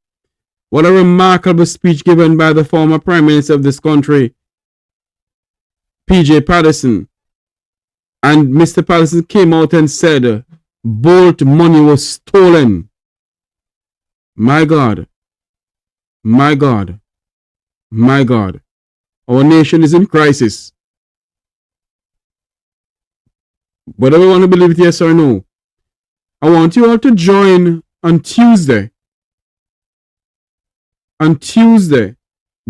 What a remarkable speech given by the former Prime Minister of this country, PJ Patterson. And Mr. Patterson came out and said, Bolt money was stolen. My God. My God. My God. Our nation is in crisis. Whether we want to believe it, yes or no, I want you all to join on Tuesday. On Tuesday,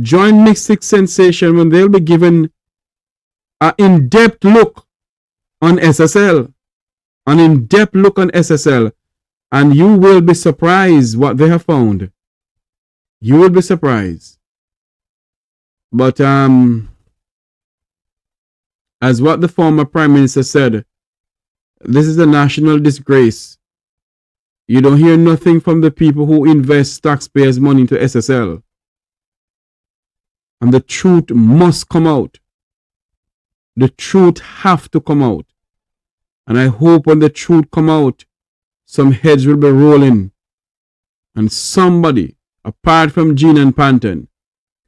join Mystic Sensation when they'll be given an in-depth look on SSL. An in-depth look on SSL. And you will be surprised what they have found. You will be surprised. But as what the former Prime Minister said, this is a national disgrace. You don't hear nothing from the people who invest taxpayers' money into SSL. And the truth must come out. The truth have to come out. And I hope when the truth come out, some heads will be rolling. And somebody, apart from Jean and Panton,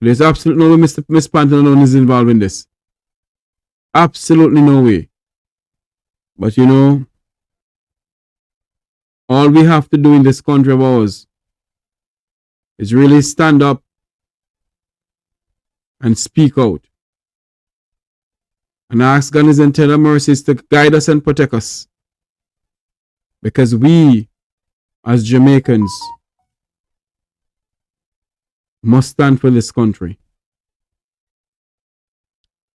there's absolutely no way Miss Panton alone is involved in this. Absolutely no way. But you know, All we have to do in this country of ours is really stand up and speak out. And ask God in His tender mercies to guide us and protect us. Because we, as Jamaicans, must stand for this country.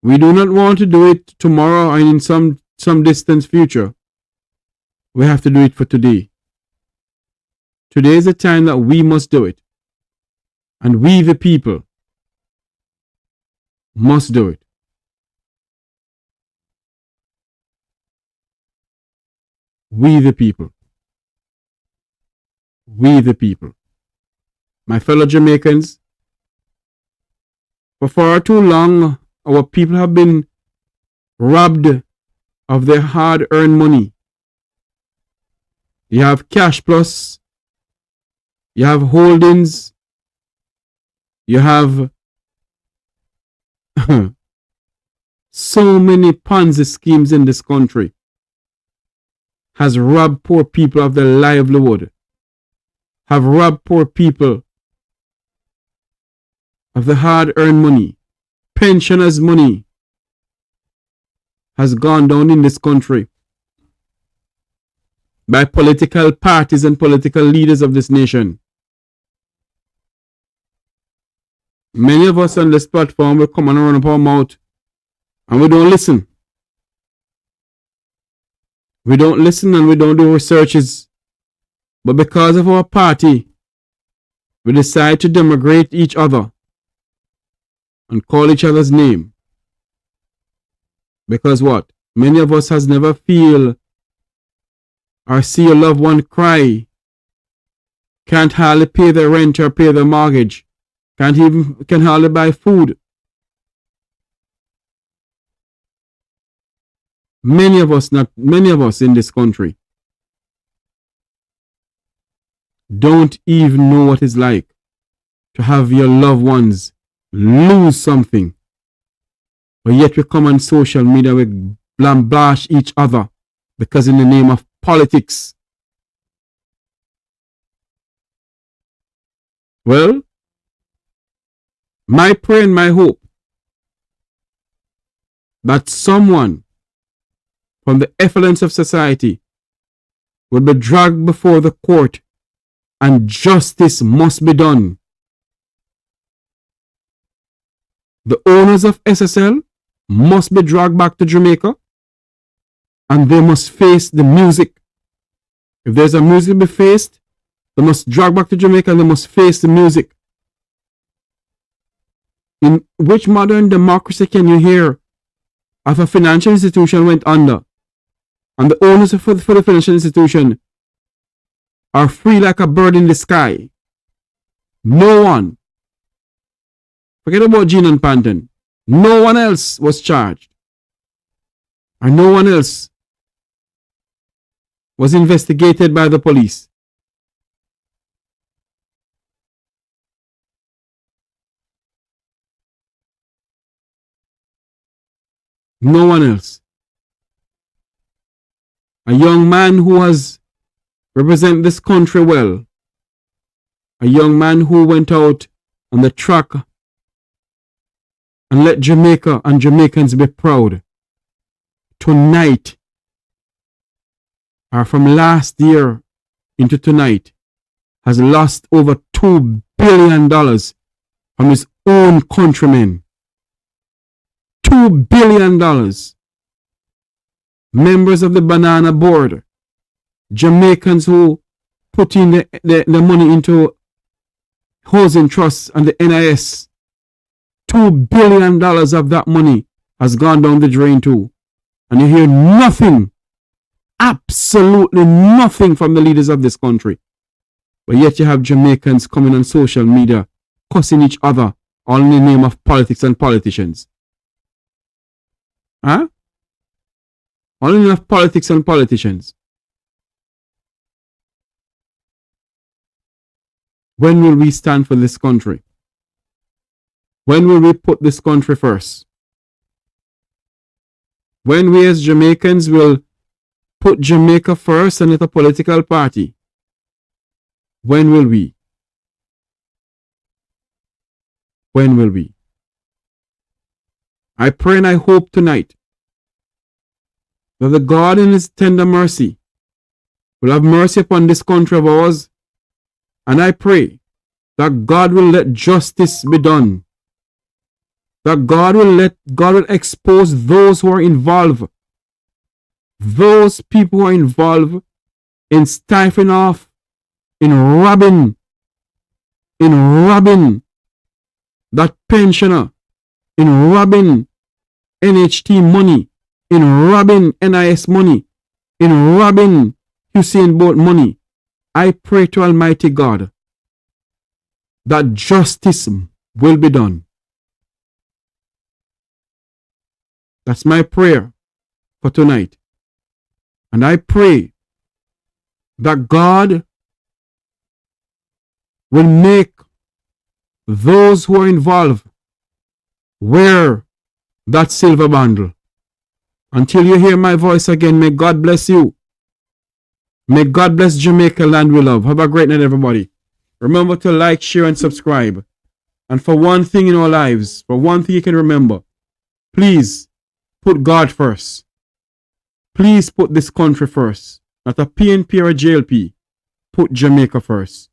We do not want to do it tomorrow and in some distant future. We have to do it for today. Today is the time that we must do it. And we, the people, must do it. We, the people. We, the people. My fellow Jamaicans, for far too long, our people have been robbed of their hard-earned money. You have cash plus, you have holdings, you have so many Ponzi schemes in this country has robbed poor people of their livelihood, have robbed poor people of the hard-earned money. Pensioners' money has gone down in this country by political parties and political leaders of this nation. Many of us on this platform will come and run up our mouth and we don't listen. We don't listen and we don't do researches. But because of our party, we decide to denigrate each other and call each other's name. Because what? Many of us has never feel or see a loved one cry, can't hardly pay their rent or pay their mortgage, can hardly buy food. Many of us in this country don't even know what it's like to have your loved ones lose something. But yet we come on social media, we bash each other because in the name of politics. Well, my prayer and my hope that someone from the effluence of society will be dragged before the court and justice must be done. The owners of SSL must be dragged back to Jamaica and they must face the music. If there's a music to be faced, they must drag back to Jamaica and they must face the music. In which modern democracy can you hear of a financial institution went under and the owners for the financial institution are free like a bird in the sky? No one. Forget about Gene and Panton. No one else was charged. And no one else was investigated by the police. No one else. A young man who has represented this country well. A young man who went out on the track and let Jamaica and Jamaicans be proud. Tonight, or from last year into tonight, has lost over $2 billion from his own countrymen. $2 billion. Members of the Banana Board, Jamaicans who put in the money into housing trusts and the NIS, $2 billion of that money has gone down the drain too. And you hear nothing, absolutely nothing from the leaders of this country. But yet you have Jamaicans coming on social media, cussing each other, all in the name of politics and politicians. Huh? All in the name of politics and politicians. When will we stand for this country? When will we put this country first? When we as Jamaicans will put Jamaica first and not a political party. When will we? When will we? I pray and I hope tonight that the God in his tender mercy will have mercy upon this country of ours, and I pray that God will let justice be done, that God will expose those who are involved, those people who are involved in stifling off, in robbing that pensioner, in robbing NHT money, in robbing NIS money, in robbing Hussein Bolt money. I pray to Almighty God that justice will be done. That's my prayer for tonight. And I pray that God will make those who are involved wear that silver bundle. Until you hear my voice again, may God bless you. May God bless Jamaica, land we love. Have a great night, everybody. Remember to like, share, and subscribe. And for one thing in our lives, for one thing you can remember, please put God first. Please put this country first. Not a PNP or a JLP. Put Jamaica first.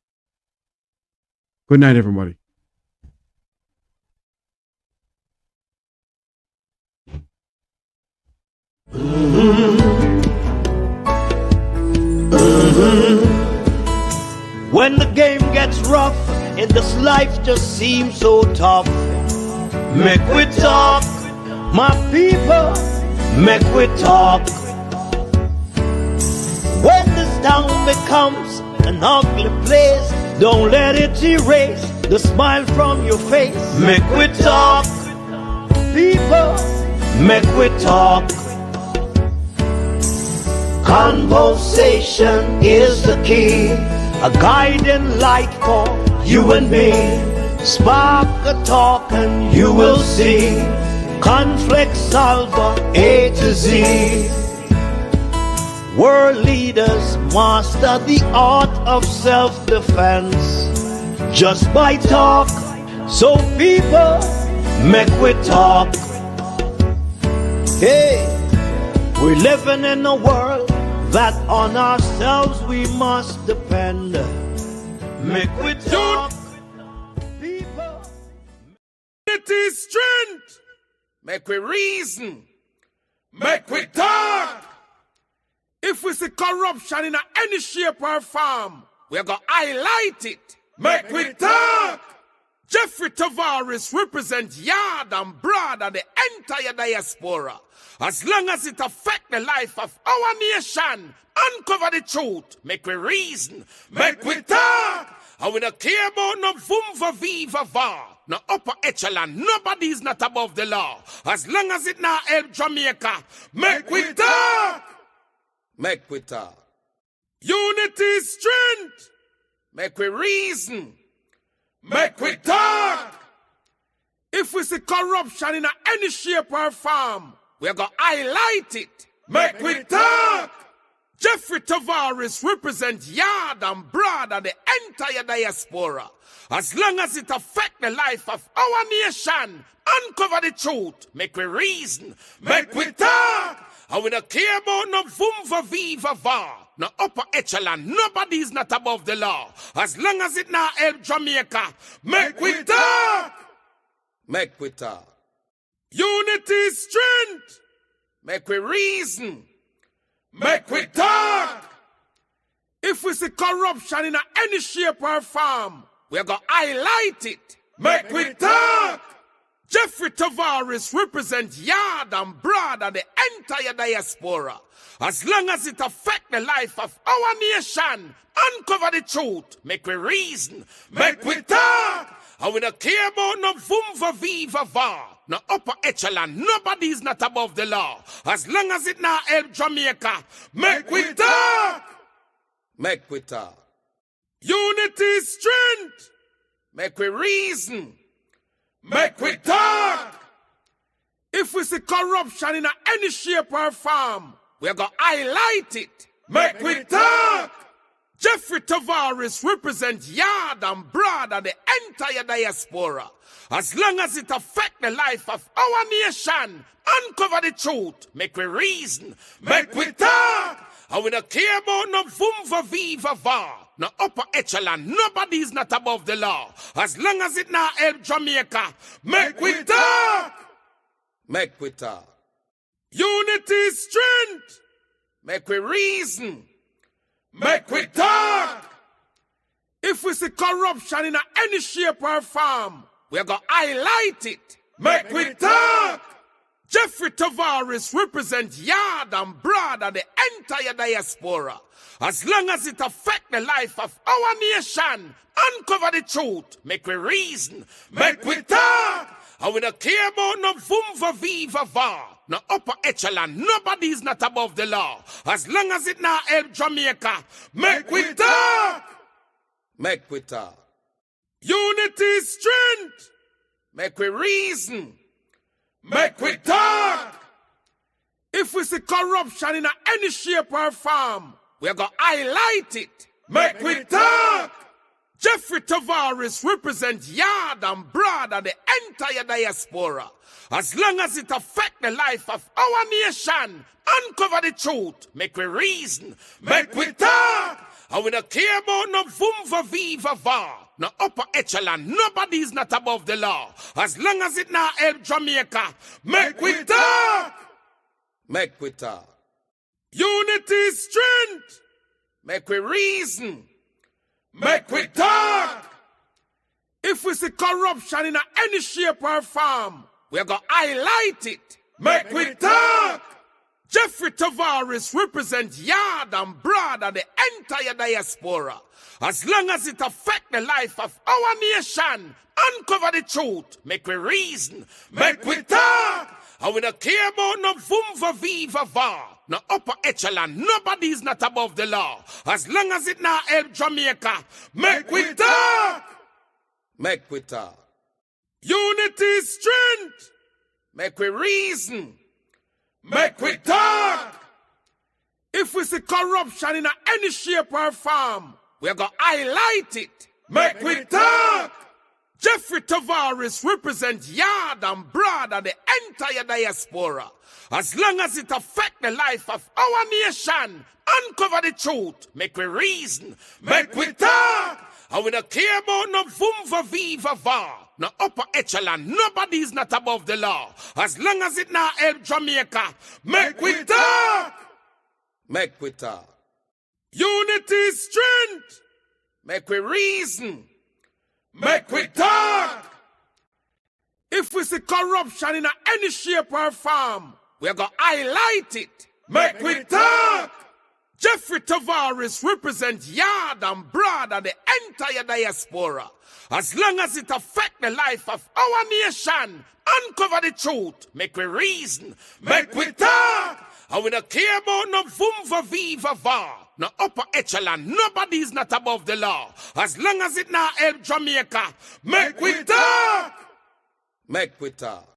Good night, everybody. When the game gets rough and this life just seems so tough, make we talk, my people, make we talk. When this town becomes an ugly place, don't let it erase the smile from your face. Make we talk, people, make we talk. Conversation is the key, a guiding light for you and me. Spark a talk and you will see. Conflict solver A to Z. World leaders master the art of self-defense just by talk. So people, make we talk. Hey, we're living in a world that on ourselves we must depend. Make we talk, people. It is strength. Make we reason. Make we talk. If we see corruption in any shape or form, we're going to highlight it. Make we talk. Jeffrey Tavares represents yard and broad and the entire diaspora. As long as it affects the life of our nation, uncover the truth, make we reason, make we talk. And we don't care about no vumva viva va, no upper echelon, nobody is not above the law. As long as it now help Jamaica, make we talk. Make we talk. Unity is strength. Make we reason. Make we talk. If we see corruption in any shape or form, we're going to highlight it. Make we talk. Jeffrey Tavares represents yard and broad and the entire diaspora. As long as it affects the life of our nation, uncover the truth, make we reason, make we talk. And we don't care about no vumva viva va, no upper echelon, nobody is not above the law. As long as it now help Jamaica, make we talk. Make we talk. Unity is strength. Make we reason. Make we talk. If we see corruption in any shape or form, we're going to highlight it. Make we talk. Jeffrey Tavares represents yard and broad and the entire diaspora. As long as it affects the life of our nation, uncover the truth, make we reason, make we talk. And we don't care about no vumva viva va, no upper echelon, nobody is not above the law. As long as it now help Jamaica, make we talk. Make we talk. Unity is strength. Make we reason. Make we talk. If we see corruption in any shape or form, we're going to highlight it. Make we talk. Jeffrey Tavares represent yard and broad and the entire diaspora. As long as it affect the life of our nation, uncover the truth, make we reason, make we talk. And we don't care about no vumva viva va, no upper echelon, nobody is not above the law. As long as it now help Jamaica, make we talk. Make we talk. Unity is strength. Make we reason. Make we talk. If we see corruption in any shape or form, we're going to highlight it. Make we talk. Jeffrey Tavares represent yard and broad and the entire diaspora. As long as it affect the life of our nation, uncover the truth, make we reason, make we talk. And we don't care about no vumva viva va, no upper echelon, nobody is not above the law. As long as it now help Jamaica, make we talk. Make we talk. Unity is strength. Make we reason. Make we talk. If we see corruption in any shape or form, we're going to highlight it. Make we talk. Jeffrey Tavares represent yard and broad and the entire diaspora. As long as it affect the life of our nation, uncover the truth, make we reason, make we talk. And we don't care about no vumva viva va, no upper echelon, nobody is not above the law. As long as it now help Jamaica, make we talk. Make we talk. Unity is strength. Make we reason. Make we talk. If we see corruption in any shape or form, we're going to highlight it. Make we talk. Jeffrey Tavares represent yard and broad and the entire diaspora. As long as it affect the life of our nation, uncover the truth, make we reason, make we talk. And we don't care about no vumva viva va, no upper echelon, nobody is not above the law. As long as it now help Jamaica, make we talk. Make we talk. Unity is strength. Make we reason. Make we talk. If we see corruption in any shape or form, we're going to highlight it. Make we talk. Jeffrey Tavares represent yard and broad and the entire diaspora. As long as it affect the life of our nation, uncover the truth, make we reason, make we talk. And we don't care about no vumva viva va, no upper echelon, nobody is not above the law. As long as it now help Jamaica, make we talk. Make we talk. Unity is strength. Make we reason. Make we talk. If we see corruption in any shape or form, we're going to highlight it. Make we talk. Jeffrey Tavares represent yard and broad and the entire diaspora. As long as it affect the life of our nation, uncover the truth, make we reason, make we talk. And we don't care about no vumva viva va, no upper echelon, nobody is not above the law. As long as it now help Jamaica, make we talk. Make we talk.